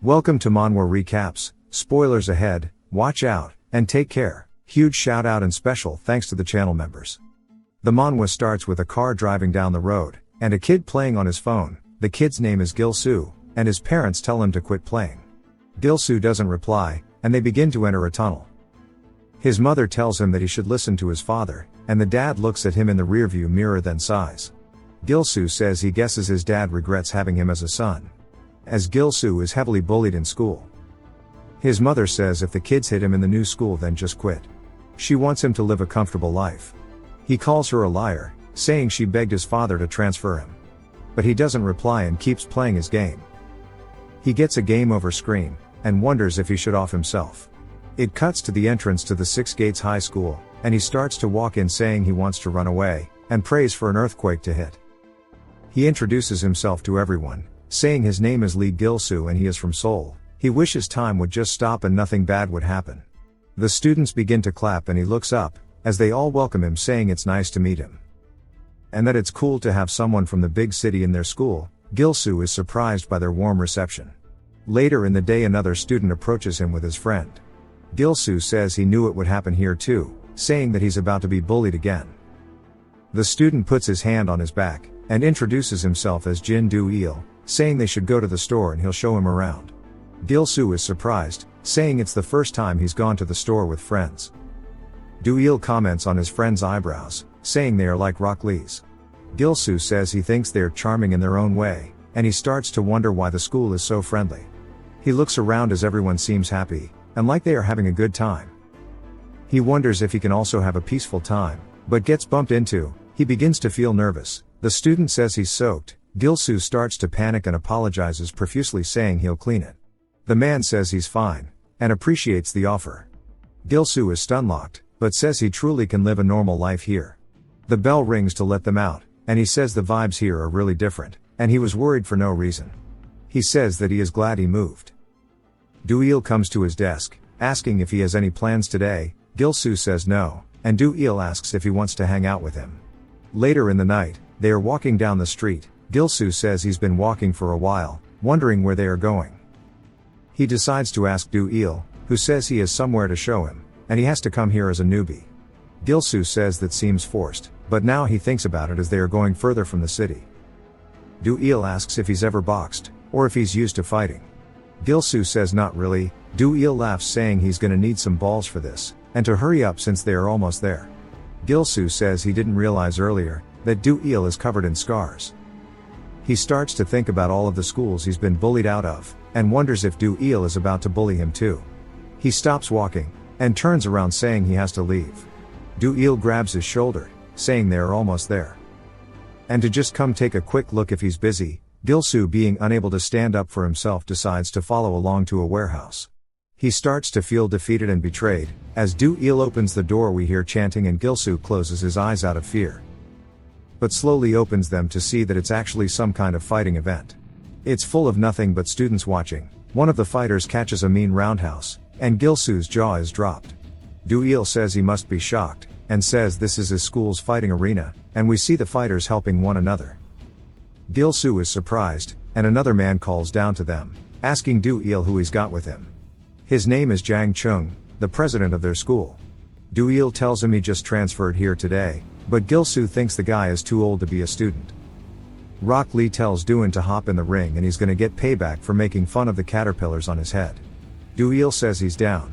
Welcome to Manhwa Recaps, spoilers ahead, watch out, and take care. Huge shout out and special thanks to the channel members. The manhwa starts with a car driving down the road, and a kid playing on his phone. The kid's name is Gil-soo, and his parents tell him to quit playing. Gil-soo doesn't reply, and they begin to enter a tunnel. His mother tells him that he should listen to his father, and the dad looks at him in the rearview mirror then sighs. Gil-soo says he guesses his dad regrets having him as a son, as Gil-soo is heavily bullied in school. His mother says if the kids hit him in the new school then just quit. She wants him to live a comfortable life. He calls her a liar, saying she begged his father to transfer him. But he doesn't reply and keeps playing his game. He gets a game over screen, and wonders if he should off himself. It cuts to the entrance to the Six Gates High School, and he starts to walk in saying he wants to run away, and prays for an earthquake to hit. He introduces himself to everyone, saying his name is Lee Gil-soo and he is from Seoul. He wishes time would just stop and nothing bad would happen. The students begin to clap and he looks up, as they all welcome him saying it's nice to meet him, and that it's cool to have someone from the big city in their school. Gil-soo is surprised by their warm reception. Later in the day another student approaches him with his friend. Gil-soo says he knew it would happen here too, saying that he's about to be bullied again. The student puts his hand on his back, and introduces himself as Jin Do-il, saying they should go to the store and he'll show him around. Gil-soo is surprised, saying it's the first time he's gone to the store with friends. Do-il comments on his friend's eyebrows, saying they are like Rock Lee's. Gil-soo says he thinks they are charming in their own way, and he starts to wonder why the school is so friendly. He looks around as everyone seems happy, and like they are having a good time. He wonders if he can also have a peaceful time, but gets bumped into. He begins to feel nervous. The student says he's soaked. Gil-soo starts to panic and apologizes profusely saying he'll clean it. The man says he's fine, and appreciates the offer. Gil-soo is stun-locked, but says he truly can live a normal life here. The bell rings to let them out, and he says the vibes here are really different, and he was worried for no reason. He says that he is glad he moved. Do-il comes to his desk, asking if he has any plans today. Gil-soo says no, and Do-il asks if he wants to hang out with him. Later in the night, they are walking down the street. Gil-soo says he's been walking for a while, wondering where they are going. He decides to ask Do-il, who says he has somewhere to show him, and he has to come here as a newbie. Gil-soo says that seems forced, but now he thinks about it as they are going further from the city. Do-il asks if he's ever boxed, or if he's used to fighting. Gil-soo says not really. Do-il laughs saying he's gonna need some balls for this, and to hurry up since they are almost there. Gil-soo says he didn't realize earlier that Do-il is covered in scars. He starts to think about all of the schools he's been bullied out of, and wonders if Do-il is about to bully him too. He stops walking, and turns around saying he has to leave. Do-il grabs his shoulder, saying they are almost there, and to just come take a quick look if he's busy. Gil-soo, being unable to stand up for himself, decides to follow along to a warehouse. He starts to feel defeated and betrayed. As Do-il opens the door we hear chanting and Gil-soo closes his eyes out of fear, but slowly opens them to see that it's actually some kind of fighting event. It's full of nothing but students watching. One of the fighters catches a mean roundhouse, and Gil-soo's jaw is dropped. Do-il says he must be shocked, and says this is his school's fighting arena, and we see the fighters helping one another. Gil-soo is surprised, and another man calls down to them, asking Do-il who he's got with him. His name is Jang Chung, the president of their school. Do-il tells him he just transferred here today, but Gil-soo thinks the guy is too old to be a student. Rock Lee tells Do-in to hop in the ring and he's gonna get payback for making fun of the caterpillars on his head. Do-il says he's down.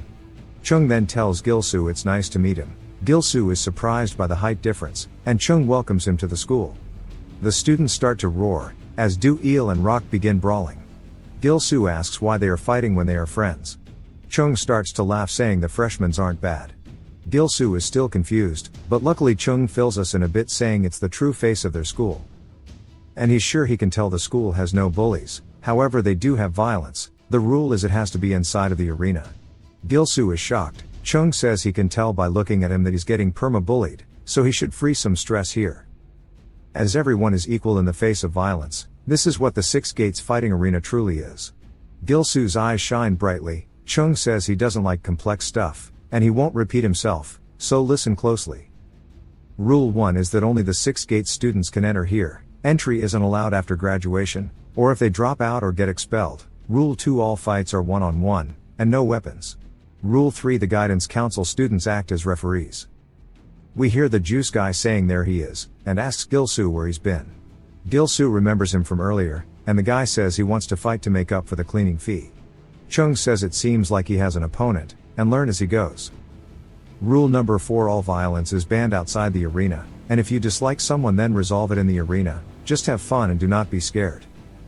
Chung then tells Gil-soo it's nice to meet him. Gil-soo is surprised by the height difference, and Chung welcomes him to the school. The students start to roar, as Do-il and Rock begin brawling. Gil-soo asks why they are fighting when they are friends. Chung starts to laugh saying the freshmen aren't bad. Gil-soo is still confused, but luckily Chung fills us in a bit saying it's the true face of their school. And he's sure he can tell the school has no bullies, however they do have violence. The rule is it has to be inside of the arena. Gil-soo is shocked. Chung says he can tell by looking at him that he's getting perma-bullied, so he should free some stress here. As everyone is equal in the face of violence, this is what the Six Gates fighting arena truly is. Gil-soo's eyes shine brightly. Chung says he doesn't like complex stuff, and he won't repeat himself, so listen closely. Rule 1 is that only the Six Gates students can enter here. Entry isn't allowed after graduation, or if they drop out or get expelled. Rule 2 all fights are one-on-one, and no weapons. Rule 3 the guidance council students act as referees. We hear the juice guy saying there he is, and asks Gil-soo where he's been. Gil-soo remembers him from earlier, and the guy says he wants to fight to make up for the cleaning fee. Chung says it seems like he has an opponent, and learn as he goes. Rule number 4 all violence is banned outside the arena, and if you dislike someone then resolve it in the arena, just have fun and do not be scared.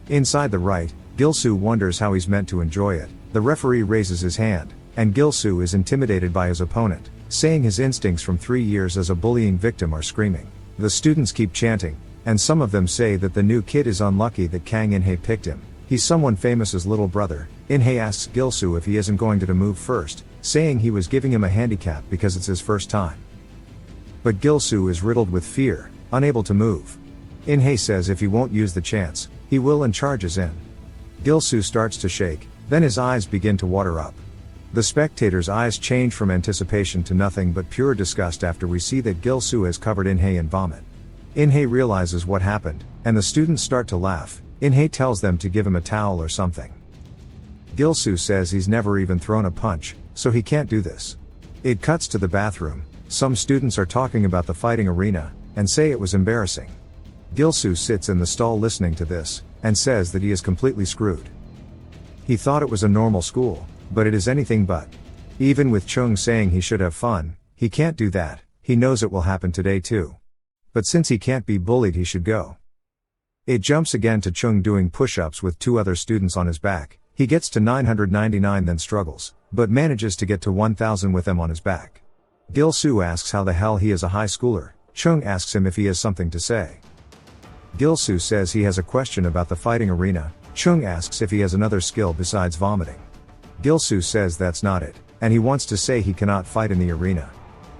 Inside the right, Gil-soo wonders how he's meant to enjoy it. The referee raises his hand, and Gil-soo is intimidated by his opponent, saying his instincts from 3 years as a bullying victim are screaming. The students keep chanting, and some of them say that the new kid is unlucky that Kang In-hae picked him. He's someone famous's little brother. In-hae asks Gil-soo if he isn't going to move first, saying he was giving him a handicap because it's his first time. But Gil-soo is riddled with fear, unable to move. In-hae says if he won't use the chance, he will and charges in. Gil-soo starts to shake, then his eyes begin to water up. The spectators' eyes change from anticipation to nothing but pure disgust after we see that Gil-soo has covered In-hae in vomit. In-hae realizes what happened, and the students start to laugh. In-hae tells them to give him a towel or something. Gil-soo says he's never even thrown a punch, so he can't do this. It cuts to the bathroom. Some students are talking about the fighting arena, and say it was embarrassing. Gil-soo sits in the stall listening to this, and says that he is completely screwed. He thought it was a normal school, but it is anything but. Even with Chung saying he should have fun, he can't do that. He knows it will happen today too. But since he can't be bullied he should go. It jumps again to Chung doing push-ups with 2 other students on his back. He gets to 999 then struggles, but manages to get to 1000 with them on his back. Gil-soo asks how the hell he is a high schooler. Chung asks him if he has something to say. Gil-soo says he has a question about the fighting arena. Chung asks if he has another skill besides vomiting. Gil-soo says that's not it, and he wants to say he cannot fight in the arena.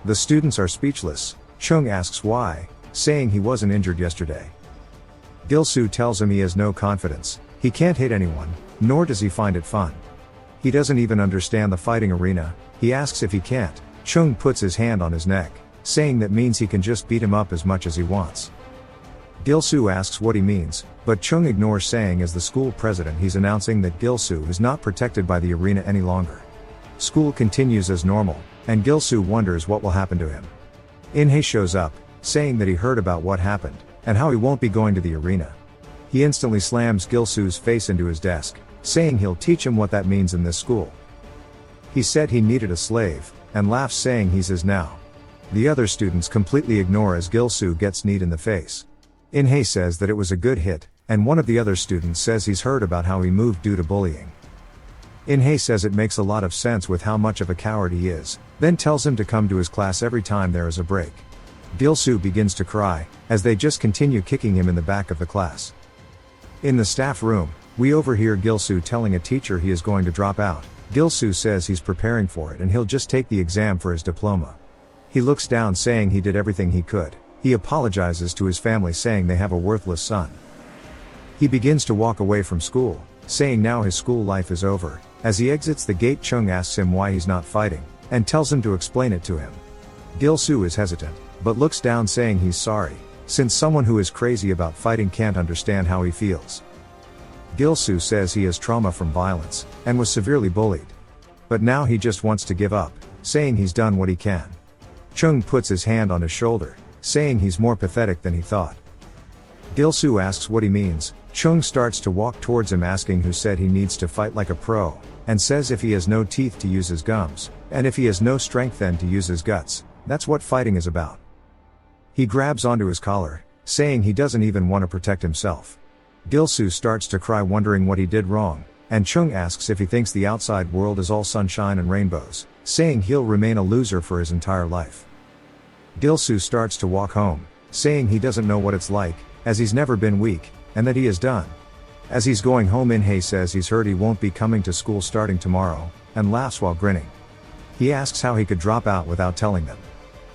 The students are speechless. Chung asks why, saying he wasn't injured yesterday. Gil-soo tells him he has no confidence, he can't hit anyone, nor does he find it fun. He doesn't even understand the fighting arena. He asks if he can't. Chung puts his hand on his neck, saying that means he can just beat him up as much as he wants. Gil-soo asks what he means, but Chung ignores, saying as the school president he's announcing that Gil-soo is not protected by the arena any longer. School continues as normal, and Gil-soo wonders what will happen to him. In-hae shows up, saying that he heard about what happened, and how he won't be going to the arena. He instantly slams Gil-soo's face into his desk, saying he'll teach him what that means in this school. He said he needed a slave, and laughs saying he's his now. The other students completely ignore as Gil-soo gets kneed in the face. In-hae says that it was a good hit, and one of the other students says he's heard about how he moved due to bullying. In-hae says it makes a lot of sense with how much of a coward he is, then tells him to come to his class every time there is a break. Gil-soo begins to cry, as they just continue kicking him in the back of the class. In the staff room, we overhear Gil-soo telling a teacher he is going to drop out. Gil-soo says he's preparing for it and he'll just take the exam for his diploma. He looks down saying he did everything he could. He apologizes to his family saying they have a worthless son. He begins to walk away from school, saying now his school life is over. As he exits the gate, Chung asks him why he's not fighting, and tells him to explain it to him. Gil-soo is hesitant, but looks down saying he's sorry, since someone who is crazy about fighting can't understand how he feels. Gil-soo says he has trauma from violence, and was severely bullied. But now he just wants to give up, saying he's done what he can. Chung puts his hand on his shoulder, saying he's more pathetic than he thought. Gil-soo asks what he means. Chung starts to walk towards him asking who said he needs to fight like a pro, and says if he has no teeth to use his gums, and if he has no strength then to use his guts. That's what fighting is about. He grabs onto his collar, saying he doesn't even want to protect himself. Gil-soo starts to cry wondering what he did wrong, and Chung asks if he thinks the outside world is all sunshine and rainbows, saying he'll remain a loser for his entire life. Gil-soo starts to walk home, saying he doesn't know what it's like, as he's never been weak, and that he is done. As he's going home, In-hae says he's heard he won't be coming to school starting tomorrow, and laughs while grinning. He asks how he could drop out without telling them.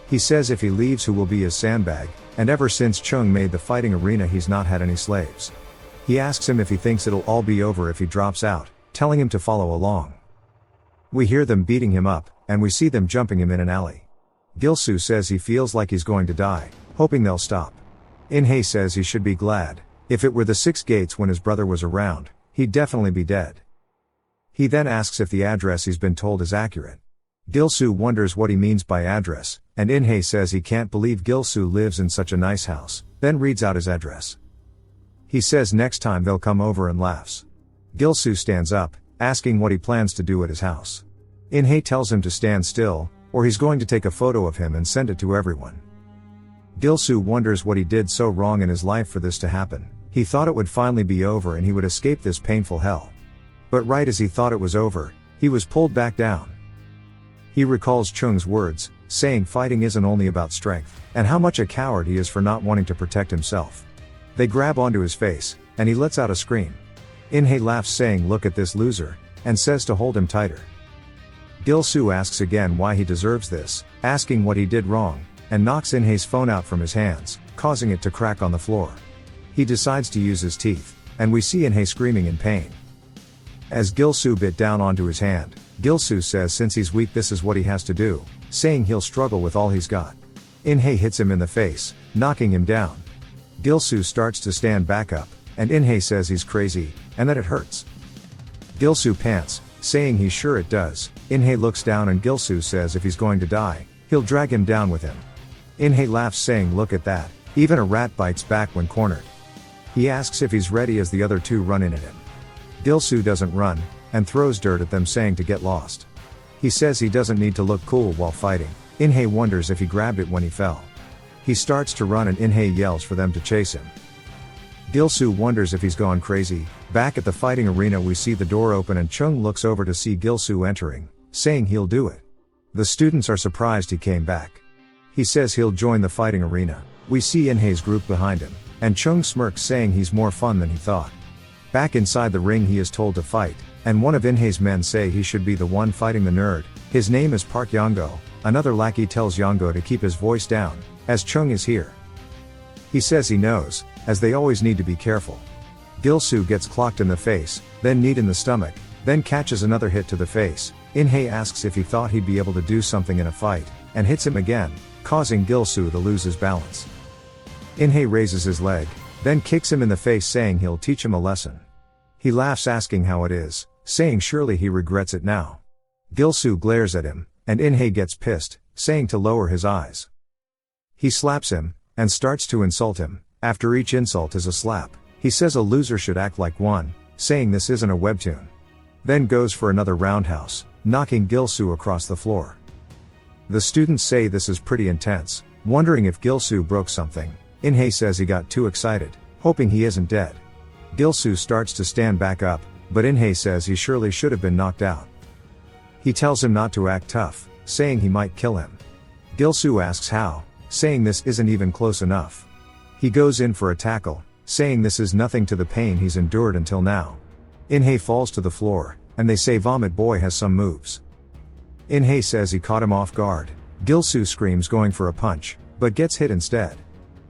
He says if he leaves who will be his sandbag, and ever since Chung made the fighting arena he's not had any slaves. He asks him if he thinks it'll all be over if he drops out, telling him to follow along. We hear them beating him up, and we see them jumping him in an alley. Gil-soo says he feels like he's going to die, hoping they'll stop. In-hae says he should be glad. If it were the 6 gates when his brother was around, he'd definitely be dead. He then asks if the address he's been told is accurate. Gil-soo wonders what he means by address, and In-hae says he can't believe Gil-soo lives in such a nice house, then reads out his address. He says next time they'll come over and laughs. Gil-soo stands up, asking what he plans to do at his house. In-hae tells him to stand still, or he's going to take a photo of him and send it to everyone. Gil-soo wonders what he did so wrong in his life for this to happen. He thought it would finally be over and he would escape this painful hell. But right as he thought it was over, he was pulled back down. He recalls Chung's words, saying fighting isn't only about strength, and how much a coward he is for not wanting to protect himself. They grab onto his face, and he lets out a scream. In-hae laughs saying look at this loser, and says to hold him tighter. Gil-soo asks again why he deserves this, asking what he did wrong, and knocks In-hae's phone out from his hands, causing it to crack on the floor. He decides to use his teeth, and we see In-hae screaming in pain. As Gil-soo bit down onto his hand, Gil-soo says since he's weak this is what he has to do, saying he'll struggle with all he's got. In-hae hits him in the face, knocking him down. Gil-soo starts to stand back up, and In-hae says he's crazy, and that it hurts. Gil-soo pants, saying he's sure it does. In-hae looks down and Gil-soo says if he's going to die, he'll drag him down with him. In-hae laughs saying look at that, even a rat bites back when cornered. He asks if he's ready as the other two run in at him. Gil-soo doesn't run, and throws dirt at them saying to get lost. He says he doesn't need to look cool while fighting. In-hae wonders if he grabbed it when he fell. He starts to run and In-hae yells for them to chase him. Gil-soo wonders if he's gone crazy. Back at the fighting arena we see the door open and Chung looks over to see Gil-soo entering, saying he'll do it. The students are surprised he came back. He says he'll join the fighting arena. We see In-hae's group behind him, and Chung smirks saying he's more fun than he thought. Back inside the ring he is told to fight, and one of In-hae's men say he should be the one fighting the nerd. His name is Park Yongo. Another lackey tells Yongo to keep his voice down, as Chung is here. He says he knows, as they always need to be careful. Gil-soo gets clocked in the face, then kneed in the stomach, then catches another hit to the face. In-hae asks if he thought he'd be able to do something in a fight, and hits him again, causing Gil-soo to lose his balance. In-hae raises his leg, then kicks him in the face saying he'll teach him a lesson. He laughs asking how it is, saying surely he regrets it now. Gil-soo glares at him, and In-hae gets pissed, saying to lower his eyes. He slaps him, and starts to insult him. After each insult is a slap, he says a loser should act like one, saying this isn't a webtoon. Then goes for another roundhouse, knocking Gil-soo across the floor. The students say this is pretty intense, wondering if Gil-soo broke something. In-hae says he got too excited, hoping he isn't dead. Gil-soo starts to stand back up, but In-hae says he surely should have been knocked out. He tells him not to act tough, saying he might kill him. Gil-soo asks how, saying this isn't even close enough. He goes in for a tackle, saying this is nothing to the pain he's endured until now. In-hae falls to the floor, and they say Vomit Boy has some moves. In-hae says he caught him off guard. Gil-soo screams going for a punch, but gets hit instead.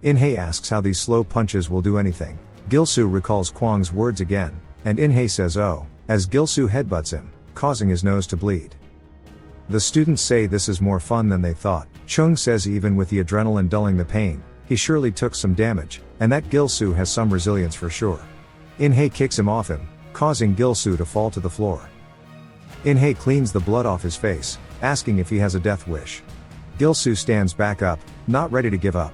In-hae asks how these slow punches will do anything. Gil-soo recalls Kwang's words again, and In-hae says oh, as Gil-soo headbutts him, causing his nose to bleed. The students say this is more fun than they thought. Chung says even with the adrenaline dulling the pain, he surely took some damage, and that Gil-soo has some resilience for sure. In-hae kicks him off him, causing Gil-soo to fall to the floor. In-hae cleans the blood off his face, asking if he has a death wish. Gil-soo stands back up, not ready to give up.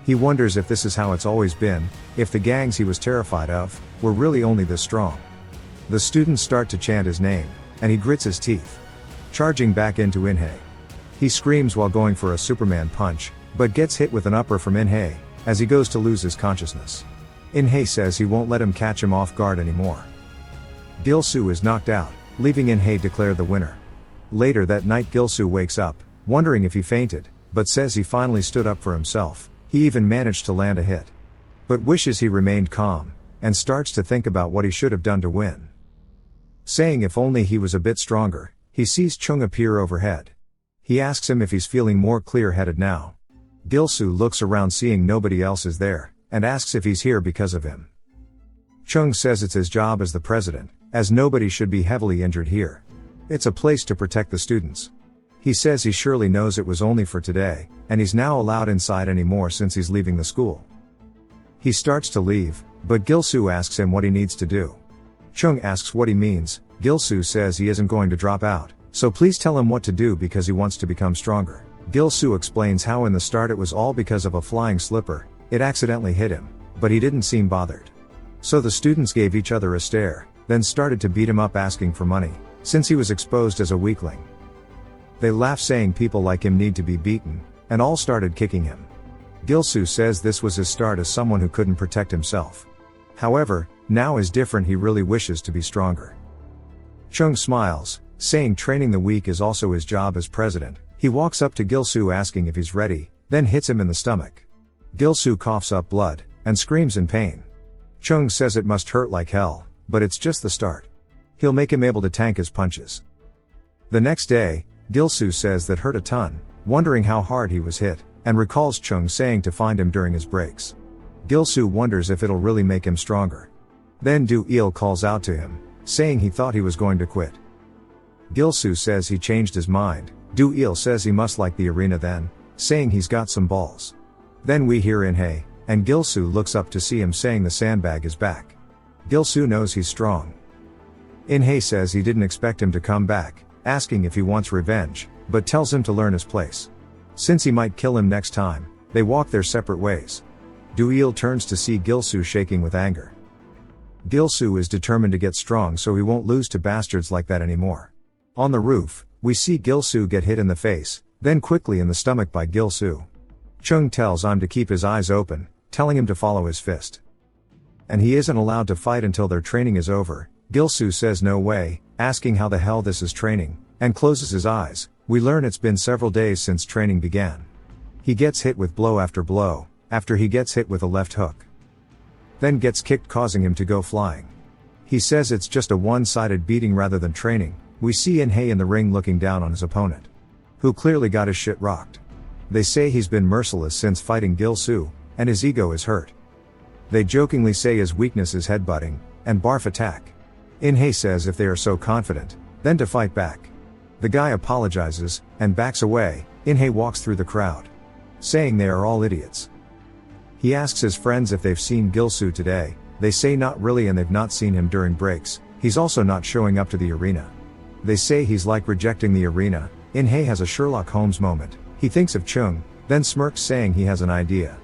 He wonders if this is how it's always been, if the gangs he was terrified of were really only this strong. The students start to chant his name, and he grits his teeth, charging back into In-hae. He screams while going for a Superman punch, but gets hit with an upper from In-hae, as he goes to lose his consciousness. In-hae says he won't let him catch him off guard anymore. Gil-soo is knocked out, leaving In-hae declare the winner. Later that night Gil-soo wakes up, wondering if he fainted, but says he finally stood up for himself. He even managed to land a hit. But wishes he remained calm, and starts to think about what he should have done to win. Saying if only he was a bit stronger, he sees Chung appear overhead. He asks him if he's feeling more clear-headed now. Gil-soo looks around seeing nobody else is there, and asks if he's here because of him. Chung says it's his job as the president, as nobody should be heavily injured here. It's a place to protect the students. He says he surely knows it was only for today, and he's now allowed inside anymore since he's leaving the school. He starts to leave, but Gil-soo asks him what he needs to do. Chung asks what he means, Gil-soo says he isn't going to drop out, so please tell him what to do because he wants to become stronger. Gil-soo explains how in the start it was all because of a flying slipper, it accidentally hit him, but he didn't seem bothered. So the students gave each other a stare, then started to beat him up asking for money, since he was exposed as a weakling. They laugh saying people like him need to be beaten, and all started kicking him. Gil-soo says this was his start as someone who couldn't protect himself. However, now is different, he really wishes to be stronger. Chung smiles, saying training the weak is also his job as president. He walks up to Gil-soo asking if he's ready, then hits him in the stomach. Gil-soo coughs up blood, and screams in pain. Chung says it must hurt like hell, but it's just the start. He'll make him able to tank his punches. The next day, Gil-soo says that hurt a ton, wondering how hard he was hit, and recalls Chung saying to find him during his breaks. Gil-soo wonders if it'll really make him stronger. Then Do-il calls out to him, saying he thought he was going to quit. Gil-soo says he changed his mind. Do-il says he must like the arena then, saying he's got some balls. Then we hear In-hae, and Gil-soo looks up to see him saying the sandbag is back. Gil-soo knows he's strong. In-hae says he didn't expect him to come back, asking if he wants revenge, but tells him to learn his place. Since he might kill him next time, they walk their separate ways. Do-il turns to see Gil-soo shaking with anger. Gil-soo is determined to get strong so he won't lose to bastards like that anymore. On the roof, we see Gil-soo get hit in the face, then quickly in the stomach by Gil-soo. Chung tells him to keep his eyes open, telling him to follow his fist. And he isn't allowed to fight until their training is over. Gil-soo says no way, asking how the hell this is training, and closes his eyes. We learn it's been several days since training began. He gets hit with blow after he gets hit with a left hook. Then gets kicked causing him to go flying. He says it's just a one-sided beating rather than training. We see In-hae in the ring looking down on his opponent, who clearly got his shit rocked. They say he's been merciless since fighting Gil-soo, and his ego is hurt. They jokingly say his weakness is headbutting, and barf attack. In-hae says if they are so confident, then to fight back. The guy apologizes, and backs away. In-hae walks through the crowd, saying they are all idiots. He asks his friends if they've seen Gil-soo today. They say not really and they've not seen him during breaks. He's also not showing up to the arena. They say he's like rejecting the arena. In-hae has a Sherlock Holmes moment. He thinks of Chung, then smirks saying he has an idea.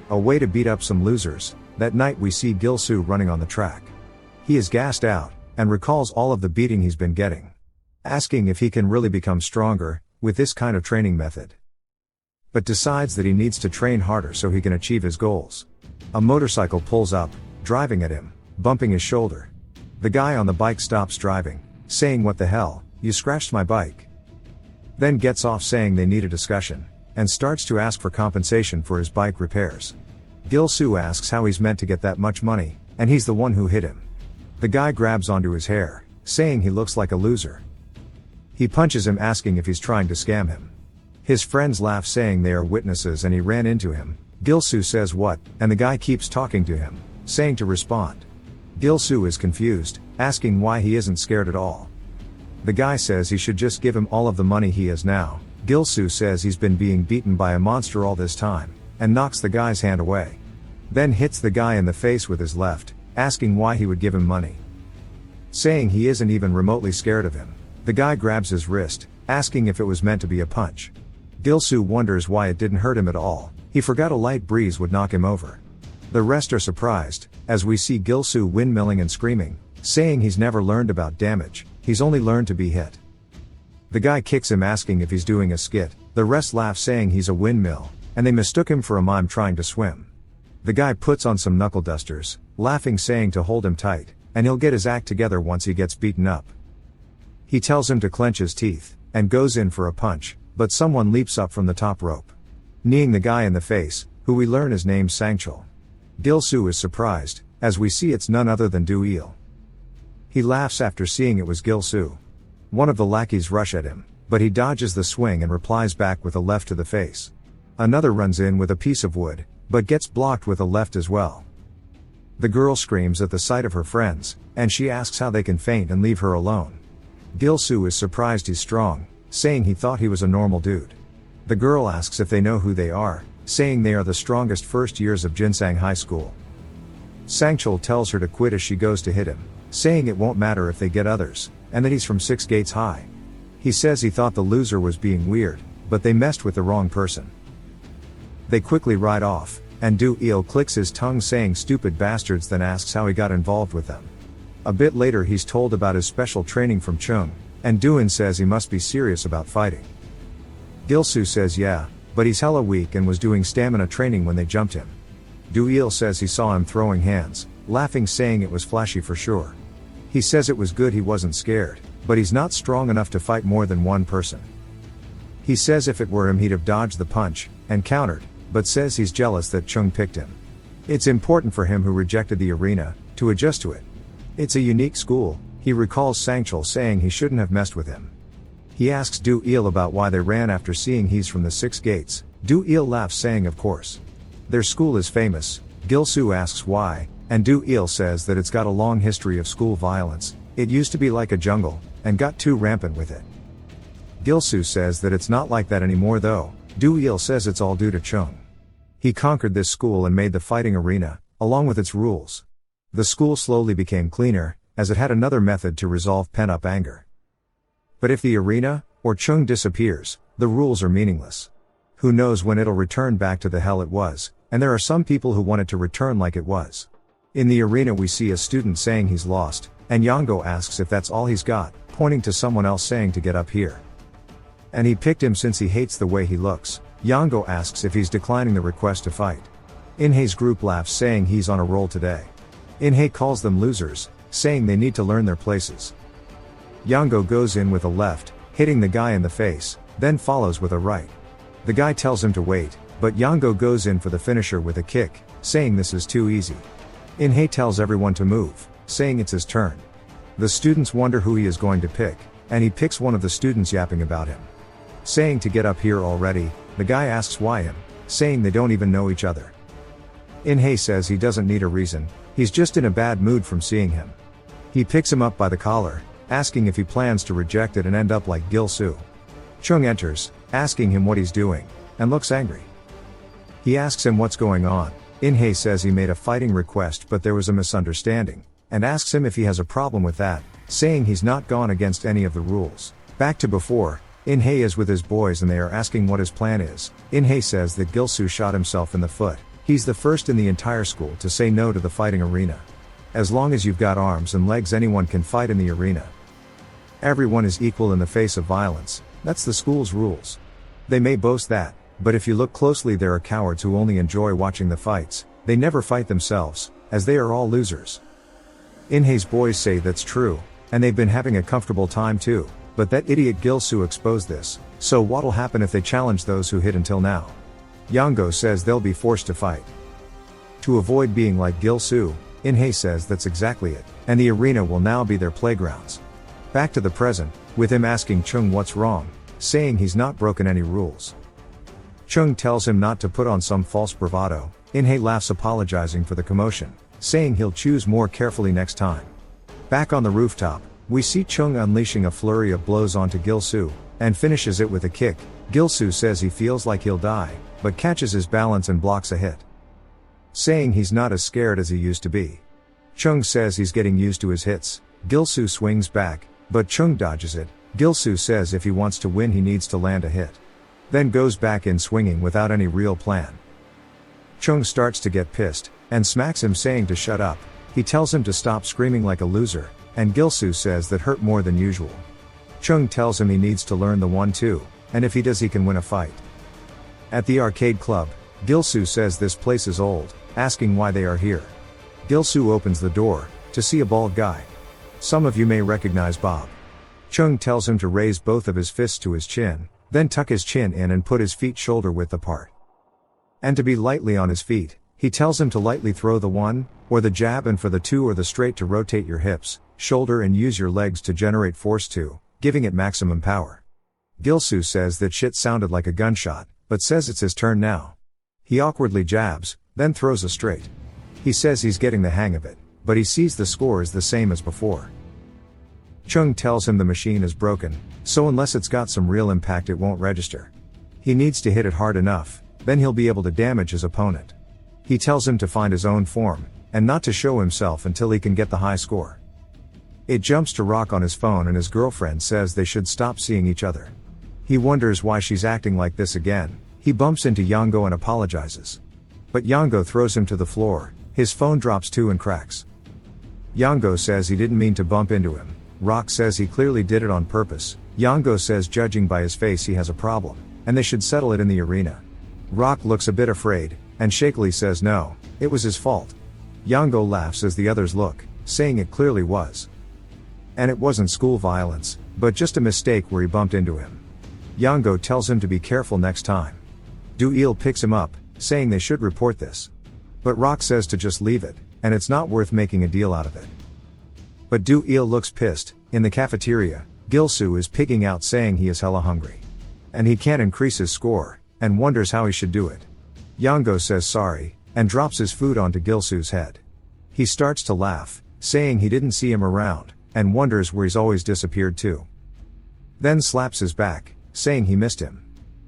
A way to beat up some losers. That night we see Gil-soo running on the track. He is gassed out, and recalls all of the beating he's been getting. Asking if he can really become stronger, with this kind of training method. But decides that he needs to train harder so he can achieve his goals. A motorcycle pulls up, driving at him, bumping his shoulder. The guy on the bike stops driving, saying what the hell, you scratched my bike. Then gets off saying they need a discussion, and starts to ask for compensation for his bike repairs. Gil-soo asks how he's meant to get that much money, and he's the one who hit him. The guy grabs onto his hair, saying he looks like a loser. He punches him asking if he's trying to scam him. His friends laugh saying they are witnesses and he ran into him. Gil-soo says what, and the guy keeps talking to him, saying to respond. Gil-soo is confused, asking why he isn't scared at all. The guy says he should just give him all of the money he has now. Gil-soo says he's been being beaten by a monster all this time, and knocks the guy's hand away. Then hits the guy in the face with his left, asking why he would give him money. Saying he isn't even remotely scared of him. The guy grabs his wrist, asking if it was meant to be a punch. Gil-soo wonders why it didn't hurt him at all. He forgot a light breeze would knock him over. The rest are surprised, as we see Gil-soo windmilling and screaming, saying he's never learned about damage, he's only learned to be hit. The guy kicks him asking if he's doing a skit. The rest laugh saying he's a windmill, and they mistook him for a mime trying to swim. The guy puts on some knuckle dusters, laughing saying to hold him tight, and he'll get his act together once he gets beaten up. He tells him to clench his teeth, and goes in for a punch, but someone leaps up from the top rope, kneeing the guy in the face, who we learn is named Sangchul. Gil-soo is surprised, as we see it's none other than Do-il. He laughs after seeing it was Gil-soo. One of the lackeys rush at him, but he dodges the swing and replies back with a left to the face. Another runs in with a piece of wood, but gets blocked with a left as well. The girl screams at the sight of her friends, and she asks how they can faint and leave her alone. Gil-soo is surprised he's strong, saying he thought he was a normal dude. The girl asks if they know who they are, saying they are the strongest first years of Jinsang High School. Sangchul tells her to quit as she goes to hit him. saying it won't matter if they get others, and that he's from 6 gates high. He says he thought the loser was being weird, but they messed with the wrong person. They quickly ride off, and Do-il clicks his tongue saying stupid bastards, then asks how he got involved with them. A bit later he's told about his special training from Chung, and Do-in says he must be serious about fighting. Gil-soo says yeah, but he's hella weak and was doing stamina training when they jumped him. Do-il says he saw him throwing hands, laughing, saying it was flashy for sure. He says it was good he wasn't scared, but he's not strong enough to fight more than one person. He says if it were him he'd have dodged the punch, and countered, but says he's jealous that Chung picked him. It's important for him, who rejected the arena, to adjust to it. It's a unique school, he recalls Sangchul saying he shouldn't have messed with him. He asks Do-il about why they ran after seeing he's from the 6 gates. Do-il laughs saying of course. Their school is famous. Gil-soo asks why, and Do-il says that it's got a long history of school violence. It used to be like a jungle, and got too rampant with it. Gil-soo says that it's not like that anymore though. Do-il says it's all due to Chung. He conquered this school and made the fighting arena, along with its rules. The school slowly became cleaner, as it had another method to resolve pent-up anger. But if the arena, or Chung disappears, the rules are meaningless. Who knows when it'll return back to the hell it was, and there are some people who want it to return like it was. In the arena we see a student saying he's lost, and Yango asks if that's all he's got, pointing to someone else saying to get up here. And he picked him since he hates the way he looks. Yango asks if he's declining the request to fight. In-hae's group laughs saying he's on a roll today. In-hae calls them losers, saying they need to learn their places. Yango goes in with a left, hitting the guy in the face, then follows with a right. The guy tells him to wait, but Yango goes in for the finisher with a kick, saying this is too easy. In-hae tells everyone to move, saying it's his turn. The students wonder who he is going to pick, and he picks one of the students yapping about him. Saying to get up here already, the guy asks why him, saying they don't even know each other. In-hae says he doesn't need a reason, he's just in a bad mood from seeing him. He picks him up by the collar, asking if he plans to reject it and end up like Gil-soo. Chung enters, asking him what he's doing, and looks angry. He asks him what's going on. In-hae says he made a fighting request but there was a misunderstanding, and asks him if he has a problem with that, saying he's not gone against any of the rules. Back to before, In-hae is with his boys and they are asking what his plan is. In-hae says that Gil-soo shot himself in the foot. He's the first in the entire school to say no to the fighting arena. As long as you've got arms and legs, anyone can fight in the arena. Everyone is equal in the face of violence, that's the school's rules. They may boast that, but if you look closely there are cowards who only enjoy watching the fights, they never fight themselves, as they are all losers. In-hae's boys say that's true, and they've been having a comfortable time too, but that idiot Gil-soo exposed this, so what'll happen if they challenge those who hit until now? Yango says they'll be forced to fight. To avoid being like Gil-soo, In-hae says that's exactly it, and the arena will now be their playgrounds. Back to the present, with him asking Chung what's wrong, saying he's not broken any rules. Chung tells him not to put on some false bravado. In-hae laughs, apologizing for the commotion, saying he'll choose more carefully next time. Back on the rooftop, we see Chung unleashing a flurry of blows onto Gil-soo, and finishes it with a kick. Gil-soo says he feels like he'll die, but catches his balance and blocks a hit. Saying he's not as scared as he used to be. Chung says he's getting used to his hits. Gil-soo swings back, but Chung dodges it. Gil-soo says if he wants to win he needs to land a hit. Then goes back in swinging without any real plan. Chung starts to get pissed, and smacks him saying to shut up. He tells him to stop screaming like a loser, and Gil-soo says that hurt more than usual. Chung tells him he needs to learn the 1-2, and if he does he can win a fight. At the arcade club, Gil-soo says this place is old, asking why they are here. Gil-soo opens the door, to see a bald guy. Some of you may recognize Bob. Chung tells him to raise both of his fists to his chin, then tuck his chin in and put his feet shoulder width apart. And to be lightly on his feet, he tells him to lightly throw the 1, or the jab, and for the 2 or the straight to rotate your hips, shoulder and use your legs to generate force 2, giving it maximum power. Gil-soo says that shit sounded like a gunshot, but says it's his turn now. He awkwardly jabs, then throws a straight. He says he's getting the hang of it, but he sees the score is the same as before. Chung tells him the machine is broken, so unless it's got some real impact it won't register. He needs to hit it hard enough, then he'll be able to damage his opponent. He tells him to find his own form, and not to show himself until he can get the high score. It jumps to Rock on his phone and his girlfriend says they should stop seeing each other. He wonders why she's acting like this again. He bumps into Yango and apologizes. But Yango throws him to the floor, his phone drops too and cracks. Yango says he didn't mean to bump into him. Rock says he clearly did it on purpose. Yango says judging by his face he has a problem, and they should settle it in the arena. Rock looks a bit afraid, and shakily says no, it was his fault. Yango laughs as the others look, saying it clearly was. And it wasn't school violence, but just a mistake where he bumped into him. Yango tells him to be careful next time. Do-il picks him up, saying they should report this. But Rock says to just leave it, and it's not worth making a deal out of it. But Do-il looks pissed. In the cafeteria, Gil-soo is pigging out saying he is hella hungry. And he can't increase his score, and wonders how he should do it. Yango says sorry, and drops his food onto Gil-soo's head. He starts to laugh, saying he didn't see him around, and wonders where he's always disappeared to. Then slaps his back, saying he missed him.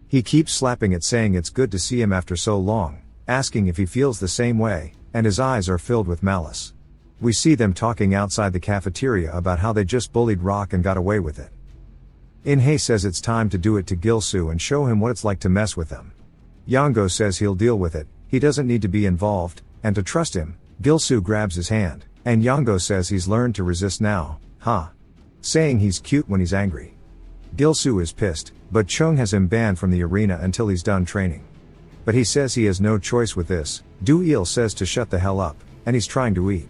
He keeps slapping it saying it's good to see him after so long, asking if he feels the same way, and his eyes are filled with malice. We see them talking outside the cafeteria about how they just bullied Rock and got away with it. In-hae says it's time to do it to Gil-soo and show him what it's like to mess with them. Yango says he'll deal with it, he doesn't need to be involved, and to trust him. Gil-soo grabs his hand, and Yango says he's learned to resist now, saying he's cute when he's angry. Gil-soo is pissed, but Chung has him banned from the arena until he's done training. But he says he has no choice with this. Do-il says to shut the hell up, and he's trying to eat.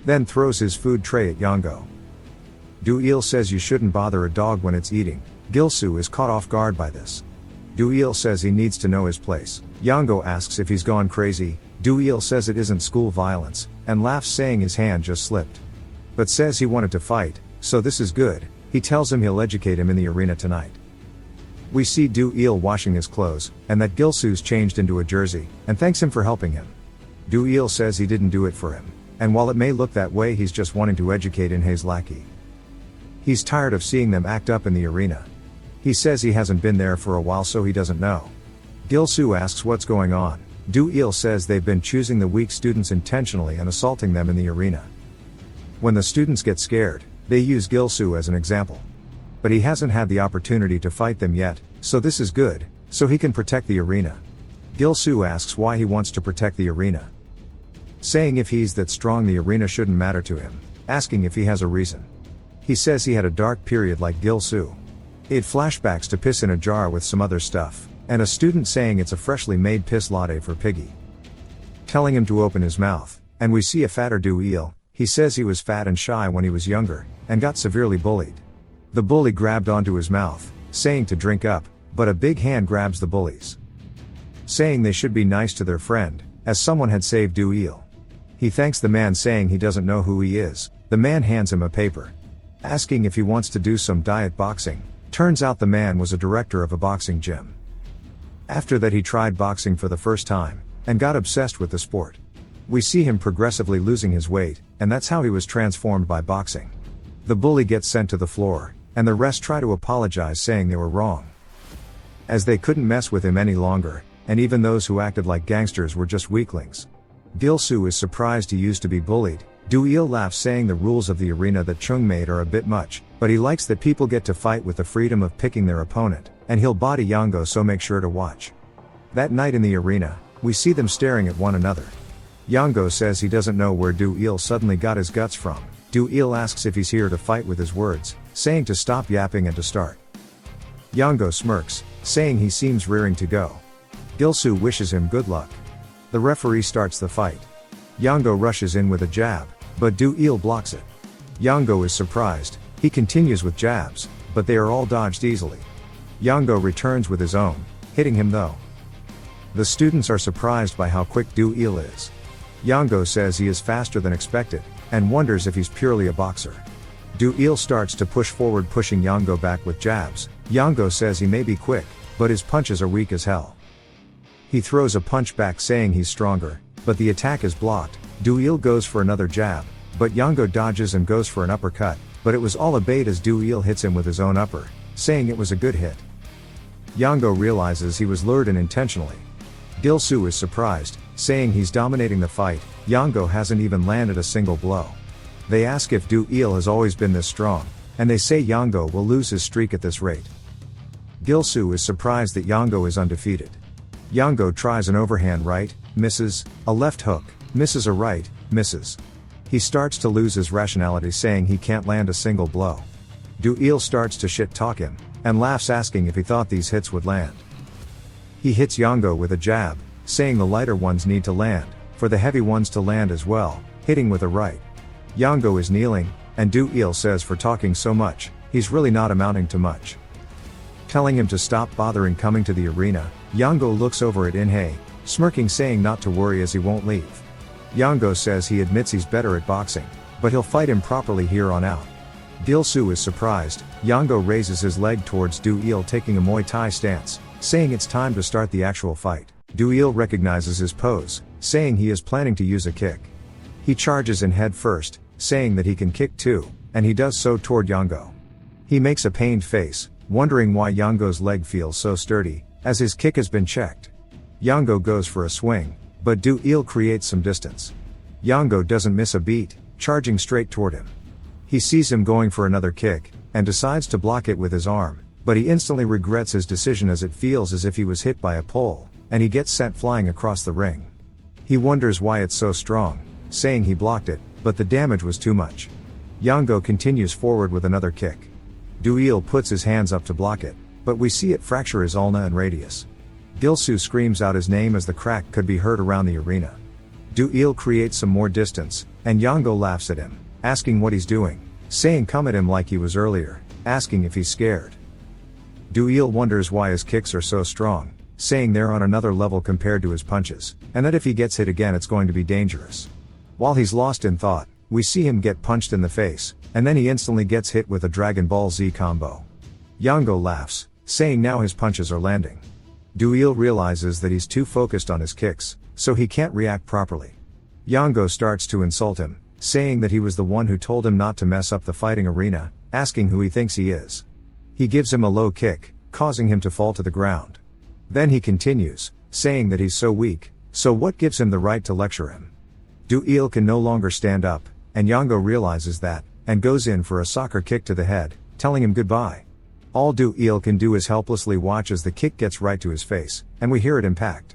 Then throws his food tray at Yango. Do-il says you shouldn't bother a dog when it's eating. Gil-soo is caught off guard by this. Do-il says he needs to know his place. Yango asks if he's gone crazy. Do-il says it isn't school violence, and laughs saying his hand just slipped. But says he wanted to fight, so this is good. He tells him he'll educate him in the arena tonight. We see Do-il washing his clothes, and that Gil-soo's changed into a jersey, and thanks him for helping him. Do-il says he didn't do it for him, and while it may look that way he's just wanting to educate In-hae's lackey. He's tired of seeing them act up in the arena. He says he hasn't been there for a while so he doesn't know. Gil-soo asks what's going on. Do-il says they've been choosing the weak students intentionally and assaulting them in the arena. When the students get scared, they use Gil-soo as an example. But he hasn't had the opportunity to fight them yet, so this is good, so he can protect the arena. Gil-soo asks why he wants to protect the arena. Saying if he's that strong the arena shouldn't matter to him, asking if he has a reason. He says he had a dark period like Gil-soo. It flashbacks to piss in a jar with some other stuff, and a student saying it's a freshly made piss latte for Piggy. Telling him to open his mouth, and we see a fatter Do-il. He says he was fat and shy when he was younger, and got severely bullied. The bully grabbed onto his mouth, saying to drink up, but a big hand grabs the bullies. Saying they should be nice to their friend, as someone had saved Do-il. He thanks the man saying he doesn't know who he is. The man hands him a paper, asking if he wants to do some diet boxing. Turns out the man was a director of a boxing gym. After that he tried boxing for the first time, and got obsessed with the sport. We see him progressively losing his weight, and that's how he was transformed by boxing. The bully gets sent to the floor, and the rest try to apologize saying they were wrong. As they couldn't mess with him any longer, and even those who acted like gangsters were just weaklings. Gil-soo is surprised he used to be bullied. Do-il laughs saying the rules of the arena that Chung made are a bit much, but he likes that people get to fight with the freedom of picking their opponent, and he'll body Yango so make sure to watch. That night in the arena, we see them staring at one another. Yango says he doesn't know where Do-il suddenly got his guts from. Do-il asks if he's here to fight with his words, saying to stop yapping and to start. Yango smirks, saying he seems rearing to go. Gil-soo wishes him good luck. The referee starts the fight. Yango rushes in with a jab, but Do-il blocks it. Yango is surprised. He continues with jabs, but they are all dodged easily. Yango returns with his own, hitting him though. The students are surprised by how quick Do-il is. Yango says he is faster than expected, and wonders if he's purely a boxer. Do-il starts to push forward, pushing Yango back with jabs. Yango says he may be quick, but his punches are weak as hell. He throws a punch back saying he's stronger, but the attack is blocked. Do-il goes for another jab, but Yango dodges and goes for an uppercut, but it was all a bait as Do-il hits him with his own upper, saying it was a good hit. Yango realizes he was lured in intentionally. Gil-soo is surprised, saying he's dominating the fight. Yango hasn't even landed a single blow. They ask if Do-il has always been this strong, and they say Yongo will lose his streak at this rate. Gil-soo is surprised that Yongo is undefeated. Yongo tries an overhand right, misses, a left hook, misses a right, misses. He starts to lose his rationality, saying he can't land a single blow. Do-il starts to shit-talk him, and laughs, asking if he thought these hits would land. He hits Yongo with a jab, saying the lighter ones need to land, for the heavy ones to land as well, hitting with a right. Yongo is kneeling, and Do-il says for talking so much, he's really not amounting to much. Telling him to stop bothering coming to the arena, Yongo looks over at In-hye, smirking, saying not to worry as he won't leave. Yongo says he admits he's better at boxing, but he'll fight him properly here on out. Gil-soo is surprised. Yongo raises his leg towards Do-il, taking a Muay Thai stance, saying it's time to start the actual fight. Do-il recognizes his pose, saying he is planning to use a kick. He charges in head first, saying that he can kick too, and he does so toward Yongo. He makes a pained face, wondering why Yongo's leg feels so sturdy, as his kick has been checked. Yongo goes for a swing, but Do-il creates some distance. Yongo doesn't miss a beat, charging straight toward him. He sees him going for another kick, and decides to block it with his arm, but he instantly regrets his decision as it feels as if he was hit by a pole, and he gets sent flying across the ring. He wonders why it's so strong, saying he blocked it, but the damage was too much. Yongo continues forward with another kick. Do-il puts his hands up to block it, but we see it fracture his ulna and radius. Gil-soo screams out his name as the crack could be heard around the arena. Do-il creates some more distance, and Yongo laughs at him, asking what he's doing, saying come at him like he was earlier, asking if he's scared. Do-il wonders why his kicks are so strong, saying they're on another level compared to his punches, and that if he gets hit again it's going to be dangerous. While he's lost in thought, we see him get punched in the face, and then he instantly gets hit with a Dragon Ball Z combo. Yongo laughs, saying now his punches are landing. Do-il realizes that he's too focused on his kicks, so he can't react properly. Yongo starts to insult him, saying that he was the one who told him not to mess up the fighting arena, asking who he thinks he is. He gives him a low kick, causing him to fall to the ground. Then he continues, saying that he's so weak, so what gives him the right to lecture him? Do-il can no longer stand up, and Yongo realizes that, and goes in for a soccer kick to the head, telling him goodbye. All Do-il can do is helplessly watch as the kick gets right to his face, and we hear it impact.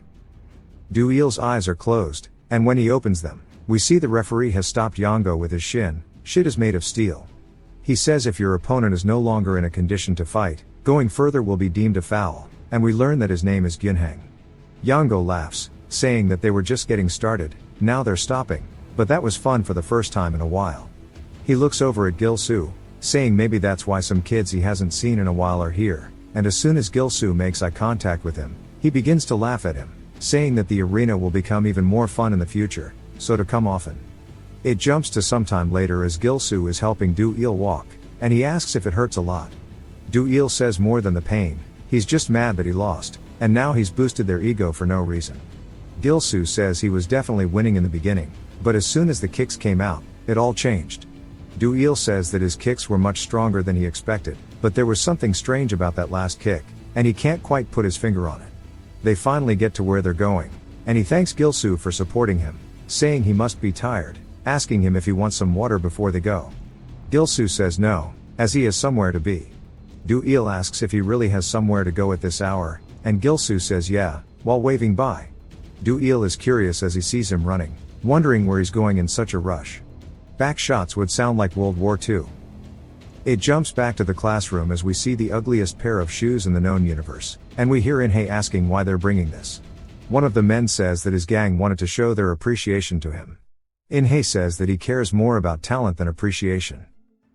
Do-il's eyes are closed, and when he opens them, we see the referee has stopped Yongo with his shin. Shit is made of steel. He says if your opponent is no longer in a condition to fight, going further will be deemed a foul, and we learn that his name is Gyunhang. Yongo laughs, saying that they were just getting started, now they're stopping, but that was fun for the first time in a while. He looks over at Gil-soo, saying maybe that's why some kids he hasn't seen in a while are here, and as soon as Gil-soo makes eye contact with him, he begins to laugh at him, saying that the arena will become even more fun in the future, so to come often. It jumps to sometime later as Gil-soo is helping Do-il walk, and he asks if it hurts a lot. Do-il says more than the pain, he's just mad that he lost, and now he's boosted their ego for no reason. Gil-soo says he was definitely winning in the beginning, but as soon as the kicks came out, it all changed. Do-il says that his kicks were much stronger than he expected, but there was something strange about that last kick, and he can't quite put his finger on it. They finally get to where they're going, and he thanks Gil-soo for supporting him, saying he must be tired, asking him if he wants some water before they go. Gil-soo says no, as he has somewhere to be. Do-il asks if he really has somewhere to go at this hour, and Gil-soo says yeah, while waving bye. Do-il is curious as he sees him running, wondering where he's going in such a rush. Back shots would sound like World War II. It jumps back to the classroom as we see the ugliest pair of shoes in the known universe, and we hear In-hye asking why they're bringing this. One of the men says that his gang wanted to show their appreciation to him. In-hye says that he cares more about talent than appreciation.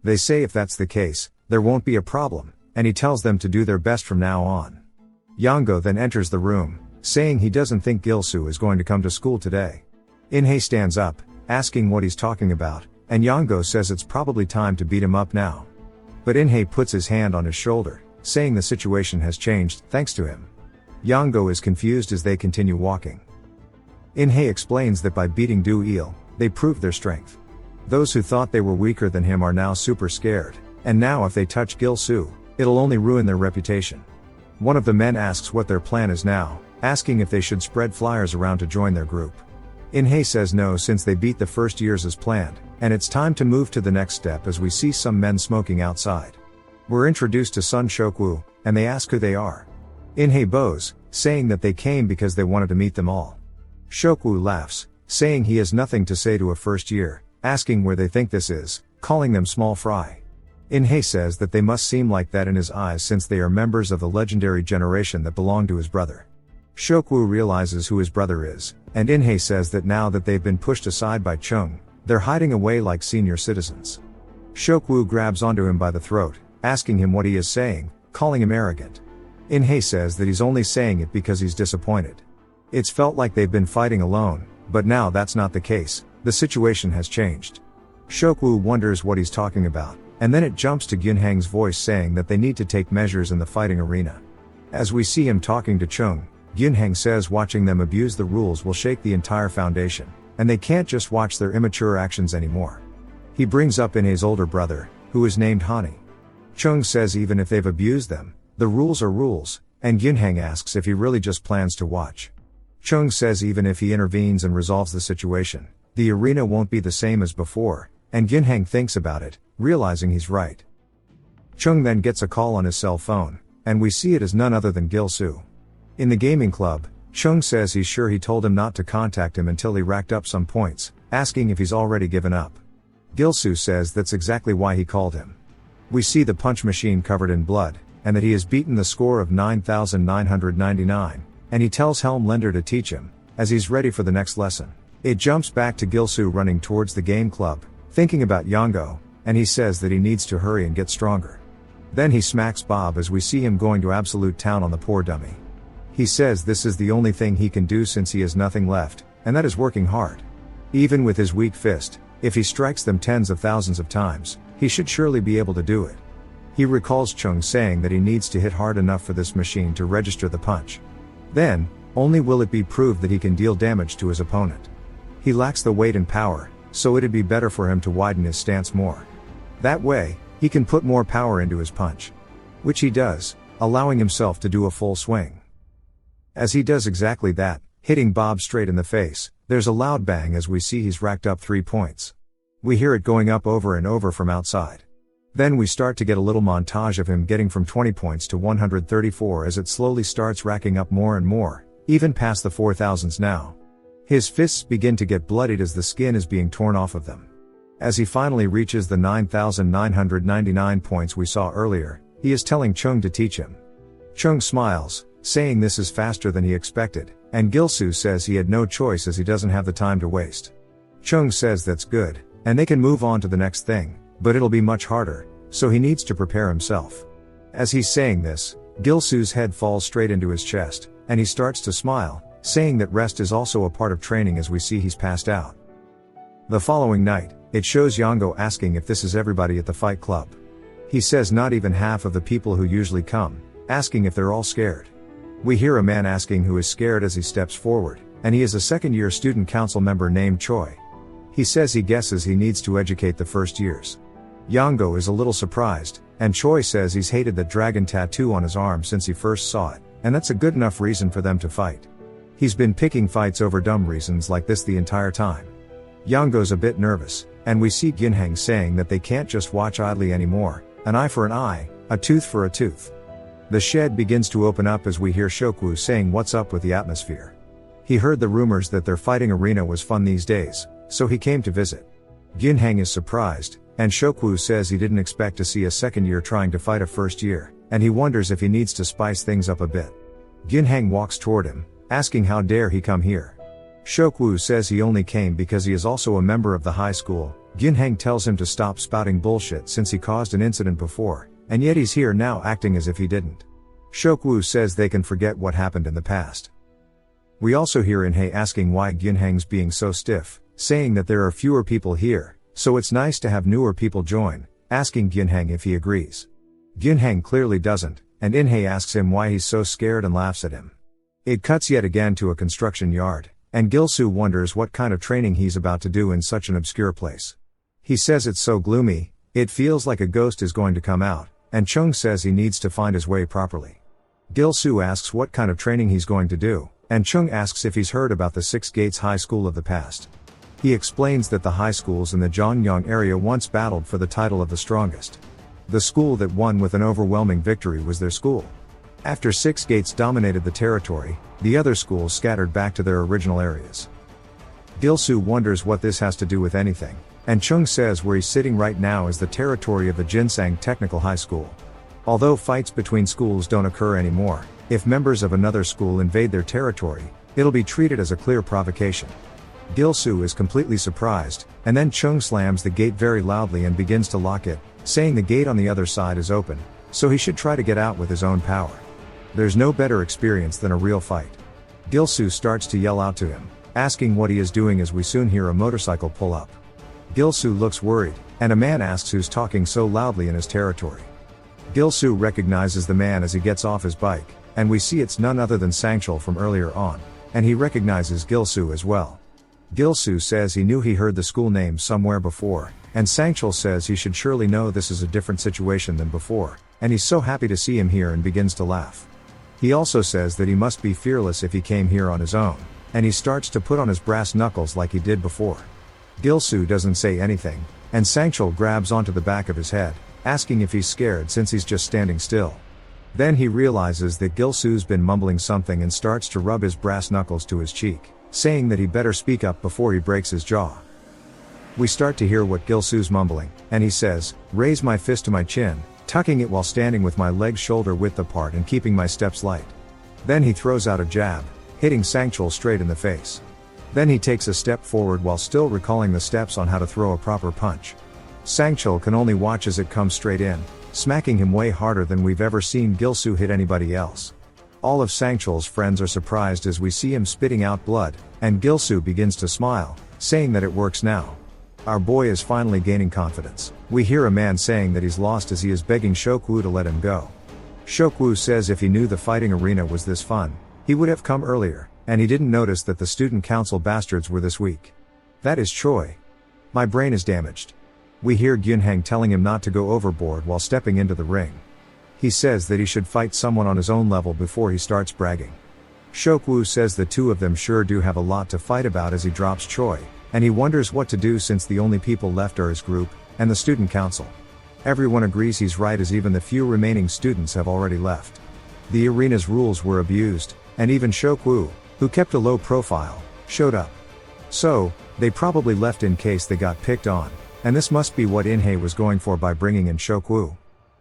They say if that's the case, there won't be a problem, and he tells them to do their best from now on. Yongo then enters the room, saying he doesn't think Gil-soo is going to come to school today. In-hye stands up, asking what he's talking about, and Yongo says it's probably time to beat him up now. But In-hye puts his hand on his shoulder, saying the situation has changed, thanks to him. Yongo is confused as they continue walking. In-hye explains that by beating Do-il, they proved their strength. Those who thought they were weaker than him are now super scared, and now if they touch Gil-soo, it'll only ruin their reputation. One of the men asks what their plan is now, asking if they should spread flyers around to join their group. In-hae says no since they beat the first years as planned, and it's time to move to the next step as we see some men smoking outside. We're introduced to Sun Shokwu, and they ask who they are. In-hae bows, saying that they came because they wanted to meet them all. Shokwu laughs, saying he has nothing to say to a first year, asking where they think this is, calling them small fry. In-hae says that they must seem like that in his eyes since they are members of the legendary generation that belonged to his brother. Shokwu realizes who his brother is, and In-hae says that now that they've been pushed aside by Chung, they're hiding away like senior citizens. Shokwu grabs onto him by the throat, asking him what he is saying, calling him arrogant. In-hae says that he's only saying it because he's disappointed. It's felt like they've been fighting alone, but now that's not the case, the situation has changed. Shokwu wonders what he's talking about, and then it jumps to Gyunhang's voice saying that they need to take measures in the fighting arena. As we see him talking to Chung, Gyunhang says watching them abuse the rules will shake the entire foundation, and they can't just watch their immature actions anymore. He brings up In-hae's older brother, who is named Hani. Chung says even if they've abused them, the rules are rules, and Gyunhang asks if he really just plans to watch. Chung says even if he intervenes and resolves the situation, the arena won't be the same as before, and Gyunhang thinks about it, realizing he's right. Chung then gets a call on his cell phone, and we see it as none other than Gil-soo. In the gaming club, Chung says he's sure he told him not to contact him until he racked up some points, asking if he's already given up. Gil-soo says that's exactly why he called him. We see the punch machine covered in blood, and that he has beaten the score of 9,999, and he tells Helmlander to teach him, as he's ready for the next lesson. It jumps back to Gil-soo running towards the game club, thinking about Yongo, and he says that he needs to hurry and get stronger. Then he smacks Bob as we see him going to absolute town on the poor dummy. He says this is the only thing he can do since he has nothing left, and that is working hard. Even with his weak fist, if he strikes them tens of thousands of times, he should surely be able to do it. He recalls Chung saying that he needs to hit hard enough for this machine to register the punch. Then, only will it be proved that he can deal damage to his opponent. He lacks the weight and power, so it'd be better for him to widen his stance more. That way, he can put more power into his punch. Which he does, allowing himself to do a full swing. As he does exactly that, hitting Bob straight in the face, there's a loud bang as we see he's racked up 3 points. We hear it going up over and over from outside. Then we start to get a little montage of him getting from 20 points to 134 as it slowly starts racking up more and more, even past the 4000s now. His fists begin to get bloodied as the skin is being torn off of them. As he finally reaches the 9,999 points we saw earlier, he is telling Chung to teach him. Chung smiles, saying this is faster than he expected, and Gil-soo says he had no choice as he doesn't have the time to waste. Chung says that's good, and they can move on to the next thing, but it'll be much harder, so he needs to prepare himself. As he's saying this, Gil-soo's head falls straight into his chest, and he starts to smile, saying that rest is also a part of training as we see he's passed out. The following night, it shows Yongo asking if this is everybody at the fight club. He says not even half of the people who usually come, asking if they're all scared. We hear a man asking who is scared as he steps forward, and he is a second-year student council member named Choi. He says he guesses he needs to educate the first years. Yongo is a little surprised, and Choi says he's hated that dragon tattoo on his arm since he first saw it, and that's a good enough reason for them to fight. He's been picking fights over dumb reasons like this the entire time. Yongo's a bit nervous, and we see Gyunhang saying that they can't just watch idly anymore, an eye for an eye, a tooth for a tooth. The shed begins to open up as we hear Shokwu saying what's up with the atmosphere. He heard the rumors that their fighting arena was fun these days, so he came to visit. Gyunhang is surprised, and Shokwu says he didn't expect to see a second year trying to fight a first year, and he wonders if he needs to spice things up a bit. Gyunhang walks toward him, asking how dare he come here. Shokwu says he only came because he is also a member of the high school. Gyunhang tells him to stop spouting bullshit since he caused an incident before, and yet he's here now acting as if he didn't. Shokwu says they can forget what happened in the past. We also hear In-hae asking why Gyunhang's being so stiff, saying that there are fewer people here, so it's nice to have newer people join, asking Gyunhang if he agrees. Gyunhang clearly doesn't, and In-hae asks him why he's so scared and laughs at him. It cuts yet again to a construction yard, and Gil-soo wonders what kind of training he's about to do in such an obscure place. He says it's so gloomy, it feels like a ghost is going to come out, and Chung says he needs to find his way properly. Gil-soo asks what kind of training he's going to do, and Chung asks if he's heard about the Six Gates High School of the past. He explains that the high schools in the Jongyang area once battled for the title of the strongest. The school that won with an overwhelming victory was their school. After Six Gates dominated the territory, the other schools scattered back to their original areas. Gil-soo wonders what this has to do with anything, and Chung says where he's sitting right now is the territory of the Jinsang Technical High School. Although fights between schools don't occur anymore, if members of another school invade their territory, it'll be treated as a clear provocation. Gil-soo is completely surprised, and then Chung slams the gate very loudly and begins to lock it, saying the gate on the other side is open, so he should try to get out with his own power. There's no better experience than a real fight. Gil-soo starts to yell out to him, asking what he is doing as we soon hear a motorcycle pull up. Gil-soo looks worried, and a man asks who's talking so loudly in his territory. Gil-soo recognizes the man as he gets off his bike, and we see it's none other than Sangchul from earlier on, and he recognizes Gil-soo as well. Gil-soo says he knew he heard the school name somewhere before, and Sangchul says he should surely know this is a different situation than before, and he's so happy to see him here and begins to laugh. He also says that he must be fearless if he came here on his own, and he starts to put on his brass knuckles like he did before. Gil-soo doesn't say anything, and Sangchul grabs onto the back of his head, asking if he's scared since he's just standing still. Then he realizes that Gil-soo's been mumbling something and starts to rub his brass knuckles to his cheek, saying that he better speak up before he breaks his jaw. We start to hear what Gil-soo's mumbling, and he says, "Raise my fist to my chin, tucking it while standing with my legs shoulder width apart and keeping my steps light." Then he throws out a jab, hitting Sangchul straight in the face. Then he takes a step forward while still recalling the steps on how to throw a proper punch. Sangchul can only watch as it comes straight in, smacking him way harder than we've ever seen Gil-soo hit anybody else. All of Sangchul's friends are surprised as we see him spitting out blood, and Gil-soo begins to smile, saying that it works now. Our boy is finally gaining confidence. We hear a man saying that he's lost as he is begging Shokwu to let him go. Shokwu says if he knew the fighting arena was this fun, he would have come earlier, and he didn't notice that the student council bastards were this weak. That is Choi. My brain is damaged. We hear Gyunhang telling him not to go overboard while stepping into the ring. He says that he should fight someone on his own level before he starts bragging. Shokwu says the two of them sure do have a lot to fight about as he drops Choi, and he wonders what to do since the only people left are his group, and the student council. Everyone agrees he's right as even the few remaining students have already left. The arena's rules were abused, and even Shokwu, who kept a low profile, showed up. So, they probably left in case they got picked on, and this must be what Inhei was going for by bringing in Shokwu.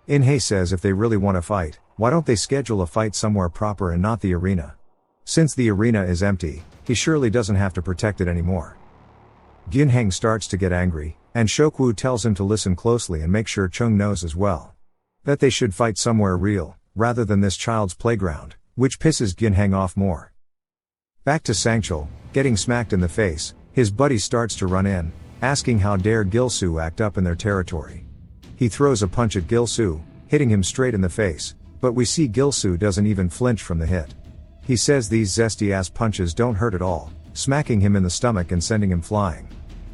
Inhei says if they really want to fight, why don't they schedule a fight somewhere proper and not the arena? Since the arena is empty, he surely doesn't have to protect it anymore. Gyunhang starts to get angry, and Shokwu tells him to listen closely and make sure Chung knows as well. That they should fight somewhere real, rather than this child's playground, which pisses Gyunhang off more. Back to Sangchul, getting smacked in the face, his buddy starts to run in, asking how dare Gil-soo act up in their territory. He throws a punch at Gil-soo, hitting him straight in the face, but we see Gil-soo doesn't even flinch from the hit. He says these zesty-ass punches don't hurt at all, smacking him in the stomach and sending him flying.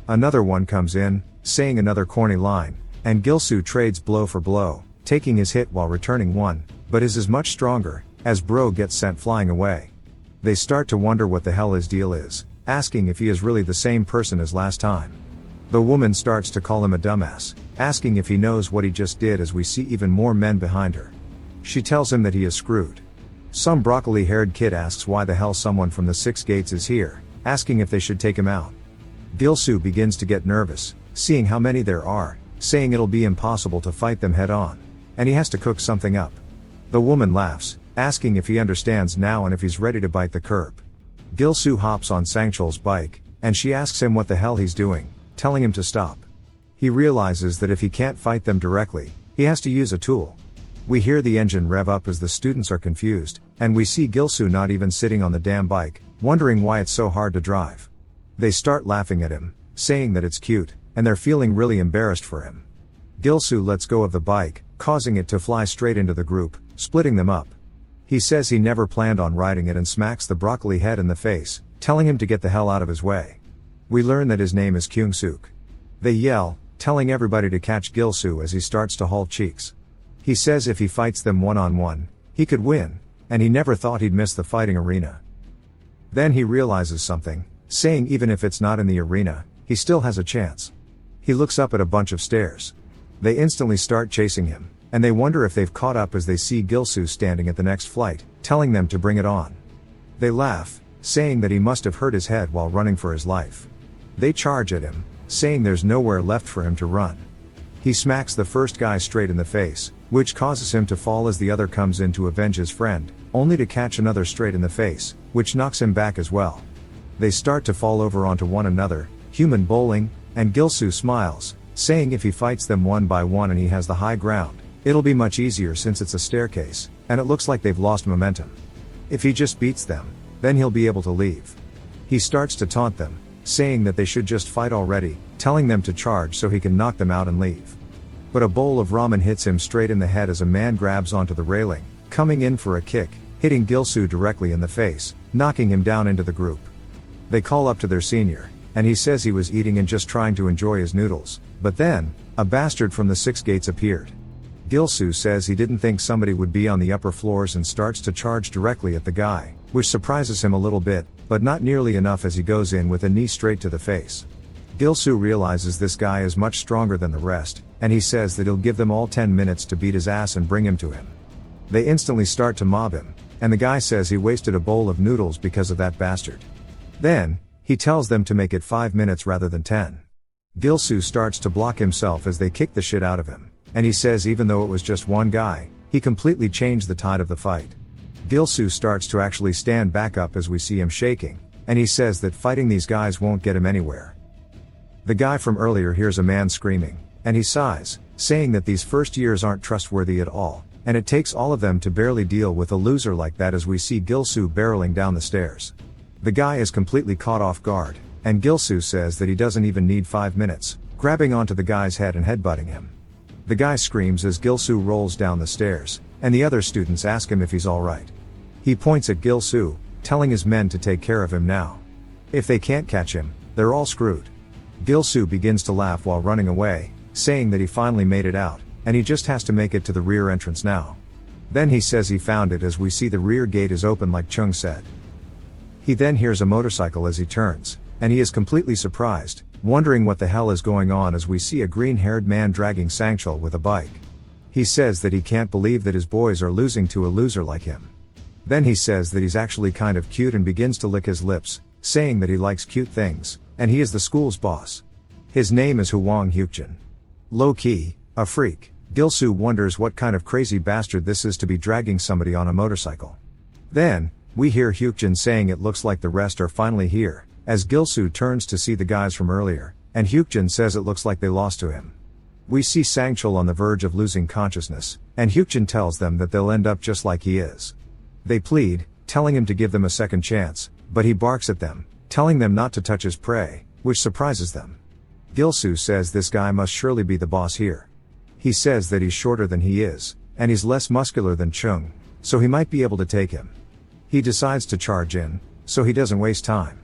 Another one comes in, saying another corny line, and Gil-soo trades blow for blow, taking his hit while returning one, but is much stronger, as bro gets sent flying away. They start to wonder what the hell his deal is, asking if he is really the same person as last time. The woman starts to call him a dumbass, asking if he knows what he just did as we see even more men behind her. She tells him that he is screwed. Some broccoli-haired kid asks why the hell someone from the Six Gates is here, asking if they should take him out. Gil-soo begins to get nervous, seeing how many there are, saying it'll be impossible to fight them head on, and he has to cook something up. The woman laughs, asking if he understands now and if he's ready to bite the curb. Gil-soo hops on Sangchul's bike, and she asks him what the hell he's doing, telling him to stop. He realizes that if he can't fight them directly, he has to use a tool. We hear the engine rev up as the students are confused, and we see Gil-soo not even sitting on the damn bike, wondering why it's so hard to drive. They start laughing at him, saying that it's cute, and they're feeling really embarrassed for him. Gil-soo lets go of the bike, causing it to fly straight into the group, splitting them up. He says he never planned on riding it and smacks the broccoli head in the face, telling him to get the hell out of his way. We learn that his name is Kyung-suk. They yell, telling everybody to catch Gil-soo as he starts to haul cheeks. He says if he fights them one-on-one, he could win, and he never thought he'd miss the fighting arena. Then he realizes something, saying even if it's not in the arena, he still has a chance. He looks up at a bunch of stairs. They instantly start chasing him, and they wonder if they've caught up as they see Gilsoo standing at the next flight, telling them to bring it on. They laugh, saying that he must have hurt his head while running for his life. They charge at him, saying there's nowhere left for him to run. He smacks the first guy straight in the face, which causes him to fall as the other comes in to avenge his friend, only to catch another straight in the face, which knocks him back as well. They start to fall over onto one another, human bowling, and Gilsoo smiles, saying if he fights them one by one and he has the high ground, it'll be much easier since it's a staircase, and it looks like they've lost momentum. If he just beats them, then he'll be able to leave. He starts to taunt them, saying that they should just fight already, telling them to charge so he can knock them out and leave. But a bowl of ramen hits him straight in the head as a man grabs onto the railing, coming in for a kick, hitting Gilsoo directly in the face, knocking him down into the group. They call up to their senior, and he says he was eating and just trying to enjoy his noodles, but then, a bastard from the 6 gates appeared. Gilsoo says he didn't think somebody would be on the upper floors and starts to charge directly at the guy, which surprises him a little bit, but not nearly enough as he goes in with a knee straight to the face. Gilsoo realizes this guy is much stronger than the rest, and he says that he'll give them all 10 minutes to beat his ass and bring him to him. They instantly start to mob him, and the guy says he wasted a bowl of noodles because of that bastard. Then, he tells them to make it 5 minutes rather than 10. Gilsoo starts to block himself as they kick the shit out of him, and he says even though it was just one guy, he completely changed the tide of the fight. Gilsoo starts to actually stand back up as we see him shaking, and he says that fighting these guys won't get him anywhere. The guy from earlier hears a man screaming, and he sighs, saying that these first years aren't trustworthy at all, and it takes all of them to barely deal with a loser like that as we see Gilsoo barreling down the stairs. The guy is completely caught off guard, and Gilsoo says that he doesn't even need 5 minutes, grabbing onto the guy's head and headbutting him. The guy screams as Gilsoo rolls down the stairs, and the other students ask him if he's alright. He points at Gilsoo, telling his men to take care of him now. If they can't catch him, they're all screwed. Gilsoo begins to laugh while running away, saying that he finally made it out, and he just has to make it to the rear entrance now. Then he says he found it as we see the rear gate is open like Chung said. He then hears a motorcycle as he turns, and he is completely surprised, wondering what the hell is going on as we see a green-haired man dragging Sangchul with a bike. He says that he can't believe that his boys are losing to a loser like him. Then he says that he's actually kind of cute and begins to lick his lips, saying that he likes cute things, and he is the school's boss. His name is Hwang Hyukjin. Low-key, a freak, Gilsoo wonders what kind of crazy bastard this is to be dragging somebody on a motorcycle. Then, we hear Hyukjin saying it looks like the rest are finally here, as Gilsoo turns to see the guys from earlier, and Hyukjin says it looks like they lost to him. We see Sangchul on the verge of losing consciousness, and Hyukjin tells them that they'll end up just like he is. They plead, telling him to give them a second chance, but he barks at them, telling them not to touch his prey, which surprises them. Gilsoo says this guy must surely be the boss here. He says that he's shorter than he is, and he's less muscular than Chung, so he might be able to take him. He decides to charge in, so he doesn't waste time.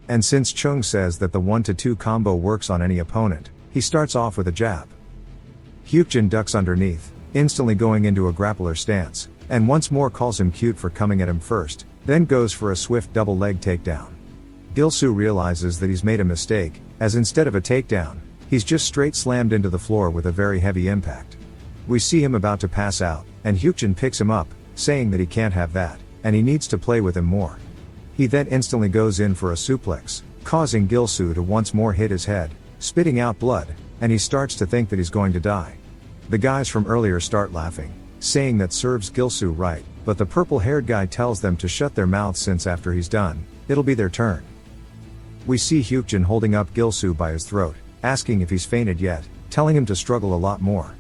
And since Chung says that the 1-2 combo works on any opponent, he starts off with a jab. Hyukjin ducks underneath, instantly going into a grappler stance, and once more calls him cute for coming at him first, then goes for a swift double leg takedown. Gilsoo realizes that he's made a mistake, as instead of a takedown, he's just straight slammed into the floor with a very heavy impact. We see him about to pass out, and Hyukjin picks him up, saying that he can't have that, and he needs to play with him more. He then instantly goes in for a suplex, causing Gilsoo to once more hit his head, spitting out blood, and he starts to think that he's going to die. The guys from earlier start laughing, saying that serves Gilsoo right, but the purple-haired guy tells them to shut their mouths since after he's done, it'll be their turn. We see Hyukjin holding up Gilsoo by his throat, asking if he's fainted yet, telling him to struggle a lot more.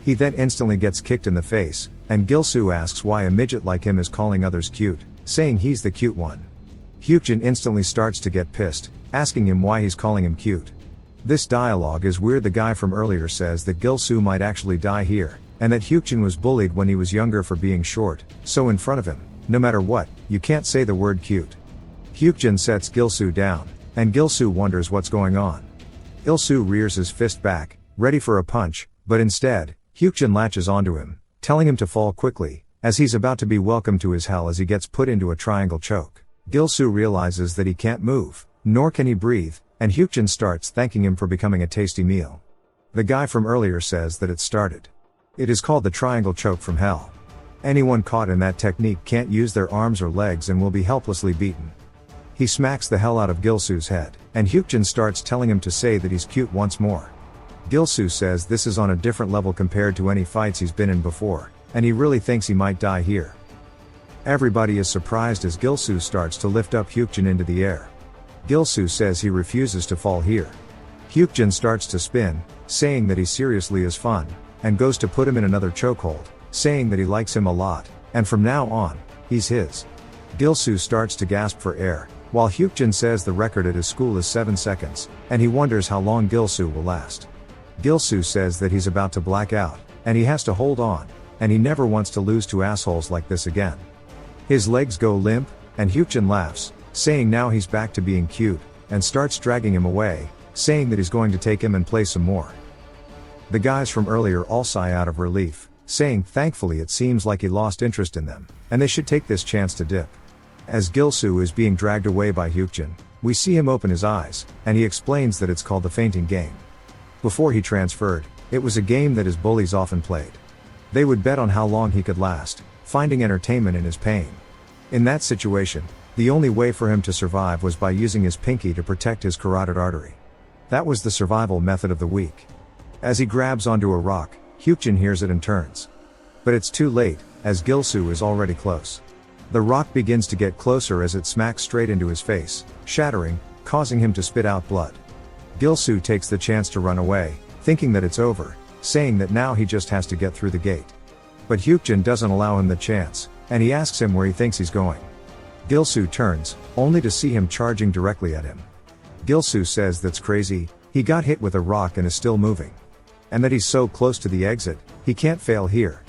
He then instantly gets kicked in the face, and Gilsoo asks why a midget like him is calling others cute, saying he's the cute one. Hyukjin instantly starts to get pissed, asking him why he's calling him cute. This dialogue is weird. The guy from earlier says that Gilsoo might actually die here, and that Hyukjin was bullied when he was younger for being short, so in front of him, no matter what, you can't say the word cute. Hyukjin sets Gilsoo down, and Gilsoo wonders what's going on. Gilsoo rears his fist back, ready for a punch, but instead, Hyukjin latches onto him, telling him to fall quickly, as he's about to be welcomed to his hell as he gets put into a triangle choke. Gilsoo realizes that he can't move, nor can he breathe, and Hyukjin starts thanking him for becoming a tasty meal. The guy from earlier says that it started. It is called the triangle choke from hell. Anyone caught in that technique can't use their arms or legs and will be helplessly beaten. He smacks the hell out of Gilsoo's head, and Hyukjin starts telling him to say that he's cute once more. Gilsoo says this is on a different level compared to any fights he's been in before, and he really thinks he might die here. Everybody is surprised as Gilsoo starts to lift up Hyukjin into the air. Gilsoo says he refuses to fall here. Hyukjin starts to spin, saying that he seriously is fun, and goes to put him in another chokehold, saying that he likes him a lot, and from now on, he's his. Gilsoo starts to gasp for air, while Hyukjin says the record at his school is 7 seconds, and he wonders how long Gilsoo will last. Gilsoo says that he's about to black out, and he has to hold on, and he never wants to lose to assholes like this again. His legs go limp, and Hyukjin laughs, saying now he's back to being cute, and starts dragging him away, saying that he's going to take him and play some more. The guys from earlier all sigh out of relief, saying thankfully it seems like he lost interest in them, and they should take this chance to dip. As Gilsoo is being dragged away by Hyukjin, we see him open his eyes, and he explains that it's called the fainting game. Before he transferred, it was a game that his bullies often played. They would bet on how long he could last, finding entertainment in his pain. In that situation, the only way for him to survive was by using his pinky to protect his carotid artery. That was the survival method of the week. As he grabs onto a rock, Hyukjin hears it and turns. But it's too late, as Gilsoo is already close. The rock begins to get closer as it smacks straight into his face, shattering, causing him to spit out blood. Gilsoo takes the chance to run away, thinking that it's over, saying that now he just has to get through the gate. But Hyukjin doesn't allow him the chance, and he asks him where he thinks he's going. Gilsoo turns, only to see him charging directly at him. Gilsoo says that's crazy, he got hit with a rock and is still moving. And that he's so close to the exit, he can't fail here.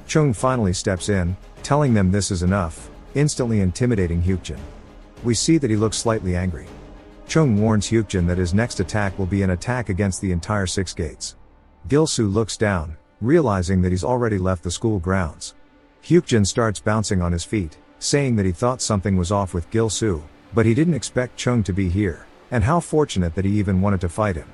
Chung finally steps in, telling them this is enough, instantly intimidating Hyukjin. We see that he looks slightly angry. Chung warns Hyukjin that his next attack will be an attack against the entire 6 gates. Gilsoo looks down, realizing that he's already left the school grounds. Hyukjin starts bouncing on his feet, saying that he thought something was off with Gilsoo, but he didn't expect Chung to be here, and how fortunate that he even wanted to fight him.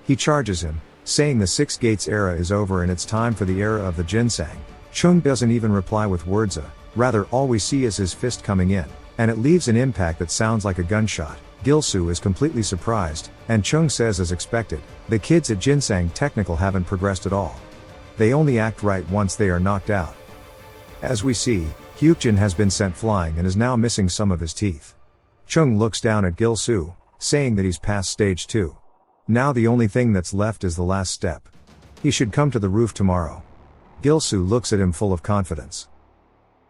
He charges him, saying the 6 gates era is over and it's time for the era of the ginseng. Chung doesn't even reply with words, rather all we see is his fist coming in, and it leaves an impact that sounds like a gunshot. Gilsoo is completely surprised, and Chung says as expected, the kids at Ginseng Technical haven't progressed at all. They only act right once they are knocked out. As we see, Hyukjin has been sent flying and is now missing some of his teeth. Chung looks down at Gilsoo, saying that he's past stage 2. Now the only thing that's left is the last step. He should come to the roof tomorrow. Gilsoo looks at him full of confidence.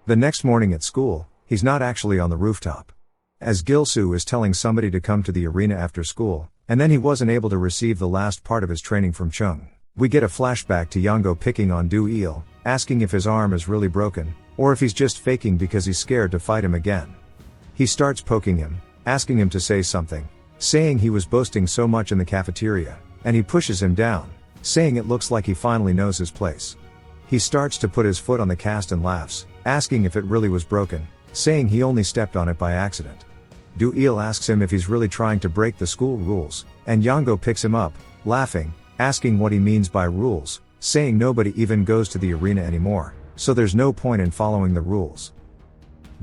The next morning at school, he's not actually on the rooftop. As Gilsoo is telling somebody to come to the arena after school, and then he wasn't able to receive the last part of his training from Chung. We get a flashback to Yongo picking on Do-il, asking if his arm is really broken, or if he's just faking because he's scared to fight him again. He starts poking him, asking him to say something, saying he was boasting so much in the cafeteria, and he pushes him down, saying it looks like he finally knows his place. He starts to put his foot on the cast and laughs, asking if it really was broken, saying he only stepped on it by accident. Do-il asks him if he's really trying to break the school rules, and Yongo picks him up, laughing, asking what he means by rules, saying nobody even goes to the arena anymore, so there's no point in following the rules.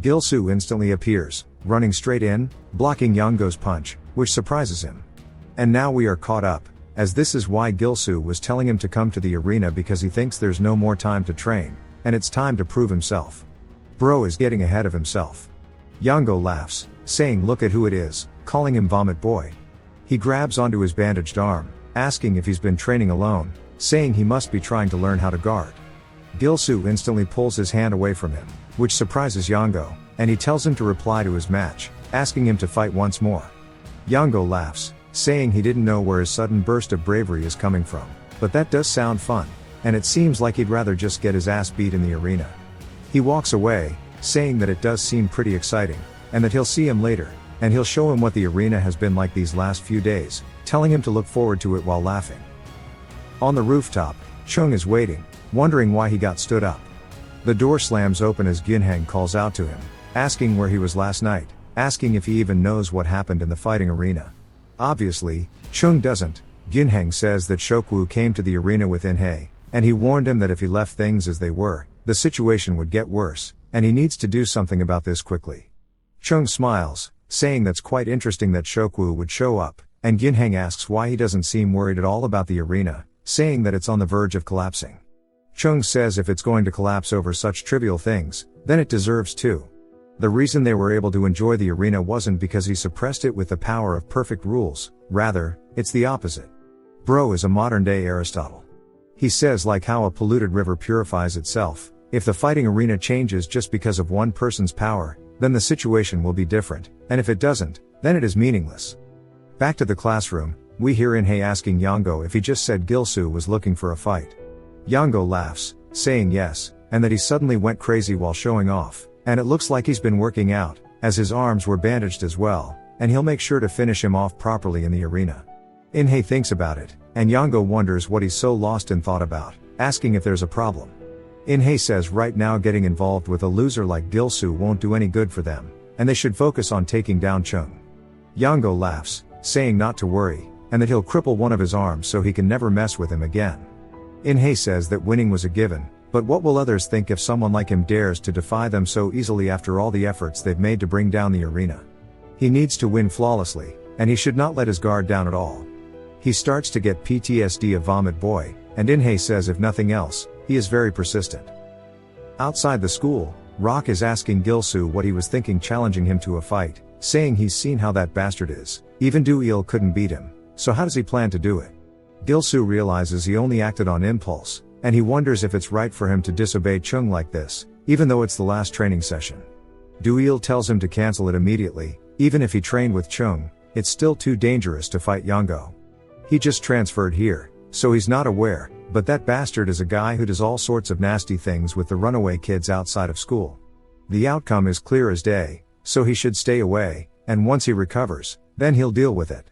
Gilsoo instantly appears, running straight in, blocking Yongo's punch, which surprises him. And now we are caught up, as this is why Gilsoo was telling him to come to the arena because he thinks there's no more time to train, and it's time to prove himself. Bro is getting ahead of himself. Yongo laughs, saying look at who it is, calling him Vomit Boy. He grabs onto his bandaged arm, asking if he's been training alone, saying he must be trying to learn how to guard. Gilsoo instantly pulls his hand away from him, which surprises Yongo, and he tells him to reply to his match, asking him to fight once more. Yongo laughs, saying he didn't know where his sudden burst of bravery is coming from, but that does sound fun, and it seems like he'd rather just get his ass beat in the arena. He walks away, saying that it does seem pretty exciting, and that he'll see him later, and he'll show him what the arena has been like these last few days, telling him to look forward to it while laughing. On the rooftop, Chung is waiting, wondering why he got stood up. The door slams open as Gyunhang calls out to him, asking where he was last night, asking if he even knows what happened in the fighting arena. Obviously, Chung doesn't. Ginheng says that Shokwu came to the arena with Inhei, and he warned him that if he left things as they were, the situation would get worse, and he needs to do something about this quickly. Chung smiles, saying that's quite interesting that Shokwu would show up, and Ginheng asks why he doesn't seem worried at all about the arena, saying that it's on the verge of collapsing. Chung says if it's going to collapse over such trivial things, then it deserves to. The reason they were able to enjoy the arena wasn't because he suppressed it with the power of perfect rules, rather, it's the opposite. Bro is a modern-day Aristotle. He says like how a polluted river purifies itself, if the fighting arena changes just because of one person's power, then the situation will be different, and if it doesn't, then it is meaningless. Back to the classroom, we hear Inhei asking Yango if he just said Gilsu was looking for a fight. Yango laughs, saying yes, and that he suddenly went crazy while showing off, and it looks like he's been working out, as his arms were bandaged as well, and he'll make sure to finish him off properly in the arena. Inhei thinks about it, and Yango wonders what he's so lost in thought about, asking if there's a problem. Inhei says right now getting involved with a loser like Gilsu won't do any good for them, and they should focus on taking down Chung. Yango laughs, saying not to worry, and that he'll cripple one of his arms so he can never mess with him again. Inhei says that winning was a given, but what will others think if someone like him dares to defy them so easily after all the efforts they've made to bring down the arena? He needs to win flawlessly, and he should not let his guard down at all. He starts to get PTSD of Vomit Boy, and Inhei says if nothing else, he is very persistent. Outside the school, Rock is asking Gilsu what he was thinking challenging him to a fight, saying he's seen how that bastard is, even Du-il couldn't beat him, so how does he plan to do it? Gilsu realizes he only acted on impulse, and he wonders if it's right for him to disobey Chung like this, even though it's the last training session. Du-il tells him to cancel it immediately, even if he trained with Chung, it's still too dangerous to fight Yango. He just transferred here, so he's not aware, but that bastard is a guy who does all sorts of nasty things with the runaway kids outside of school. The outcome is clear as day, so he should stay away, and once he recovers, then he'll deal with it.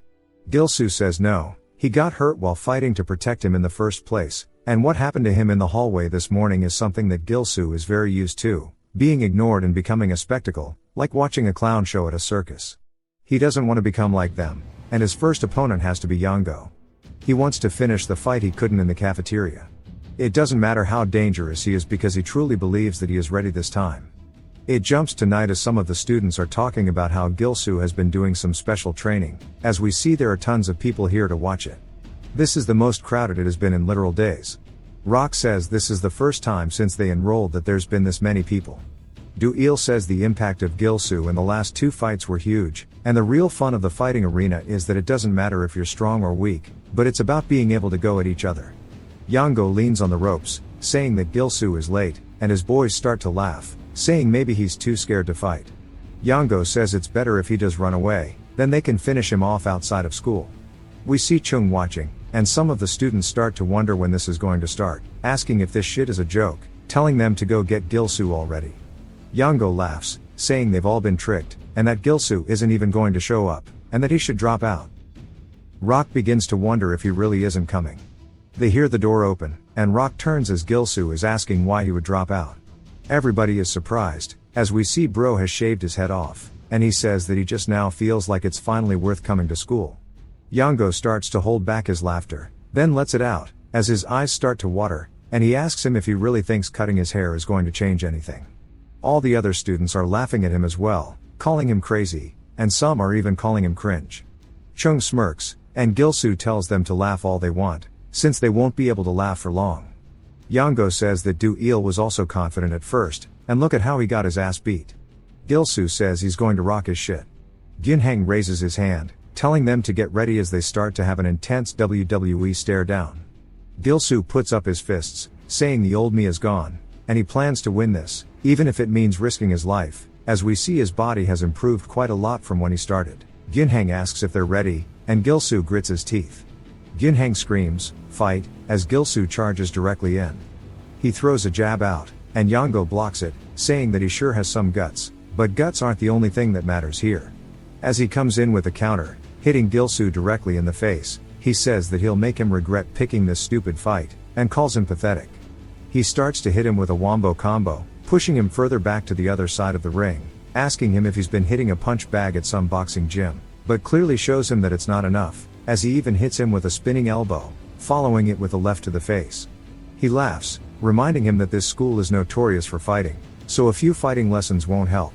Gilsu says no, he got hurt while fighting to protect him in the first place, and what happened to him in the hallway this morning is something that Gilsu is very used to, being ignored and becoming a spectacle, like watching a clown show at a circus. He doesn't want to become like them, and his first opponent has to be Yango. He wants to finish the fight he couldn't in the cafeteria. It doesn't matter how dangerous he is because he truly believes that he is ready this time. It jumps to night as some of the students are talking about how Gilsu has been doing some special training, as we see there are tons of people here to watch it. This is the most crowded it has been in literal days. Rock says this is the first time since they enrolled that there's been this many people. Du-il says the impact of Gilsu in the last two fights were huge, and the real fun of the fighting arena is that it doesn't matter if you're strong or weak, but it's about being able to go at each other. Yango leans on the ropes, saying that Gilsu is late, and his boys start to laugh, saying maybe he's too scared to fight. Yango says it's better if he does run away, then they can finish him off outside of school. We see Chung watching, and some of the students start to wonder when this is going to start, asking if this shit is a joke, telling them to go get Gilsu already. Yango laughs, saying they've all been tricked, and that Gilsu isn't even going to show up, and that he should drop out. Rock begins to wonder if he really isn't coming. They hear the door open, and Rock turns as Gilsu is asking why he would drop out. Everybody is surprised, as we see Bro has shaved his head off, and he says that he just now feels like it's finally worth coming to school. Yango starts to hold back his laughter, then lets it out, as his eyes start to water, and he asks him if he really thinks cutting his hair is going to change anything. All the other students are laughing at him as well, calling him crazy, and some are even calling him cringe. Chung smirks, and Gilsu tells them to laugh all they want, since they won't be able to laugh for long. Yango says that Du-il was also confident at first, and look at how he got his ass beat. Gilsu says he's going to rock his shit. Ginheng raises his hand, telling them to get ready as they start to have an intense WWE stare down. Gilsu puts up his fists, saying the old me is gone, and he plans to win this, even if it means risking his life, as we see his body has improved quite a lot from when he started. Ginheng asks if they're ready, and Gilsu grits his teeth. Ginheng screams, "Fight," as Gilsu charges directly in. He throws a jab out, and Yango blocks it, saying that he sure has some guts, but guts aren't the only thing that matters here. As he comes in with a counter, hitting Gilsu directly in the face, he says that he'll make him regret picking this stupid fight, and calls him pathetic. He starts to hit him with a wombo combo, pushing him further back to the other side of the ring, asking him if he's been hitting a punch bag at some boxing gym, but clearly shows him that it's not enough, as he even hits him with a spinning elbow, following it with a left to the face. He laughs, reminding him that this school is notorious for fighting, so a few fighting lessons won't help.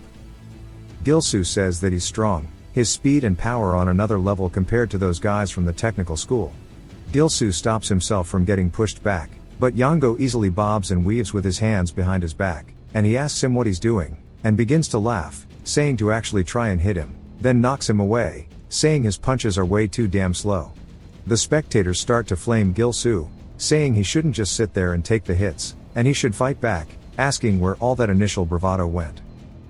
Gil-soo says that he's strong, his speed and power on another level compared to those guys from the technical school. Gil-soo stops himself from getting pushed back, but Yango easily bobs and weaves with his hands behind his back, and he asks him what he's doing, and begins to laugh, saying to actually try and hit him, then knocks him away, saying his punches are way too damn slow. The spectators start to flame Gil-soo, saying he shouldn't just sit there and take the hits, and he should fight back, asking where all that initial bravado went.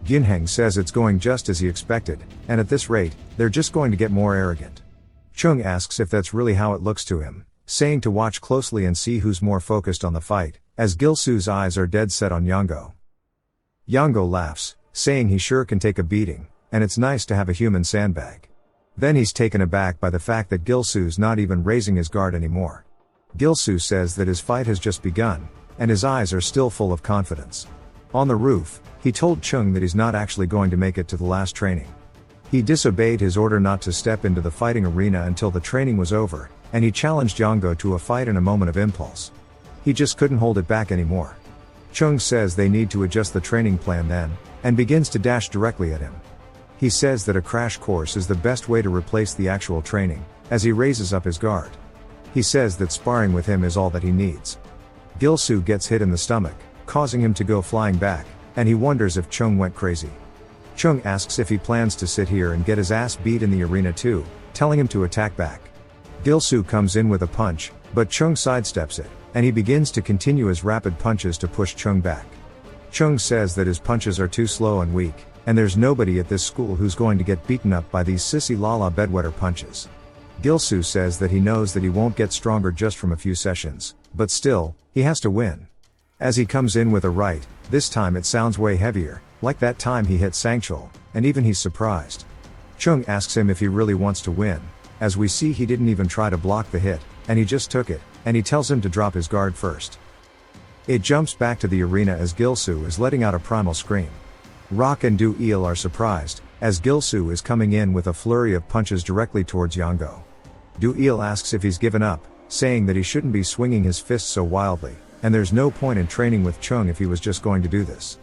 Ginheng says it's going just as he expected, and at this rate, they're just going to get more arrogant. Chung asks if that's really how it looks to him, saying to watch closely and see who's more focused on the fight, as Gil-soo's eyes are dead set on Yango. Yango laughs, saying he sure can take a beating, and it's nice to have a human sandbag. Then he's taken aback by the fact that Gil-soo's not even raising his guard anymore. Gil-soo says that his fight has just begun, and his eyes are still full of confidence. On the roof, he told Chung that he's not actually going to make it to the last training. He disobeyed his order not to step into the fighting arena until the training was over, and he challenged Yango to a fight in a moment of impulse. He just couldn't hold it back anymore. Chung says they need to adjust the training plan then, and begins to dash directly at him. He says that a crash course is the best way to replace the actual training, as he raises up his guard. He says that sparring with him is all that he needs. Gil-soo gets hit in the stomach, causing him to go flying back, and he wonders if Chung went crazy. Chung asks if he plans to sit here and get his ass beat in the arena too, telling him to attack back. Gil-soo comes in with a punch, but Chung sidesteps it, and he begins to continue his rapid punches to push Chung back. Chung says that his punches are too slow and weak, and there's nobody at this school who's going to get beaten up by these sissy lala bedwetter punches. Gil-soo says that he knows that he won't get stronger just from a few sessions, but still, he has to win. As he comes in with a right, this time it sounds way heavier, like that time he hit Sangchul, and even he's surprised. Chung asks him if he really wants to win, as we see he didn't even try to block the hit, and he just took it, and he tells him to drop his guard first. It jumps back to the arena as Gil-soo is letting out a primal scream. Rock and Do-il are surprised, as Gil-soo is coming in with a flurry of punches directly towards Yango. Do-il asks if he's given up, saying that he shouldn't be swinging his fists so wildly, and there's no point in training with Chung if he was just going to do this.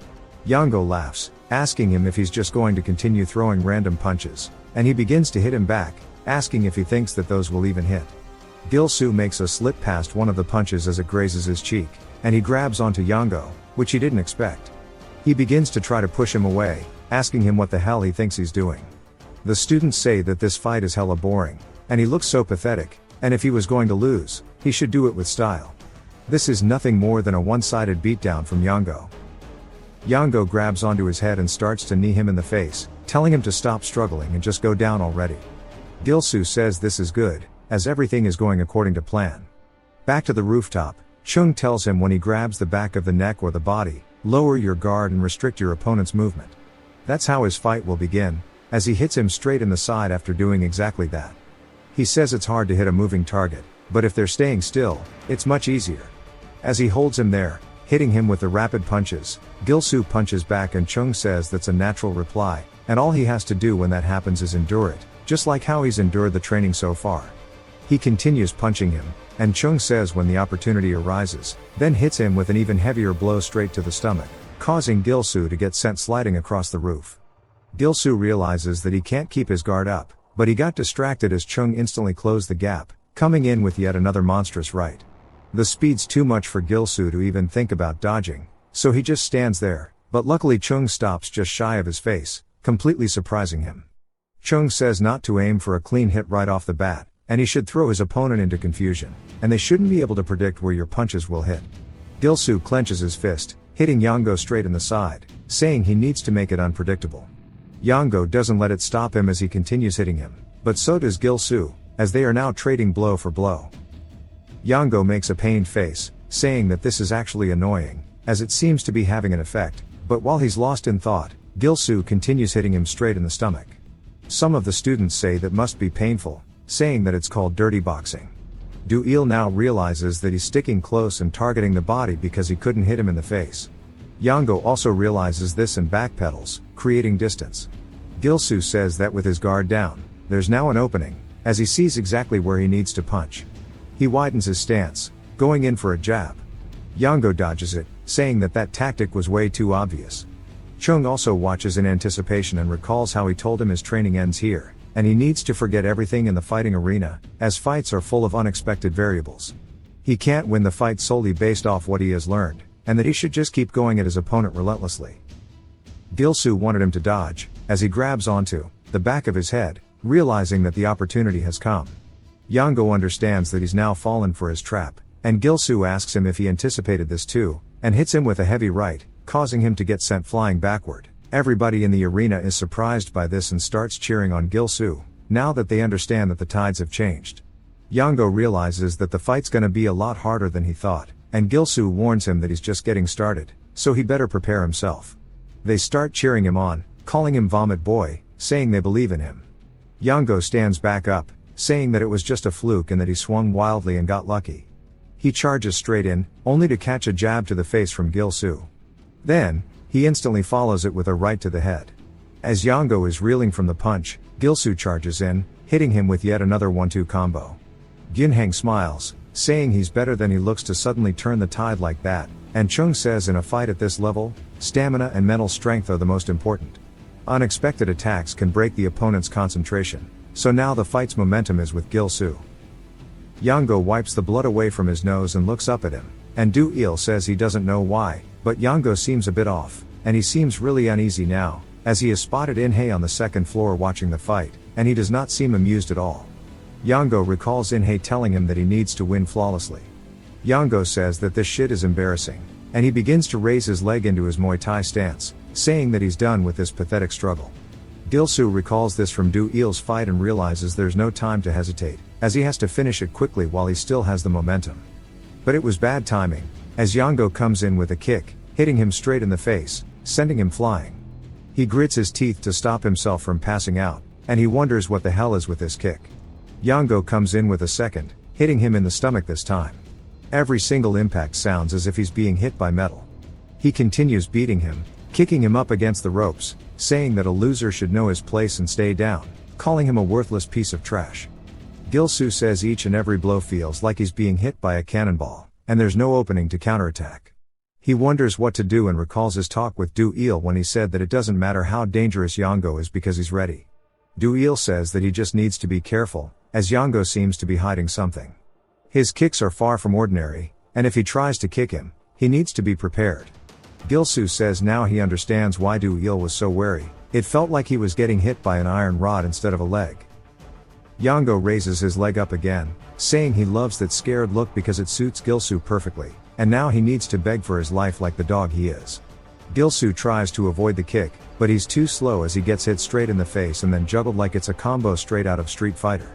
Yango laughs, asking him if he's just going to continue throwing random punches, and he begins to hit him back, asking if he thinks that those will even hit. Gil-soo makes a slit past one of the punches as it grazes his cheek, and he grabs onto Yango, which he didn't expect. He begins to try to push him away, asking him what the hell he thinks he's doing. The students say that this fight is hella boring, and he looks so pathetic, and if he was going to lose, he should do it with style. This is nothing more than a one-sided beatdown from Yango. Yango grabs onto his head and starts to knee him in the face, telling him to stop struggling and just go down already. Gil-soo says this is good, as everything is going according to plan. Back to the rooftop, Chung tells him when he grabs the back of the neck or the body, lower your guard and restrict your opponent's movement. That's how his fight will begin, as he hits him straight in the side after doing exactly that. He says it's hard to hit a moving target, but if they're staying still, it's much easier. As he holds him there, hitting him with the rapid punches, Gil-soo punches back and Chung says that's a natural reply, and all he has to do when that happens is endure it, just like how he's endured the training so far. He continues punching him, and Chung says when the opportunity arises, then hits him with an even heavier blow straight to the stomach, causing Gil-soo to get sent sliding across the roof. Gil-soo realizes that he can't keep his guard up, but he got distracted as Chung instantly closed the gap, coming in with yet another monstrous right. The speed's too much for Gil-soo to even think about dodging, so he just stands there, but luckily Chung stops just shy of his face, completely surprising him. Chung says not to aim for a clean hit right off the bat, and he should throw his opponent into confusion, and they shouldn't be able to predict where your punches will hit. Gil-soo clenches his fist, hitting Yango straight in the side, saying he needs to make it unpredictable. Yango doesn't let it stop him as he continues hitting him, but so does Gil-soo, as they are now trading blow for blow. Yango makes a pained face, saying that this is actually annoying, as it seems to be having an effect, but while he's lost in thought, Gil-soo continues hitting him straight in the stomach. Some of the students say that must be painful, saying that it's called dirty boxing. Do-il now realizes that he's sticking close and targeting the body because he couldn't hit him in the face. Yango also realizes this and backpedals, creating distance. Gilsoo says that with his guard down, there's now an opening, as he sees exactly where he needs to punch. He widens his stance, going in for a jab. Yango dodges it, saying that that tactic was way too obvious. Chung also watches in anticipation and recalls how he told him his training ends here, and he needs to forget everything in the fighting arena, as fights are full of unexpected variables. He can't win the fight solely based off what he has learned, and that he should just keep going at his opponent relentlessly. Gilsoo wanted him to dodge, as he grabs onto the back of his head, realizing that the opportunity has come. Yango understands that he's now fallen for his trap, and Gilsoo asks him if he anticipated this too, and hits him with a heavy right, causing him to get sent flying backward. Everybody in the arena is surprised by this and starts cheering on Gilsoo, now that they understand that the tides have changed. Yango realizes that the fight's gonna be a lot harder than he thought, and Gilsoo warns him that he's just getting started, so he better prepare himself. They start cheering him on, calling him Vomit Boy, saying they believe in him. Yango stands back up, saying that it was just a fluke and that he swung wildly and got lucky. He charges straight in, only to catch a jab to the face from Gilsoo. Then, he instantly follows it with a right to the head. As Yango is reeling from the punch, Gilsoo charges in, hitting him with yet another 1-2 combo. Gyunhang smiles, saying he's better than he looks to suddenly turn the tide like that, and Chung says in a fight at this level, stamina and mental strength are the most important. Unexpected attacks can break the opponent's concentration, so now the fight's momentum is with Gilsoo. Yango wipes the blood away from his nose and looks up at him, and Do-il says he doesn't know why, but Yango seems a bit off, and he seems really uneasy now, as he has spotted In-hye on the second floor watching the fight, and he does not seem amused at all. Yango recalls In-hye telling him that he needs to win flawlessly. Yango says that this shit is embarrassing, and he begins to raise his leg into his Muay Thai stance, saying that he's done with this pathetic struggle. Gilsoo recalls this from Do-il's fight and realizes there's no time to hesitate, as he has to finish it quickly while he still has the momentum. But it was bad timing, as Yango comes in with a kick, hitting him straight in the face, sending him flying. He grits his teeth to stop himself from passing out, and he wonders what the hell is with this kick. Yango comes in with a second, hitting him in the stomach this time. Every single impact sounds as if he's being hit by metal. He continues beating him, kicking him up against the ropes, saying that a loser should know his place and stay down, calling him a worthless piece of trash. Gilsoo says each and every blow feels like he's being hit by a cannonball, and there's no opening to counterattack. He wonders what to do and recalls his talk with Do-il when he said that it doesn't matter how dangerous Yango is because he's ready. Do-il says that he just needs to be careful, as Yango seems to be hiding something. His kicks are far from ordinary, and if he tries to kick him, he needs to be prepared. Gilsoo says now he understands why Do-il was so wary, it felt like he was getting hit by an iron rod instead of a leg. Yango raises his leg up again, saying he loves that scared look because it suits Gilsoo perfectly, and now he needs to beg for his life like the dog he is. Gilsoo tries to avoid the kick, but he's too slow as he gets hit straight in the face and then juggled like it's a combo straight out of Street Fighter.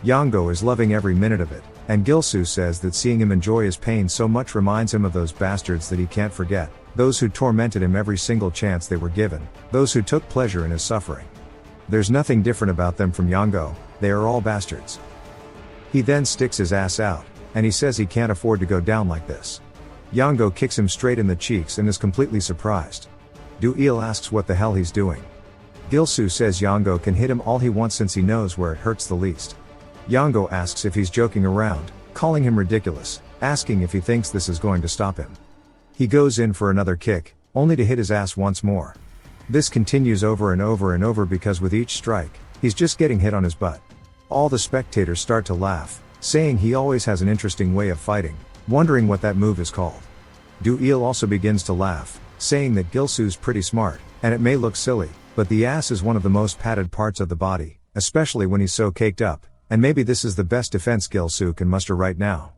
Yango is loving every minute of it, and Gilsoo says that seeing him enjoy his pain so much reminds him of those bastards that he can't forget, those who tormented him every single chance they were given, those who took pleasure in his suffering. There's nothing different about them from Yango, they are all bastards. He then sticks his ass out, and he says he can't afford to go down like this. Yango kicks him straight in the cheeks and is completely surprised. Do-il asks what the hell he's doing. Gilsoo says Yango can hit him all he wants since he knows where it hurts the least. Yango asks if he's joking around, calling him ridiculous, asking if he thinks this is going to stop him. He goes in for another kick, only to hit his ass once more. This continues over and over and over because with each strike, he's just getting hit on his butt. All the spectators start to laugh, saying he always has an interesting way of fighting, wondering what that move is called. Do-il also begins to laugh, saying that Gilsoo's pretty smart, and it may look silly, but the ass is one of the most padded parts of the body, especially when he's so caked up, and maybe this is the best defense Gilsoo can muster right now.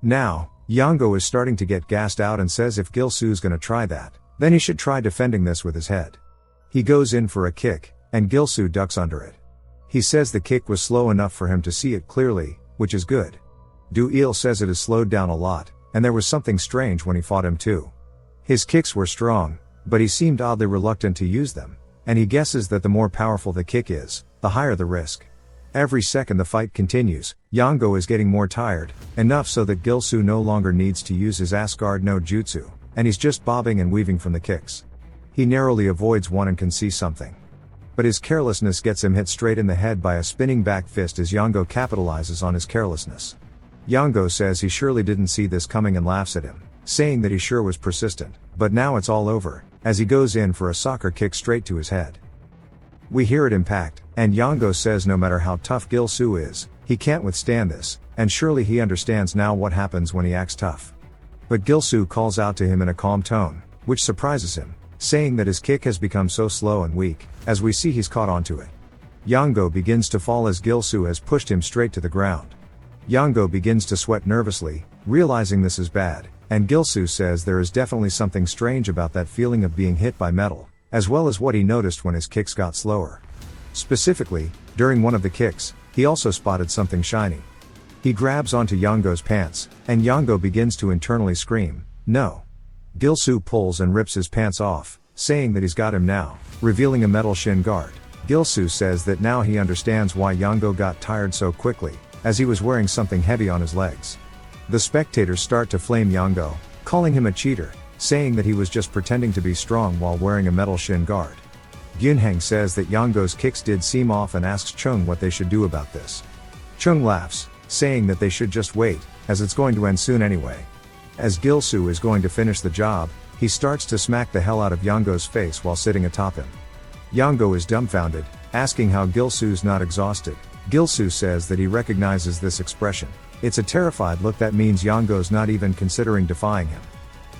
Now, Yango is starting to get gassed out and says if Gilsoo's gonna try that, then he should try defending this with his head. He goes in for a kick, and Gilsoo ducks under it. He says the kick was slow enough for him to see it clearly, which is good. Do-il says it has slowed down a lot, and there was something strange when he fought him too. His kicks were strong, but he seemed oddly reluctant to use them, and he guesses that the more powerful the kick is, the higher the risk. Every second the fight continues, Yango is getting more tired, enough so that Gilsoo no longer needs to use his ass guard no jutsu, and he's just bobbing and weaving from the kicks. He narrowly avoids one and can see something. But his carelessness gets him hit straight in the head by a spinning back fist as Yango capitalizes on his carelessness. Yango says he surely didn't see this coming and laughs at him, saying that he sure was persistent, but now it's all over, as he goes in for a soccer kick straight to his head. We hear it impact, and Yango says no matter how tough Gil-soo is, he can't withstand this, and surely he understands now what happens when he acts tough. But Gil-soo calls out to him in a calm tone, which surprises him, saying that his kick has become so slow and weak, as we see he's caught onto it. Yango begins to fall as Gil-soo has pushed him straight to the ground. Yango begins to sweat nervously, realizing this is bad, and Gil-soo says there is definitely something strange about that feeling of being hit by metal, as well as what he noticed when his kicks got slower. Specifically, during one of the kicks, he also spotted something shiny. He grabs onto Yango's pants, and Yango begins to internally scream, "No!" Gil-soo pulls and rips his pants off, saying that he's got him now, revealing a metal shin guard. Gil-soo says that now he understands why Yango got tired so quickly, as he was wearing something heavy on his legs. The spectators start to flame Yango, calling him a cheater, saying that he was just pretending to be strong while wearing a metal shin guard. Gyunhang says that Yango's kicks did seem off and asks Chung what they should do about this. Chung laughs, saying that they should just wait, as it's going to end soon anyway. As Gil-soo is going to finish the job, he starts to smack the hell out of Yango's face while sitting atop him. Yango is dumbfounded, asking how Gil-soo's not exhausted. Gil-soo says that he recognizes this expression. It's a terrified look that means Yango's not even considering defying him.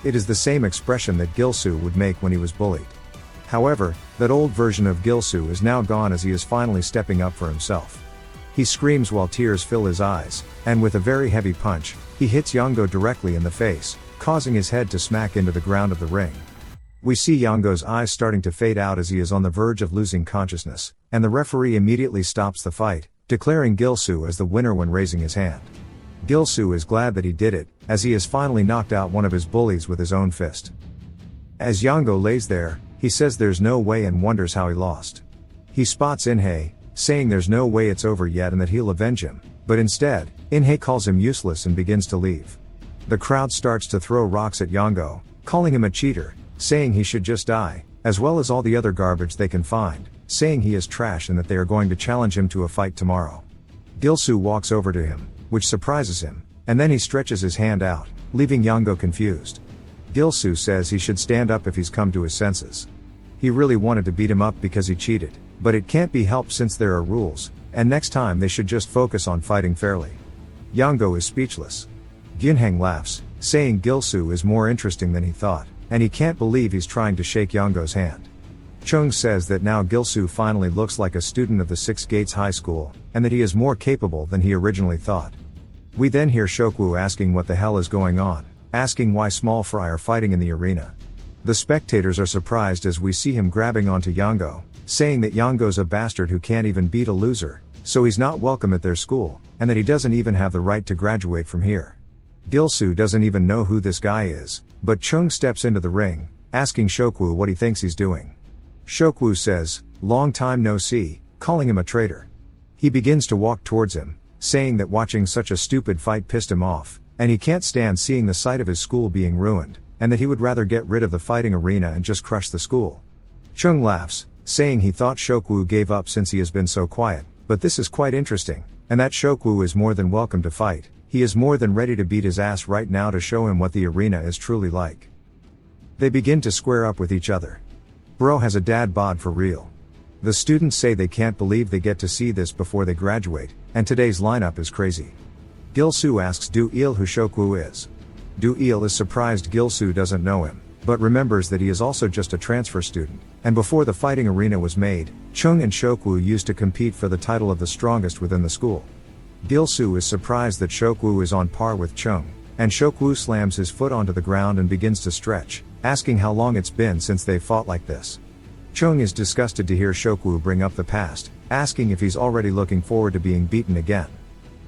It is the same expression that Gil-soo would make when he was bullied. However, that old version of Gil-soo is now gone as he is finally stepping up for himself. He screams while tears fill his eyes, and with a very heavy punch, he hits Yango directly in the face, causing his head to smack into the ground of the ring. We see Yango's eyes starting to fade out as he is on the verge of losing consciousness, and the referee immediately stops the fight, declaring Gil-soo as the winner when raising his hand. Gil-soo is glad that he did it, as he has finally knocked out one of his bullies with his own fist. As Yango lays there, he says there's no way and wonders how he lost. He spots In-hae, saying there's no way it's over yet and that he'll avenge him, but instead, In-hae calls him useless and begins to leave. The crowd starts to throw rocks at Yango, calling him a cheater, saying he should just die, as well as all the other garbage they can find, saying he is trash and that they are going to challenge him to a fight tomorrow. Gil-soo walks over to him, which surprises him, and then he stretches his hand out, leaving Yango confused. Gil-soo says he should stand up if he's come to his senses. He really wanted to beat him up because he cheated, but it can't be helped since there are rules, and next time they should just focus on fighting fairly. Yango is speechless. Gyunhang laughs, saying Gil-soo is more interesting than he thought, and he can't believe he's trying to shake Yango's hand. Chung says that now Gil-soo finally looks like a student of the Six Gates High School, and that he is more capable than he originally thought. We then hear Shokwu asking what the hell is going on, asking why small fry are fighting in the arena. The spectators are surprised as we see him grabbing onto Yango, saying that Yango's a bastard who can't even beat a loser, so he's not welcome at their school, and that he doesn't even have the right to graduate from here. Gil-soo doesn't even know who this guy is, but Chung steps into the ring, asking Shokwu what he thinks he's doing. Shokwu says, "Long time no see," calling him a traitor. He begins to walk towards him, saying that watching such a stupid fight pissed him off, and he can't stand seeing the sight of his school being ruined, and that he would rather get rid of the fighting arena and just crush the school. Chung laughs, saying he thought Shokwu gave up since he has been so quiet, but this is quite interesting, and that Shokwu is more than welcome to fight. He is more than ready to beat his ass right now to show him what the arena is truly like. They begin to square up with each other. Bro has a dad bod for real. The students say they can't believe they get to see this before they graduate, and today's lineup is crazy. Gil-soo asks Do-il who Shokwu is. Do-il is surprised Gil-soo doesn't know him, but remembers that he is also just a transfer student, and before the fighting arena was made, Chung and Shokwu used to compete for the title of the strongest within the school. Gil-soo is surprised that Shokwu is on par with Chung, and Shokwu slams his foot onto the ground and begins to stretch, asking how long it's been since they fought like this. Chung is disgusted to hear Shokwu bring up the past, asking if he's already looking forward to being beaten again.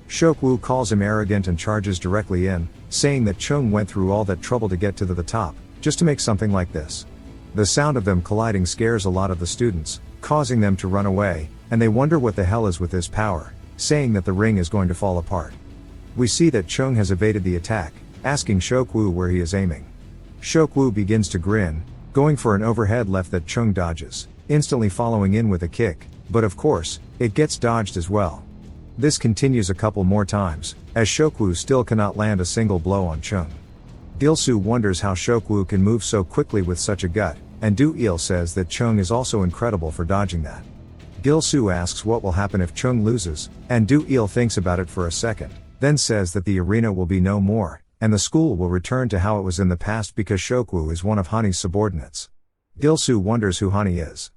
Shokwu calls him arrogant and charges directly in, saying that Chung went through all that trouble to get to the top, just to make something like this. The sound of them colliding scares a lot of the students, causing them to run away, and they wonder what the hell is with this power, saying that the ring is going to fall apart. We see that Chung has evaded the attack, asking Shokwu where he is aiming. Shokwu begins to grin, going for an overhead left that Chung dodges, instantly following in with a kick, but of course, it gets dodged as well. This continues a couple more times, as Shokwu still cannot land a single blow on Chung. Gilsoo wonders how Shokwu can move so quickly with such a gut, and Do-il says that Chung is also incredible for dodging that. Gilsoo asks what will happen if Chung loses, and Do-il thinks about it for a second, then says that the arena will be no more, and the school will return to how it was in the past because Shokwu is one of Hani's subordinates. Gilsoo wonders who Hani is.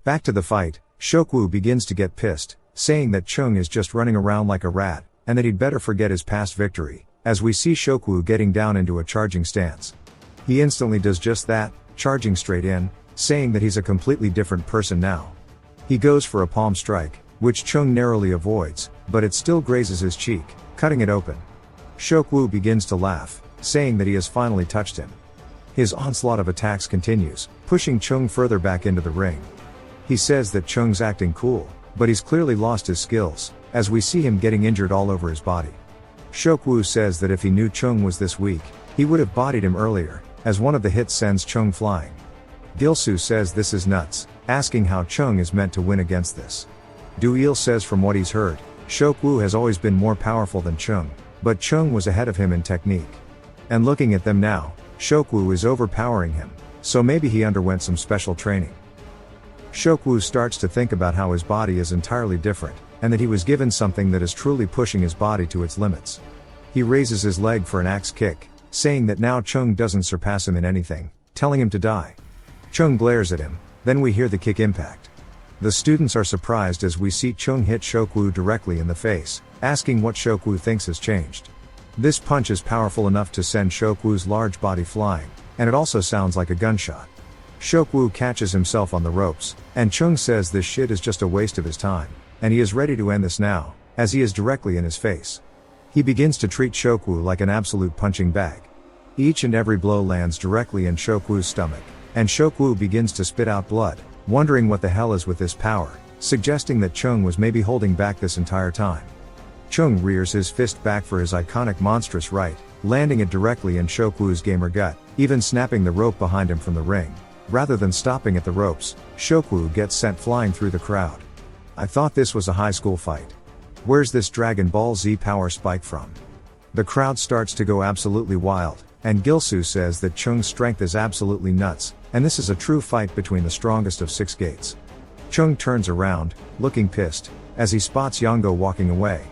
Back to the fight, Shokwu begins to get pissed, saying that Chung is just running around like a rat, and that he'd better forget his past victory, as we see Shokwu getting down into a charging stance. He instantly does just that, charging straight in, saying that he's a completely different person now. He goes for a palm strike, which Chung narrowly avoids, but it still grazes his cheek, cutting it open. Shokwu begins to laugh, saying that he has finally touched him. His onslaught of attacks continues, pushing Chung further back into the ring. He says that Chung's acting cool, but he's clearly lost his skills, as we see him getting injured all over his body. Shokwu says that if he knew Chung was this weak, he would have bodied him earlier, as one of the hits sends Chung flying. Gilsoo says this is nuts, asking how Chung is meant to win against this. Do-il says from what he's heard, Shokwu has always been more powerful than Chung, but Chung was ahead of him in technique. And looking at them now, Shokwu is overpowering him, so maybe he underwent some special training. Shokwu starts to think about how his body is entirely different, and that he was given something that is truly pushing his body to its limits. He raises his leg for an axe kick, saying that now Chung doesn't surpass him in anything, telling him to die. Chung glares at him, then we hear the kick impact. The students are surprised as we see Chung hit Shokwu directly in the face, asking what Shokwu thinks has changed. This punch is powerful enough to send Shokwu's large body flying, and it also sounds like a gunshot. Shokwu catches himself on the ropes, and Chung says this shit is just a waste of his time, and he is ready to end this now, as he is directly in his face. He begins to treat Shokwu like an absolute punching bag. Each and every blow lands directly in Shokwu's stomach, and Shokwu begins to spit out blood, wondering what the hell is with this power, suggesting that Chung was maybe holding back this entire time. Chung rears his fist back for his iconic monstrous right, landing it directly in Shokwu's gamer gut, even snapping the rope behind him from the ring. Rather than stopping at the ropes, Shokwu gets sent flying through the crowd. I thought this was a high school fight. Where's this Dragon Ball Z power spike from? The crowd starts to go absolutely wild, and Gilsoo says that Chung's strength is absolutely nuts, and this is a true fight between the strongest of 6 gates. Chung turns around, looking pissed, as he spots Yongo walking away.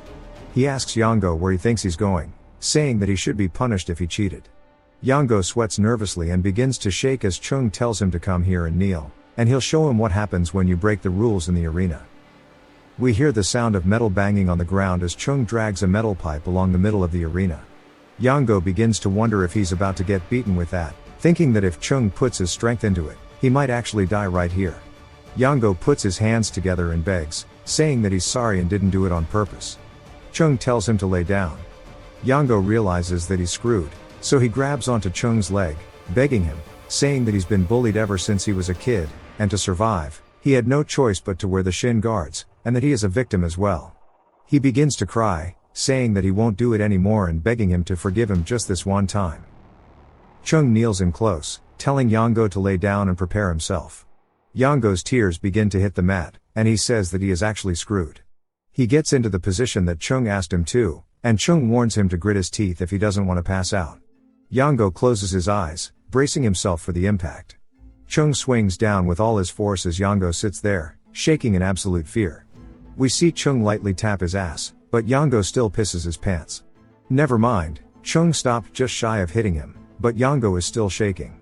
He asks Yongo where he thinks he's going, saying that he should be punished if he cheated. Yongo sweats nervously and begins to shake as Chung tells him to come here and kneel, and he'll show him what happens when you break the rules in the arena. We hear the sound of metal banging on the ground as Chung drags a metal pipe along the middle of the arena. Yongo begins to wonder if he's about to get beaten with that, thinking that if Chung puts his strength into it, he might actually die right here. Yongo puts his hands together and begs, saying that he's sorry and didn't do it on purpose. Chung tells him to lay down. Yongo realizes that he's screwed, so he grabs onto Chung's leg, begging him, saying that he's been bullied ever since he was a kid, and to survive, he had no choice but to wear the shin guards, and that he is a victim as well. He begins to cry, saying that he won't do it anymore and begging him to forgive him just this one time. Chung kneels in close, telling Yongo to lay down and prepare himself. Yongo's tears begin to hit the mat, and he says that he is actually screwed. He gets into the position that Chung asked him to, and Chung warns him to grit his teeth if he doesn't want to pass out. Yongo closes his eyes, bracing himself for the impact. Chung swings down with all his force as Yongo sits there, shaking in absolute fear. We see Chung lightly tap his ass, but Yongo still pisses his pants. Never mind, Chung stopped just shy of hitting him, but Yongo is still shaking.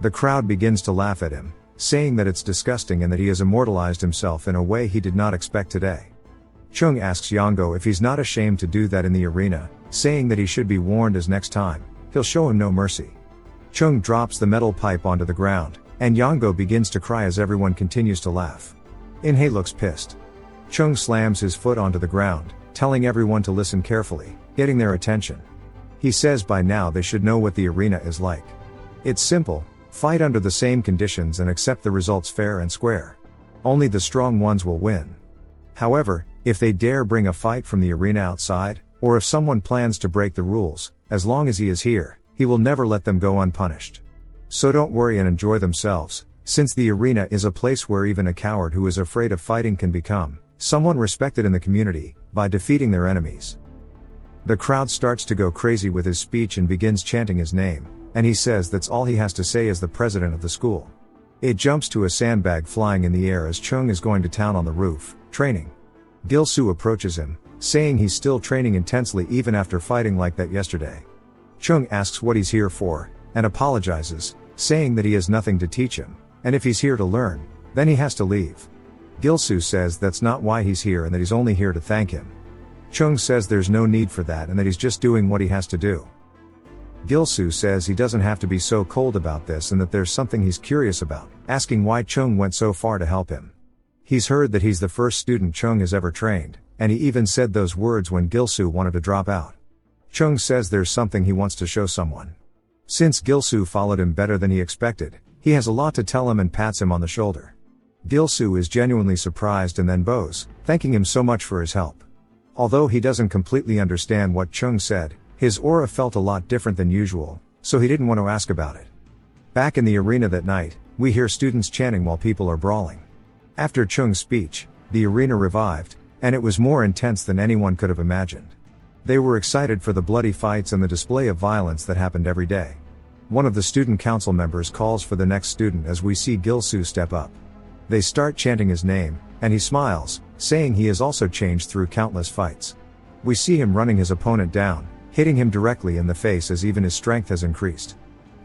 The crowd begins to laugh at him, saying that it's disgusting and that he has immortalized himself in a way he did not expect today. Chung asks Yongo if he's not ashamed to do that in the arena, saying that he should be warned as next time, he'll show him no mercy. Chung drops the metal pipe onto the ground, and Yongo begins to cry as everyone continues to laugh. Inhei looks pissed. Chung slams his foot onto the ground, telling everyone to listen carefully, getting their attention. He says by now they should know what the arena is like. It's simple, fight under the same conditions and accept the results fair and square. Only the strong ones will win. However, if they dare bring a fight from the arena outside, or if someone plans to break the rules, as long as he is here, he will never let them go unpunished. So don't worry and enjoy themselves, since the arena is a place where even a coward who is afraid of fighting can become someone respected in the community by defeating their enemies. The crowd starts to go crazy with his speech and begins chanting his name, and he says that's all he has to say as the president of the school. It jumps to a sandbag flying in the air as Chung is going to town on the roof, training. Gil-soo approaches him, saying he's still training intensely even after fighting like that yesterday. Chung asks what he's here for, and apologizes, saying that he has nothing to teach him, and if he's here to learn, then he has to leave. Gil-soo says that's not why he's here and that he's only here to thank him. Chung says there's no need for that and that he's just doing what he has to do. Gil-soo says he doesn't have to be so cold about this and that there's something he's curious about, asking why Chung went so far to help him. He's heard that he's the first student Chung has ever trained, and he even said those words when Gil-soo wanted to drop out. Chung says there's something he wants to show someone. Since Gil-soo followed him better than he expected, he has a lot to tell him and pats him on the shoulder. Gil-soo is genuinely surprised and then bows, thanking him so much for his help. Although he doesn't completely understand what Chung said, his aura felt a lot different than usual, so he didn't want to ask about it. Back in the arena that night, we hear students chanting while people are brawling. After Chung's speech, the arena revived, and it was more intense than anyone could have imagined. They were excited for the bloody fights and the display of violence that happened every day. One of the student council members calls for the next student as we see Gil-soo step up. They start chanting his name, and he smiles, saying he has also changed through countless fights. We see him running his opponent down, hitting him directly in the face as even his strength has increased.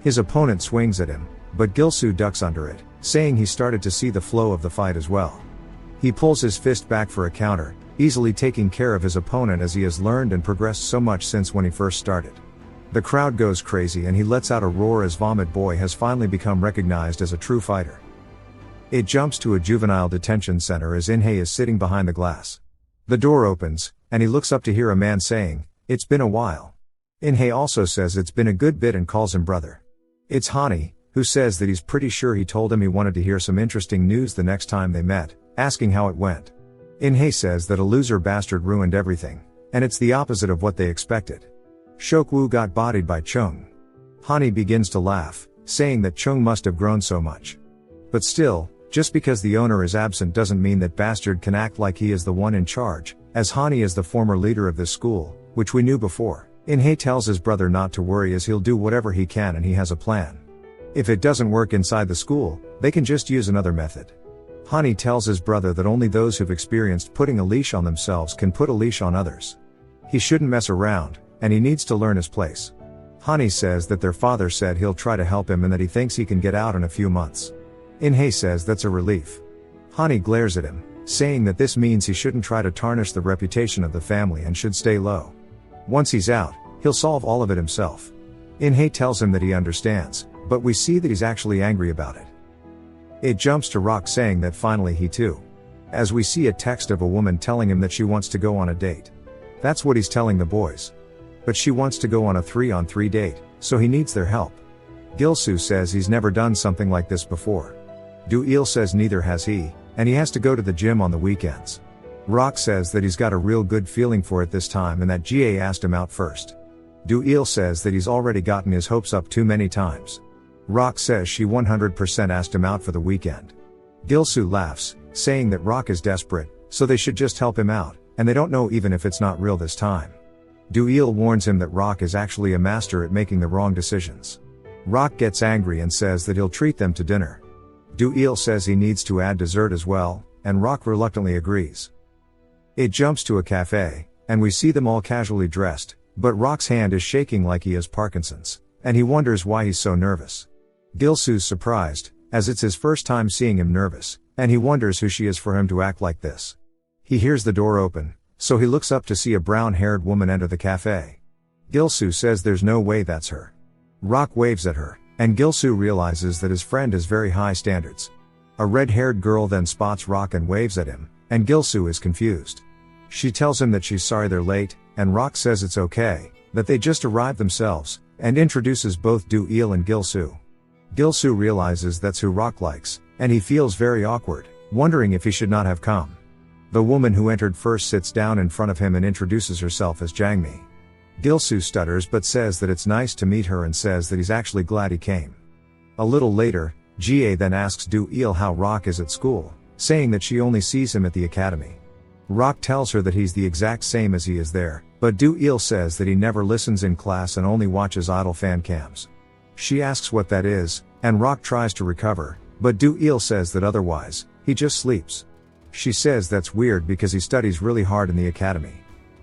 His opponent swings at him, but Gil-soo ducks under it, saying he started to see the flow of the fight as well. He pulls his fist back for a counter, easily taking care of his opponent as he has learned and progressed so much since when he first started. The crowd goes crazy and he lets out a roar as Vomit Boy has finally become recognized as a true fighter. It jumps to a juvenile detention center as In-hae is sitting behind the glass. The door opens, and he looks up to hear a man saying, "It's been a while." In-hae also says it's been a good bit and calls him brother. It's Hani, who says that he's pretty sure he told him he wanted to hear some interesting news the next time they met, asking how it went. In-hae says that a loser bastard ruined everything, and it's the opposite of what they expected. Shokwu got bodied by Chung. Hani begins to laugh, saying that Chung must have grown so much. But still, just because the owner is absent doesn't mean that bastard can act like he is the one in charge, as Hani is the former leader of this school, which we knew before. In-hae tells his brother not to worry as he'll do whatever he can and he has a plan. If it doesn't work inside the school, they can just use another method. Hani tells his brother that only those who've experienced putting a leash on themselves can put a leash on others. He shouldn't mess around, and he needs to learn his place. Hani says that their father said he'll try to help him and that he thinks he can get out in a few months. In-hae says that's a relief. Hani glares at him, saying that this means he shouldn't try to tarnish the reputation of the family and should stay low. Once he's out, he'll solve all of it himself. In-hae tells him that he understands, but we see that he's actually angry about it. It jumps to Rock saying that finally he too. As we see a text of a woman telling him that she wants to go on a date. That's what he's telling the boys. But she wants to go on a 3-on-3 date, so he needs their help. Gil-soo says he's never done something like this before. Do-il says neither has he, and he has to go to the gym on the weekends. Rock says that he's got a real good feeling for it this time and that Ga asked him out first. Do-il says that he's already gotten his hopes up too many times. Rock says she 100% asked him out for the weekend. Gil-soo laughs, saying that Rock is desperate, so they should just help him out, and they don't know even if it's not real this time. Do-il warns him that Rock is actually a master at making the wrong decisions. Rock gets angry and says that he'll treat them to dinner. Do-il says he needs to add dessert as well, and Rock reluctantly agrees. It jumps to a cafe, and we see them all casually dressed, but Rock's hand is shaking like he has Parkinson's, and he wonders why he's so nervous. Gil-soo's surprised, as it's his first time seeing him nervous, and he wonders who she is for him to act like this. He hears the door open, so he looks up to see a brown-haired woman enter the cafe. Gil-soo says there's no way that's her. Rock waves at her, and Gil-soo realizes that his friend has very high standards. A red-haired girl then spots Rock and waves at him, and Gil-soo is confused. She tells him that she's sorry they're late, and Rock says it's okay, that they just arrived themselves, and introduces both Do-il and Gil-soo. Gil-soo realizes that's who Rock likes, and he feels very awkward, wondering if he should not have come. The woman who entered first sits down in front of him and introduces herself as Jangmi. Gilsoo stutters but says that it's nice to meet her and says that he's actually glad he came. A little later, Ga then asks Do-il how Rock is at school, saying that she only sees him at the academy. Rock tells her that he's the exact same as he is there, but Do-il says that he never listens in class and only watches idle fan cams. She asks what that is, and Rock tries to recover, but Do-il says that otherwise, he just sleeps. She says that's weird because he studies really hard in the academy.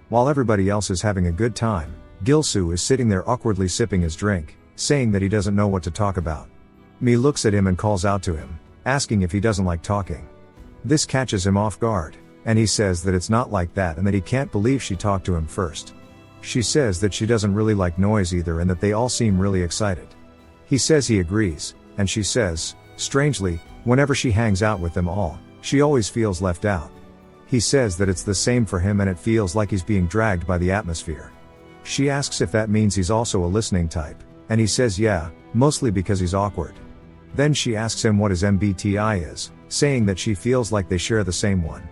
While everybody else is having a good time, Gilsoo is sitting there awkwardly sipping his drink, saying that he doesn't know what to talk about. Mi looks at him and calls out to him, asking if he doesn't like talking. This catches him off guard, and he says that it's not like that and that he can't believe she talked to him first. She says that she doesn't really like noise either and that they all seem really excited. He says he agrees, and she says, strangely, whenever she hangs out with them all, she always feels left out. He says that it's the same for him and it feels like he's being dragged by the atmosphere. She asks if that means he's also a listening type, and he says yeah, mostly because he's awkward. Then she asks him what his MBTI is, saying that she feels like they share the same one.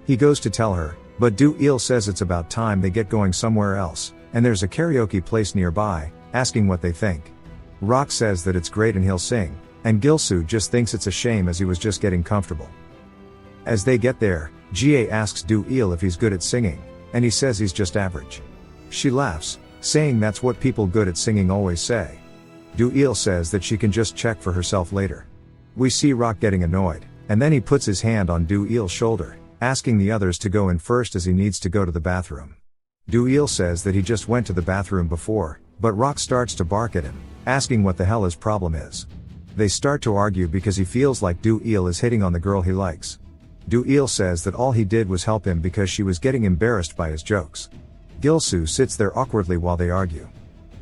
He goes to tell her, but Do-il says it's about time they get going somewhere else, and there's a karaoke place nearby, asking what they think. Rock says that it's great and he'll sing, and Gilsoo just thinks it's a shame as he was just getting comfortable. As they get there, Ga asks Do-il if he's good at singing, and he says he's just average. She laughs, saying that's what people good at singing always say. Do-il says that she can just check for herself later. We see Rock getting annoyed, and then he puts his hand on Do-il's shoulder, asking the others to go in first as he needs to go to the bathroom. Do-il says that he just went to the bathroom before, but Rock starts to bark at him, asking what the hell his problem is. They start to argue because he feels like Do-il is hitting on the girl he likes. Do-il says that all he did was help him because she was getting embarrassed by his jokes. Gilsoo sits there awkwardly while they argue.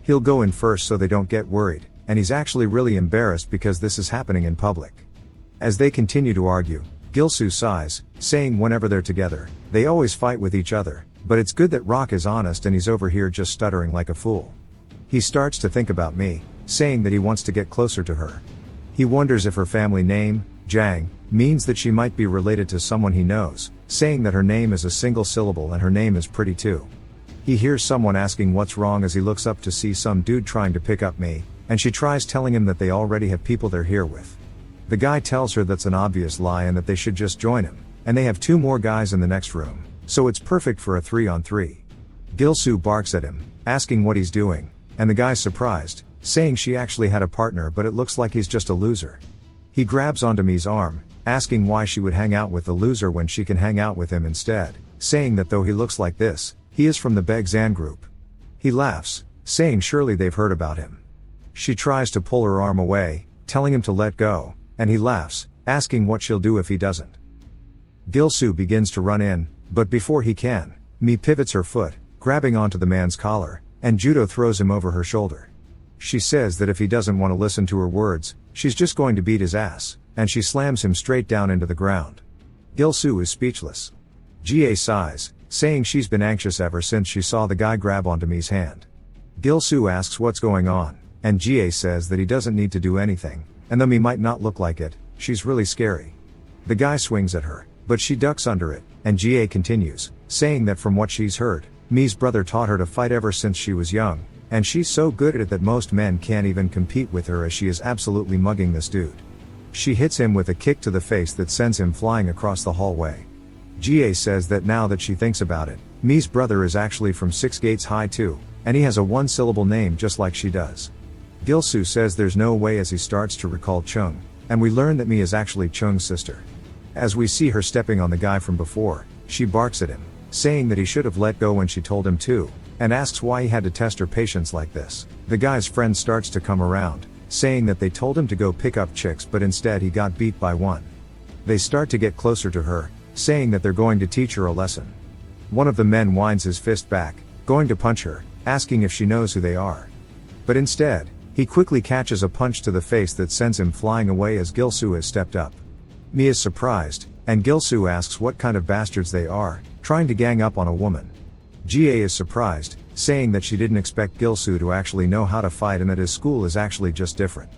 He'll go in first so they don't get worried, and he's actually really embarrassed because this is happening in public. As they continue to argue, Gilsoo sighs, saying whenever they're together, they always fight with each other, but it's good that Rock is honest and he's over here just stuttering like a fool. He starts to think about Mi, saying that he wants to get closer to her. He wonders if her family name, Jang, means that she might be related to someone he knows, saying that her name is a single syllable and her name is pretty too. He hears someone asking what's wrong as he looks up to see some dude trying to pick up Mi, and she tries telling him that they already have people they're here with. The guy tells her that's an obvious lie and that they should just join him, and they have 2 more guys in the next room, so it's perfect for a 3-on-3. Gilsoo barks at him, asking what he's doing, and the guy's surprised, saying she actually had a partner but it looks like he's just a loser. He grabs onto Mi's arm, asking why she would hang out with the loser when she can hang out with him instead, saying that though he looks like this, he is from the Begzan group. He laughs, saying surely they've heard about him. She tries to pull her arm away, telling him to let go, and he laughs, asking what she'll do if he doesn't. Gilsoo begins to run in, but before he can, Mi pivots her foot, grabbing onto the man's collar, and Judo throws him over her shoulder. She says that if he doesn't want to listen to her words, she's just going to beat his ass, and she slams him straight down into the ground. Gilsoo is speechless. Ga sighs, saying she's been anxious ever since she saw the guy grab onto Mi's hand. Gilsoo asks what's going on, and Ga says that he doesn't need to do anything, and though Mi might not look like it, she's really scary. The guy swings at her, but she ducks under it, and Ga continues, saying that from what she's heard, Mi's brother taught her to fight ever since she was young, and she's so good at it that most men can't even compete with her as she is absolutely mugging this dude. She hits him with a kick to the face that sends him flying across the hallway. Ga says that now that she thinks about it, Mi's brother is actually from 6 Gates High too, and he has a 1-syllable name just like she does. Gilsoo says there's no way as he starts to recall Chung, and we learn that Mi is actually Chung's sister. As we see her stepping on the guy from before, she barks at him, saying that he should have let go when she told him to, and asks why he had to test her patience like this. The guy's friend starts to come around, saying that they told him to go pick up chicks but instead he got beat by one. They start to get closer to her, saying that they're going to teach her a lesson. One of the men winds his fist back, going to punch her, asking if she knows who they are. But instead, he quickly catches a punch to the face that sends him flying away as Gilsoo has stepped up. Mi is surprised, and Gilsoo asks what kind of bastards they are, trying to gang up on a woman. Ga is surprised, saying that she didn't expect Gilsoo to actually know how to fight and that his school is actually just different.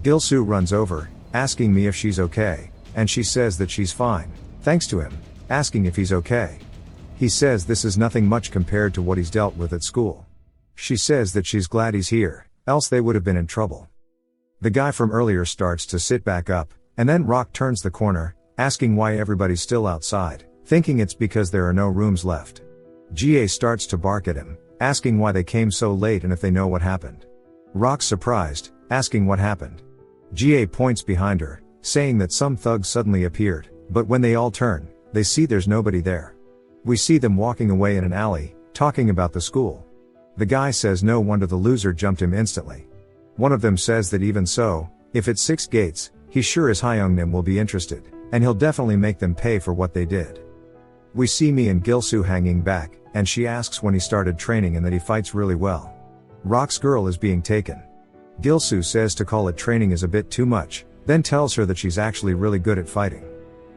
Gilsoo runs over, asking Mi if she's okay, and she says that she's fine, thanks to him, asking if he's okay. He says this is nothing much compared to what he's dealt with at school. She says that she's glad he's here, else they would have been in trouble. The guy from earlier starts to sit back up, and then Rock turns the corner, asking why everybody's still outside, thinking it's because there are no rooms left. GA starts to bark at him, asking why they came so late and if they know what happened. Rock's surprised, asking what happened. GA points behind her, saying that some thugs suddenly appeared, but when they all turn, they see there's nobody there. We see them walking away in an alley, talking about the school. The guy says no wonder the loser jumped him instantly. One of them says that even so, if it's 6 gates, he sure as Hyungnim will be interested, and he'll definitely make them pay for what they did. We see me and Gilsoo hanging back, and she asks when he started training and that he fights really well. Rock's girl is being taken. Gilsoo says to call it training is a bit too much, then tells her that she's actually really good at fighting.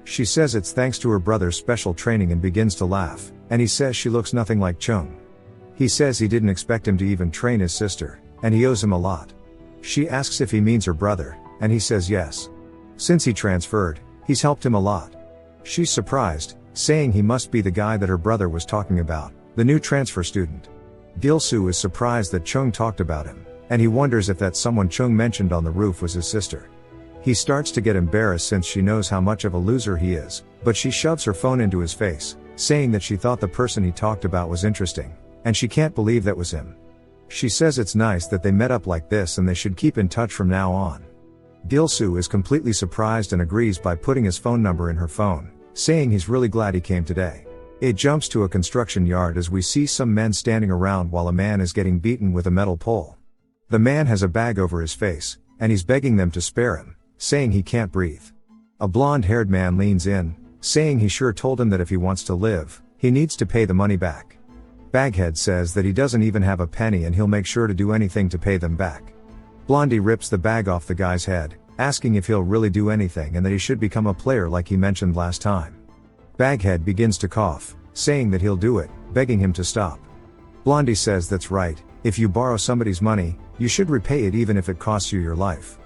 She says it's thanks to her brother's special training and begins to laugh, and he says she looks nothing like Chung. He says he didn't expect him to even train his sister, and he owes him a lot. She asks if he means her brother, and he says yes. Since he transferred, he's helped him a lot. She's surprised, saying he must be the guy that her brother was talking about, the new transfer student. Gilsoo is surprised that Chung talked about him, and he wonders if that someone Chung mentioned on the roof was his sister. He starts to get embarrassed since she knows how much of a loser he is, but she shoves her phone into his face, saying that she thought the person he talked about was interesting, and she can't believe that was him. She says it's nice that they met up like this and they should keep in touch from now on. Gilsoo is completely surprised and agrees by putting his phone number in her phone, saying he's really glad he came today. It jumps to a construction yard as we see some men standing around while a man is getting beaten with a metal pole. The man has a bag over his face, and he's begging them to spare him, saying he can't breathe. A blonde-haired man leans in, saying he sure told him that if he wants to live, he needs to pay the money back. Baghead says that he doesn't even have a penny and he'll make sure to do anything to pay them back. Blondie rips the bag off the guy's head, asking if he'll really do anything and that he should become a player like he mentioned last time. Baghead begins to cough, saying that he'll do it, begging him to stop. Blondie says that's right, if you borrow somebody's money, you should repay it even if it costs you your life.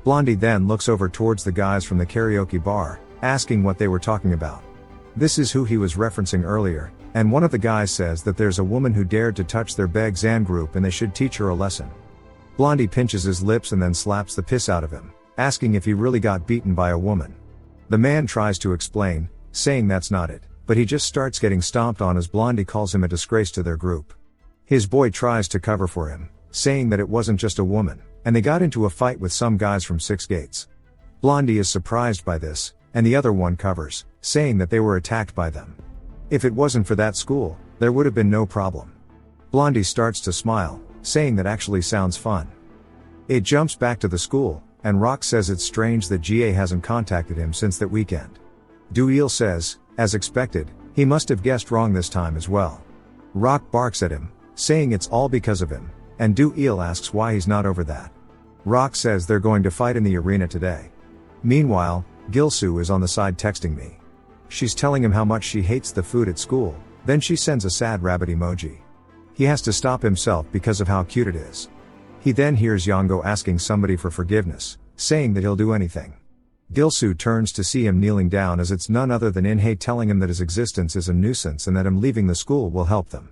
Blondie then looks over towards the guys from the karaoke bar, asking what they were talking about. This is who he was referencing earlier, and one of the guys says that there's a woman who dared to touch their Beg Zan group and they should teach her a lesson. Blondie pinches his lips and then slaps the piss out of him, asking if he really got beaten by a woman. The man tries to explain, saying that's not it, but he just starts getting stomped on as Blondie calls him a disgrace to their group. His boy tries to cover for him, saying that it wasn't just a woman, and they got into a fight with some guys from 6 gates. Blondie is surprised by this, and the other one covers, saying that they were attacked by them. If it wasn't for that school, there would have been no problem. Blondie starts to smile, saying that actually sounds fun. It jumps back to the school, and Rock says it's strange that GA hasn't contacted him since that weekend. Do-il says, as expected, he must have guessed wrong this time as well. Rock barks at him, saying it's all because of him, and Do-il asks why he's not over that. Rock says they're going to fight in the arena today. Meanwhile, Gilsoo is on the side texting me. She's telling him how much she hates the food at school, then she sends a sad rabbit emoji. He has to stop himself because of how cute it is. He then hears Yongo asking somebody for forgiveness, saying that he'll do anything. Gilsoo turns to see him kneeling down as it's none other than Inhei telling him that his existence is a nuisance and that him leaving the school will help them.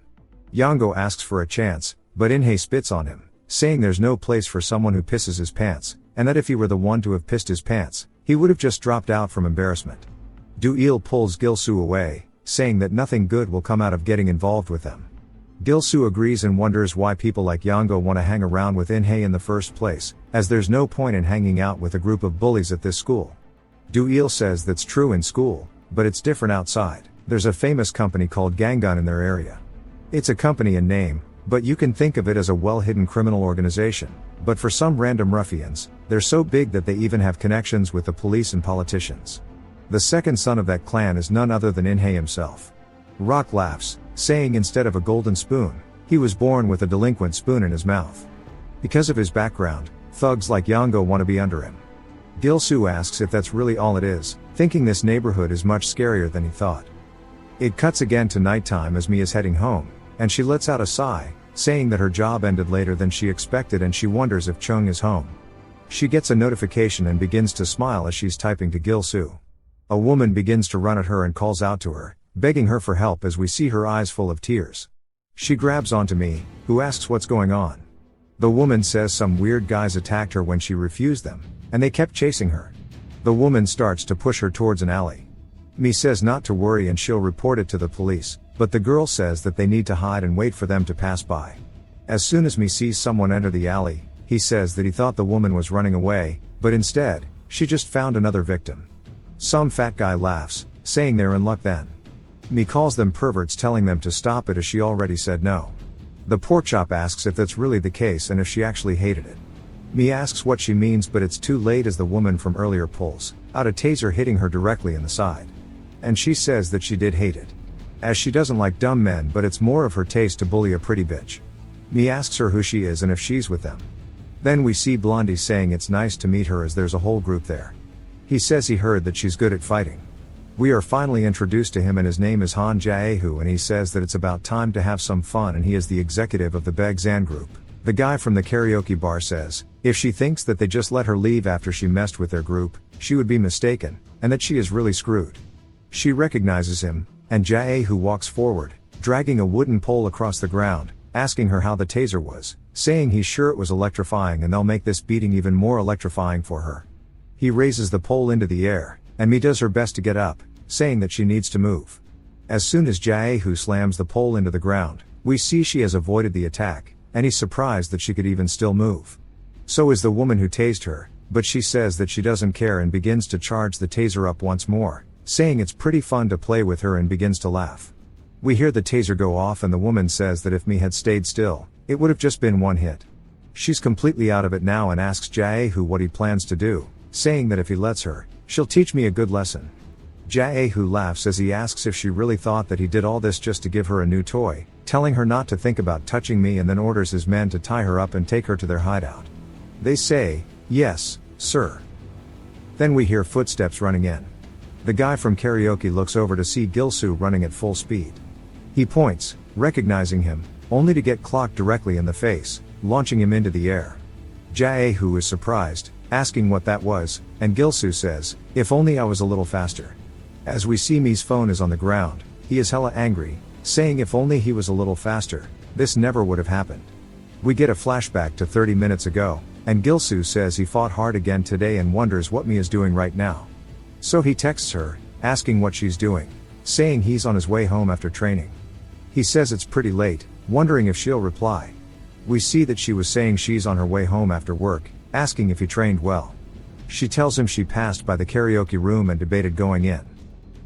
Yongo asks for a chance, but Inhei spits on him, saying there's no place for someone who pisses his pants, and that if he were the one to have pissed his pants, he would have just dropped out from embarrassment. Do-il pulls Gilsoo away, saying that nothing good will come out of getting involved with them. Gilsoo agrees and wonders why people like Yongo want to hang around with Inhei in the first place, as there's no point in hanging out with a group of bullies at this school. Do-il says that's true in school, but it's different outside. There's a famous company called Gangun in their area. It's a company in name, but you can think of it as a well-hidden criminal organization, but for some random ruffians, they're so big that they even have connections with the police and politicians. The second son of that clan is none other than Inhei himself. Rock laughs, saying instead of a golden spoon, he was born with a delinquent spoon in his mouth. Because of his background, thugs like Yongo want to be under him. Gilsoo asks if that's really all it is, thinking this neighborhood is much scarier than he thought. It cuts again to nighttime as Mi is heading home, and she lets out a sigh, saying that her job ended later than she expected and she wonders if Chung is home. She gets a notification and begins to smile as she's typing to Gilsoo. A woman begins to run at her and calls out to her, begging her for help as we see her eyes full of tears. She grabs onto me, who asks what's going on. The woman says some weird guys attacked her when she refused them, and they kept chasing her. The woman starts to push her towards an alley. Mi says not to worry and she'll report it to the police, but the girl says that they need to hide and wait for them to pass by. As soon as Mi sees someone enter the alley, he says that he thought the woman was running away, but instead, she just found another victim. Some fat guy laughs, saying they're in luck then. Mi calls them perverts, telling them to stop it as she already said no. The porkchop asks if that's really the case and if she actually hated it. Mi asks what she means, but it's too late as the woman from earlier pulls out a taser, hitting her directly in the side. And she says that she did hate it, as she doesn't like dumb men, but it's more of her taste to bully a pretty bitch. Mi asks her who she is and if she's with them. Then we see Blondie saying it's nice to meet her as there's a whole group there. He says he heard that she's good at fighting. We are finally introduced to him and his name is Han Jaehu, and he says that it's about time to have some fun and he is the executive of the Baek Zan group. The guy from the karaoke bar says, if she thinks that they just let her leave after she messed with their group, she would be mistaken, and that she is really screwed. She recognizes him, and Jaehu walks forward, dragging a wooden pole across the ground, asking her how the taser was, saying he's sure it was electrifying and they'll make this beating even more electrifying for her. He raises the pole into the air, and Mi does her best to get up, saying that she needs to move. As soon as Jaehu slams the pole into the ground, we see she has avoided the attack, and he's surprised that she could even still move. So is the woman who tased her, but she says that she doesn't care and begins to charge the taser up once more, saying it's pretty fun to play with her, and begins to laugh. We hear the taser go off and the woman says that if Mi had stayed still, it would have just been one hit. She's completely out of it now and asks Jaehu what he plans to do, saying that if he lets her, she'll teach me a good lesson. Jaehu laughs as he asks if she really thought that he did all this just to give her a new toy, telling her not to think about touching me, and then orders his men to tie her up and take her to their hideout. They say, yes, sir. Then we hear footsteps running in. The guy from karaoke looks over to see Gilsoo running at full speed. He points, recognizing him, only to get clocked directly in the face, launching him into the air. Jaehu is surprised, asking what that was, and Gilsoo says, if only I was a little faster. As we see Mi's phone is on the ground, he is hella angry, saying if only he was a little faster, this never would have happened. We get a flashback to 30 minutes ago, and Gilsoo says he fought hard again today and wonders what Mi is doing right now. So he texts her, asking what she's doing, saying he's on his way home after training. He says it's pretty late, wondering if she'll reply. We see that she was saying she's on her way home after work, asking if he trained well. She tells him she passed by the karaoke room and debated going in.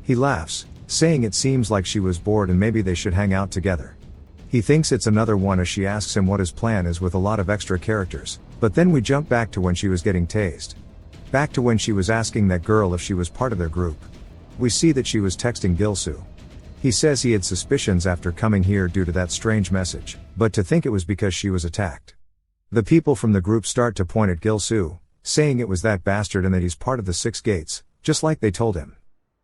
He laughs, saying it seems like she was bored and maybe they should hang out together. He thinks it's another one as she asks him what his plan is with a lot of extra characters, but then we jump back to when she was getting tased. Back to when she was asking that girl if she was part of their group. We see that she was texting Gilsoo. He says he had suspicions after coming here due to that strange message, but to think it was because she was attacked. The people from the group start to point at Gilsoo, saying it was that bastard and that he's part of the Six Gates, just like they told him.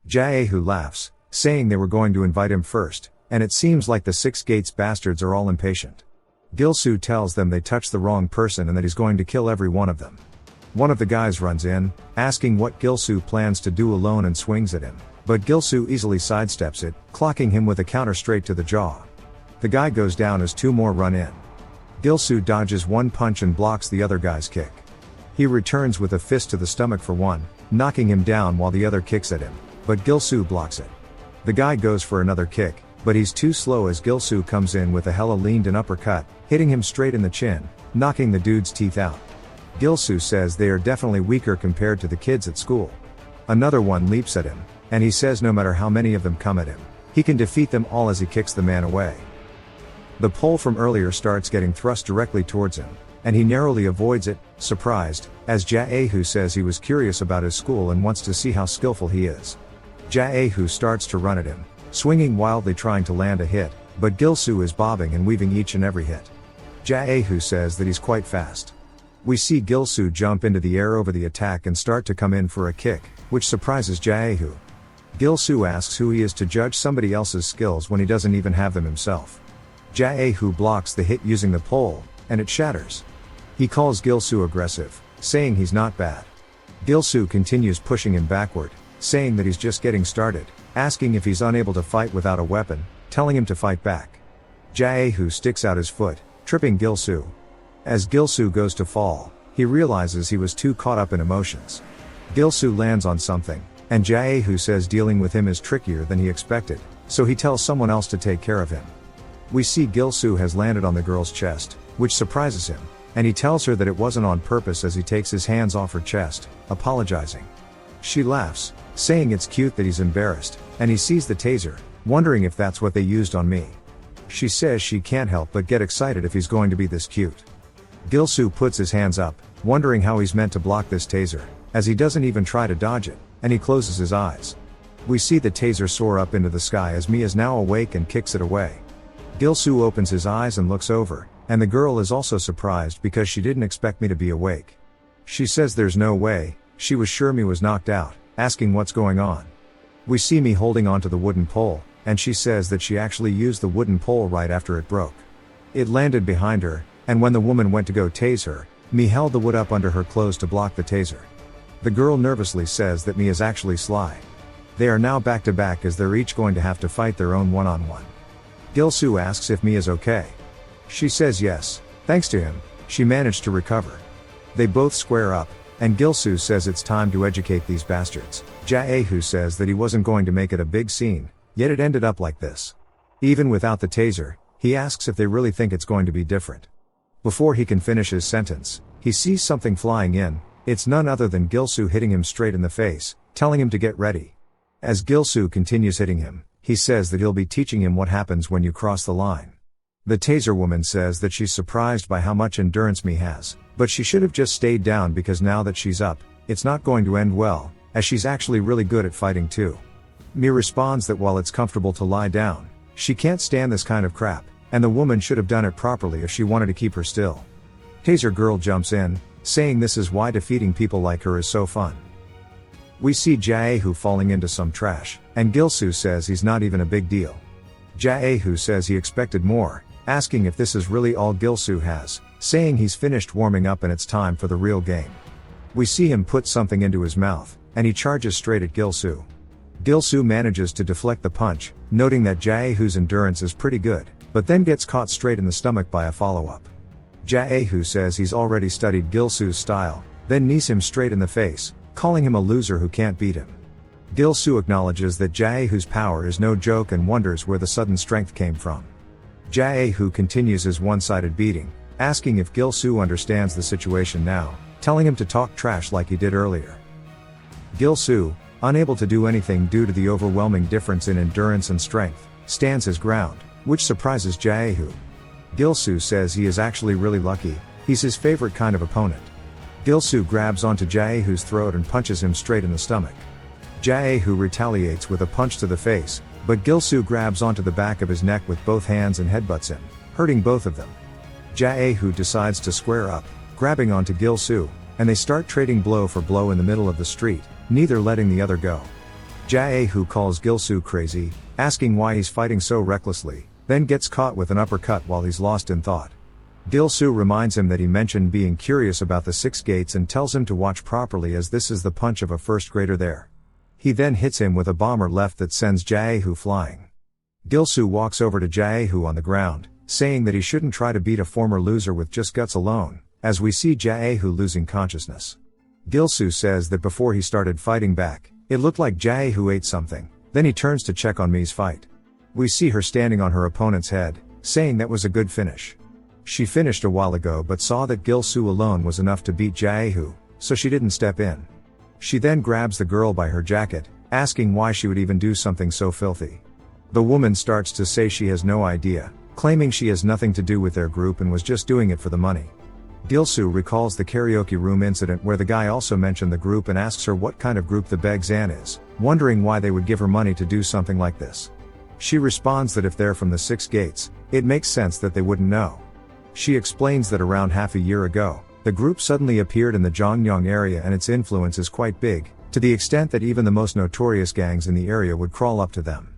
Jaehu laughs, saying they were going to invite him first, and it seems like the Six Gates bastards are all impatient. Gilsoo tells them they touched the wrong person and that he's going to kill every one of them. One of the guys runs in, asking what Gilsoo plans to do alone, and swings at him, but Gilsoo easily sidesteps it, clocking him with a counter straight to the jaw. The guy goes down as two more run in. Gilsoo dodges one punch and blocks the other guy's kick. He returns with a fist to the stomach for one, knocking him down while the other kicks at him, but Gilsoo blocks it. The guy goes for another kick, but he's too slow as Gilsoo comes in with a hella leaned and uppercut, hitting him straight in the chin, knocking the dude's teeth out. Gilsoo says they are definitely weaker compared to the kids at school. Another one leaps at him, and he says no matter how many of them come at him, he can defeat them all as he kicks the man away. The pole from earlier starts getting thrust directly towards him, and he narrowly avoids it, surprised, as Jaehu says he was curious about his school and wants to see how skillful he is. Jaehu starts to run at him, swinging wildly trying to land a hit, but Gilsoo is bobbing and weaving each and every hit. Jaehu says that he's quite fast. We see Gilsoo jump into the air over the attack and start to come in for a kick, which surprises Jaehu. Gilsoo asks who he is to judge somebody else's skills when he doesn't even have them himself. Jaehu blocks the hit using the pole, and it shatters. He calls Gilsoo aggressive, saying he's not bad. Gilsoo continues pushing him backward, saying that he's just getting started, asking if he's unable to fight without a weapon, telling him to fight back. Jaeho sticks out his foot, tripping Gil-soo. As Gil-soo goes to fall, he realizes he was too caught up in emotions. Gil-soo lands on something, and Jaeho says dealing with him is trickier than he expected, so he tells someone else to take care of him. We see Gil-soo has landed on the girl's chest, which surprises him, and he tells her that it wasn't on purpose as he takes his hands off her chest, apologizing. She laughs, saying it's cute that he's embarrassed, and he sees the taser, wondering if that's what they used on me. She says she can't help but get excited if he's going to be this cute. Gil-soo puts his hands up, wondering how he's meant to block this taser, as he doesn't even try to dodge it, and he closes his eyes. We see the taser soar up into the sky as Mi is now awake and kicks it away. Gil-soo opens his eyes and looks over, and the girl is also surprised because she didn't expect me to be awake. She says there's no way, she was sure me was knocked out, asking what's going on. We see me holding onto the wooden pole, and she says that she actually used the wooden pole right after it broke. It landed behind her, and when the woman went to go tase her, Mi held the wood up under her clothes to block the taser. The girl nervously says that Mi is actually sly. They are now back to back as they're each going to have to fight their own one-on-one. Gil-soo asks if Mi is okay. She says yes, thanks to him, she managed to recover. They both square up, and Gil-soo says it's time to educate these bastards. Jaeho says that he wasn't going to make it a big scene, yet it ended up like this. Even without the taser, he asks if they really think it's going to be different. Before he can finish his sentence, he sees something flying in. It's none other than Gil-soo hitting him straight in the face, telling him to get ready. As Gil-soo continues hitting him, he says that he'll be teaching him what happens when you cross the line. The taser woman says that she's surprised by how much endurance Mi has, but she should have just stayed down because now that she's up, it's not going to end well, as she's actually really good at fighting too. Mi responds that while it's comfortable to lie down, she can't stand this kind of crap, and the woman should have done it properly if she wanted to keep her still. Taser girl jumps in, saying this is why defeating people like her is so fun. We see Jaeho falling into some trash, and Gil-soo says he's not even a big deal. Jaeho says he expected more, asking if this is really all Gil-soo has, saying he's finished warming up and it's time for the real game. We see him put something into his mouth, and he charges straight at Gil-soo. Gil-soo manages to deflect the punch, noting that Jaeho's endurance is pretty good, but then gets caught straight in the stomach by a follow-up. Jaeho says he's already studied Gil-soo's style, then knees him straight in the face, calling him a loser who can't beat him. Gil-soo acknowledges that Jaeho's power is no joke and wonders where the sudden strength came from. Jaeho continues his one-sided beating, asking if Gil-soo understands the situation now, telling him to talk trash like he did earlier. Gil-soo, unable to do anything due to the overwhelming difference in endurance and strength, stands his ground, which surprises Jaeho. Gil-soo says he is actually really lucky, he's his favorite kind of opponent. Gil-soo grabs onto Jaeho's throat and punches him straight in the stomach. Jaeho retaliates with a punch to the face, but Gil-soo grabs onto the back of his neck with both hands and headbutts him, hurting both of them. Jaeho decides to square up, grabbing onto Gil-soo, and they start trading blow for blow in the middle of the street, neither letting the other go. Jaeho calls Gil-soo crazy, asking why he's fighting so recklessly, then gets caught with an uppercut while he's lost in thought. Gil-soo reminds him that he mentioned being curious about the 6 gates and tells him to watch properly as this is the punch of a first grader there. He then hits him with a bomber left that sends Jaeho flying. Gil-soo walks over to Jaeho on the ground, saying that he shouldn't try to beat a former loser with just guts alone, as we see Jaeho losing consciousness. Gil-soo says that before he started fighting back, it looked like Jaeho ate something, then he turns to check on Mi's fight. We see her standing on her opponent's head, saying that was a good finish. She finished a while ago but saw that Gil-soo alone was enough to beat Jaeho, so she didn't step in. She then grabs the girl by her jacket, asking why she would even do something so filthy. The woman starts to say she has no idea, claiming she has nothing to do with their group and was just doing it for the money. Gil-soo recalls the karaoke room incident where the guy also mentioned the group and asks her what kind of group the Baeksan is, wondering why they would give her money to do something like this. She responds that if they're from the 6 gates, it makes sense that they wouldn't know. She explains that around half a year ago, the group suddenly appeared in the Jongnyeong area and its influence is quite big, to the extent that even the most notorious gangs in the area would crawl up to them.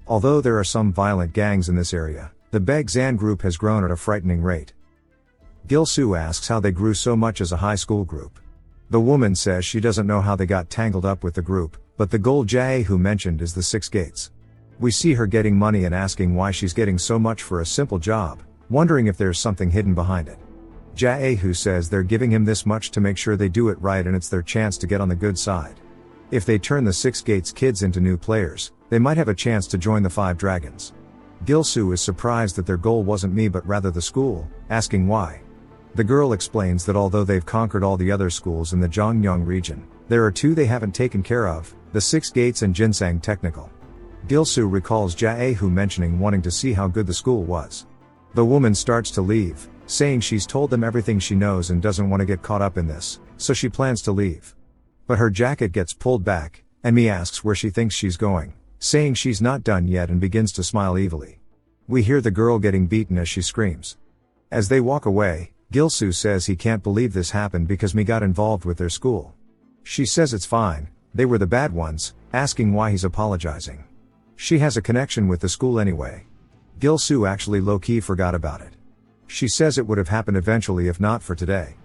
Although there are some violent gangs in this area, the Baeksan group has grown at a frightening rate. Gil-soo asks how they grew so much as a high school group. The woman says she doesn't know how they got tangled up with the group, but the goal Jaeho mentioned is the 6 gates. We see her getting money and asking why she's getting so much for a simple job, wondering if there's something hidden behind it. Jaehu says they're giving him this much to make sure they do it right and it's their chance to get on the good side. If they turn the Six Gates kids into new players, they might have a chance to join the Five Dragons. Gilsoo is surprised that their goal wasn't me but rather the school, asking why. The girl explains that although they've conquered all the other schools in the Jongyang region, there are two they haven't taken care of, the Six Gates and Jinsang Technical. Gilsoo recalls Jaehu mentioning wanting to see how good the school was. The woman starts to leave, saying she's told them everything she knows and doesn't want to get caught up in this, so she plans to leave. But her jacket gets pulled back, and Mi asks where she thinks she's going, saying she's not done yet and begins to smile evilly. We hear the girl getting beaten as she screams. As they walk away, Gilsoo says he can't believe this happened because Mi got involved with their school. She says it's fine, they were the bad ones, asking why he's apologizing. She has a connection with the school anyway. Gilsoo actually low-key forgot about it. She says it would have happened eventually if not for today.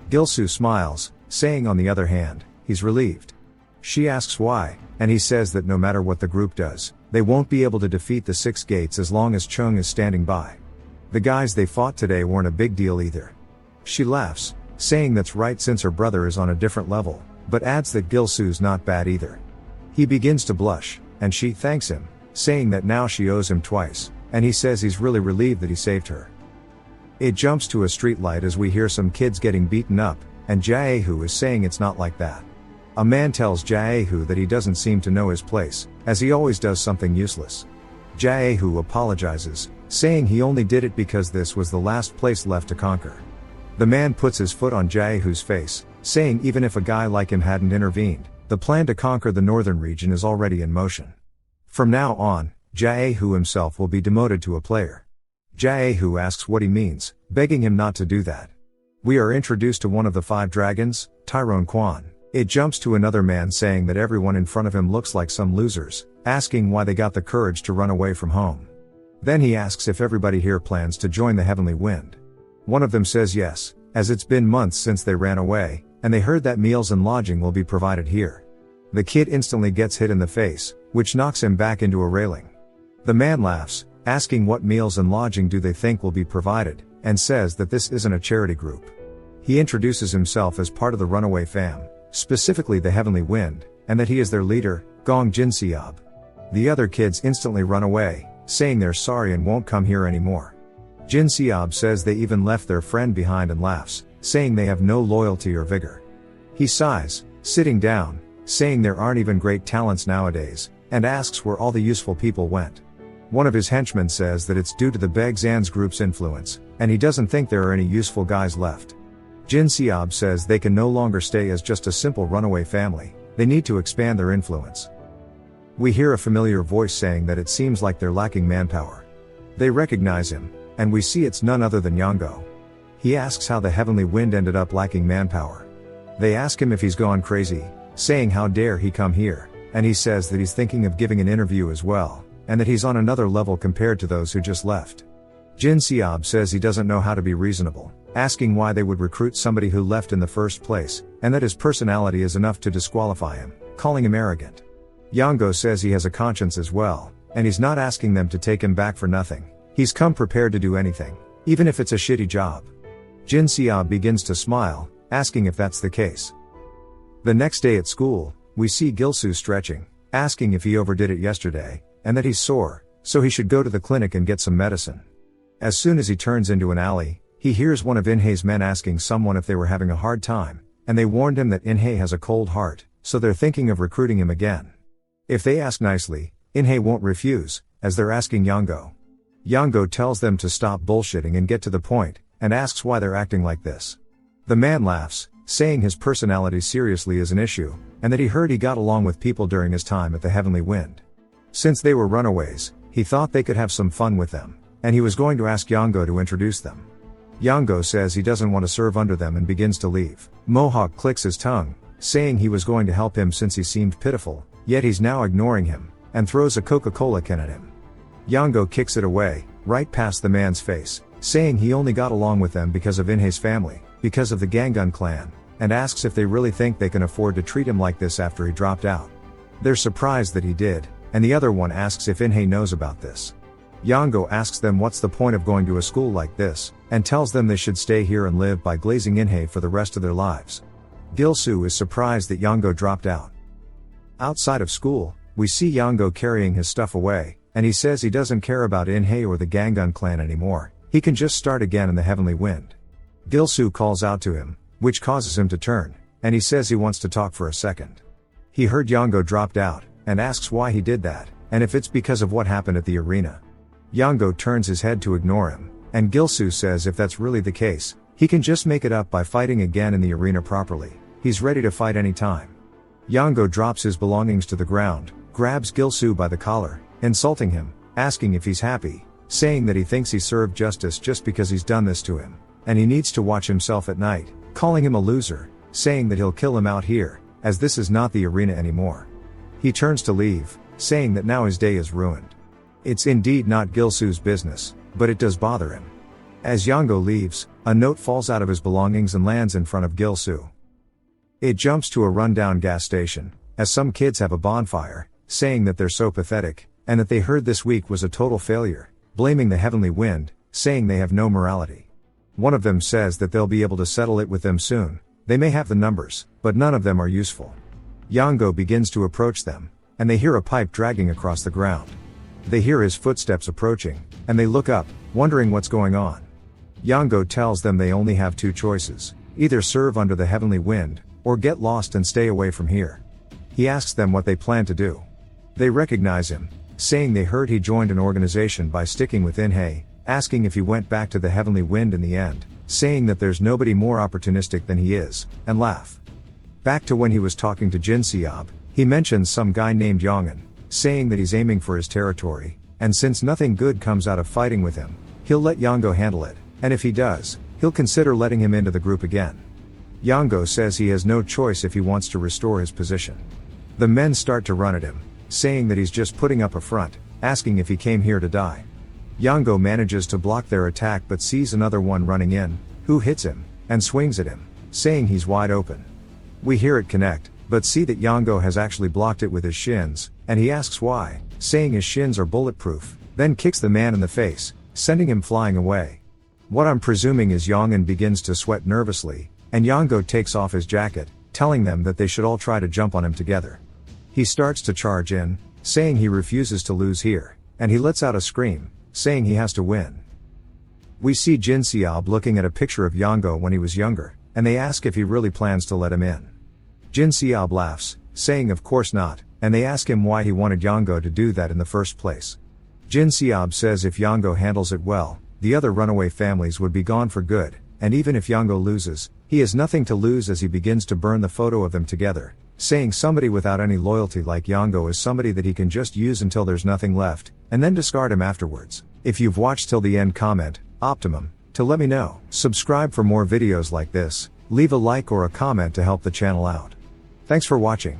Gilsoo smiles, saying on the other hand, he's relieved. She asks why, and he says that no matter what the group does, they won't be able to defeat the Six Gates as long as Chung is standing by. The guys they fought today weren't a big deal either. She laughs, saying that's right since her brother is on a different level, but adds that Gilsoo's not bad either. He begins to blush, and she thanks him, saying that now she owes him twice, and he says he's really relieved that he saved her. It jumps to a streetlight as we hear some kids getting beaten up, and Jaehu is saying it's not like that. A man tells Jaehu that he doesn't seem to know his place, as he always does something useless. Jaehu apologizes, saying he only did it because this was the last place left to conquer. The man puts his foot on Jaehu's face, saying even if a guy like him hadn't intervened, the plan to conquer the northern region is already in motion. From now on, Jaehu himself will be demoted to a player. Jaehu asks what he means, begging him not to do that. We are introduced to one of the Five Dragons, Tyrone Quan. It jumps to another man saying that everyone in front of him looks like some losers, asking why they got the courage to run away from home. Then he asks if everybody here plans to join the Heavenly Wind. One of them says yes, as it's been months since they ran away, and they heard that meals and lodging will be provided here. The kid instantly gets hit in the face, which knocks him back into a railing. The man laughs, asking what meals and lodging do they think will be provided, and says that this isn't a charity group. He introduces himself as part of the runaway fam, specifically the Heavenly Wind, and that he is their leader, Gong Jinseob. The other kids instantly run away, saying they're sorry and won't come here anymore. Jinseob says they even left their friend behind and laughs, saying they have no loyalty or vigor. He sighs, sitting down, saying there aren't even great talents nowadays, and asks where all the useful people went. One of his henchmen says that it's due to the Begzans group's influence, and he doesn't think there are any useful guys left. Jinseob says they can no longer stay as just a simple runaway family, they need to expand their influence. We hear a familiar voice saying that it seems like they're lacking manpower. They recognize him, and we see it's none other than Yango. He asks how the Heavenly Wind ended up lacking manpower. They ask him if he's gone crazy, saying how dare he come here, and he says that he's thinking of giving an interview as well, and that he's on another level compared to those who just left. Jinseob says he doesn't know how to be reasonable, asking why they would recruit somebody who left in the first place, and that his personality is enough to disqualify him, calling him arrogant. Yango says he has a conscience as well, and he's not asking them to take him back for nothing. He's come prepared to do anything, even if it's a shitty job. Jinseob begins to smile, asking if that's the case. The next day at school, we see Gilsoo stretching, asking if he overdid it yesterday, and that he's sore, so he should go to the clinic and get some medicine. As soon as he turns into an alley, he hears one of Inhe's men asking someone if they were having a hard time, and they warned him that Inhe has a cold heart, so they're thinking of recruiting him again. If they ask nicely, Inhe won't refuse, as they're asking Yango. Yango tells them to stop bullshitting and get to the point, and asks why they're acting like this. The man laughs, saying his personality seriously is an issue, and that he heard he got along with people during his time at the Heavenly Wind. Since they were runaways, he thought they could have some fun with them, and he was going to ask Yango to introduce them. Yango says he doesn't want to serve under them and begins to leave. Mohawk clicks his tongue, saying he was going to help him since he seemed pitiful, yet he's now ignoring him, and throws a Coca-Cola can at him. Yango kicks it away, right past the man's face, saying he only got along with them because of Inhe's family, because of the Gangun clan, and asks if they really think they can afford to treat him like this after he dropped out. They're surprised that he did, and the other one asks if Inhei knows about this. Yango asks them what's the point of going to a school like this, and tells them they should stay here and live by glazing Inhei for the rest of their lives. Gilsoo is surprised that Yango dropped out. Outside of school, we see Yango carrying his stuff away, and he says he doesn't care about Inhei or the Gangun clan anymore, he can just start again in the Heavenly Wind. Gilsoo calls out to him, which causes him to turn, and he says he wants to talk for a second. He heard Yango dropped out, and asks why he did that, and if it's because of what happened at the arena. Yango turns his head to ignore him, and Gilsoo says if that's really the case, he can just make it up by fighting again in the arena properly, he's ready to fight any time. Yango drops his belongings to the ground, grabs Gilsoo by the collar, insulting him, asking if he's happy, saying that he thinks he served justice just because he's done this to him, and he needs to watch himself at night, calling him a loser, saying that he'll kill him out here, as this is not the arena anymore. He turns to leave, saying that now his day is ruined. It's indeed not Gilsoo's business, but it does bother him. As Yango leaves, a note falls out of his belongings and lands in front of Gilsoo. It jumps to a rundown gas station, as some kids have a bonfire, saying that they're so pathetic, and that they heard this week was a total failure, blaming the Heavenly Wind, saying they have no morality. One of them says that they'll be able to settle it with them soon, they may have the numbers, but none of them are useful. Yango begins to approach them, and they hear a pipe dragging across the ground. They hear his footsteps approaching, and they look up, wondering what's going on. Yango tells them they only have two choices, either serve under the Heavenly Wind, or get lost and stay away from here. He asks them what they plan to do. They recognize him, saying they heard he joined an organization by sticking with Inhei, asking if he went back to the Heavenly Wind in the end, saying that there's nobody more opportunistic than he is, and laugh. Back to when he was talking to Jin Seob, he mentions some guy named Yongin, saying that he's aiming for his territory, and since nothing good comes out of fighting with him, he'll let Yango handle it, and if he does, he'll consider letting him into the group again. Yango says he has no choice if he wants to restore his position. The men start to run at him, saying that he's just putting up a front, asking if he came here to die. Yango manages to block their attack but sees another one running in, who hits him, and swings at him, saying he's wide open. We hear it connect, but see that Yango has actually blocked it with his shins, and he asks why, saying his shins are bulletproof, then kicks the man in the face, sending him flying away. What I'm presuming is Yongin begins to sweat nervously, and Yango takes off his jacket, telling them that they should all try to jump on him together. He starts to charge in, saying he refuses to lose here, and he lets out a scream, saying he has to win. We see Jin Seob looking at a picture of Yango when he was younger, and they ask if he really plans to let him in. Jin Seob laughs, saying of course not, and they ask him why he wanted Yango to do that in the first place. Jin Seob says if Yango handles it well, the other runaway families would be gone for good, and even if Yango loses, he has nothing to lose as he begins to burn the photo of them together, saying somebody without any loyalty like Yango is somebody that he can just use until there's nothing left, and then discard him afterwards. If you've watched till the end, comment, Optimum, to let me know. Subscribe for more videos like this, leave a like or a comment to help the channel out. Thanks for watching.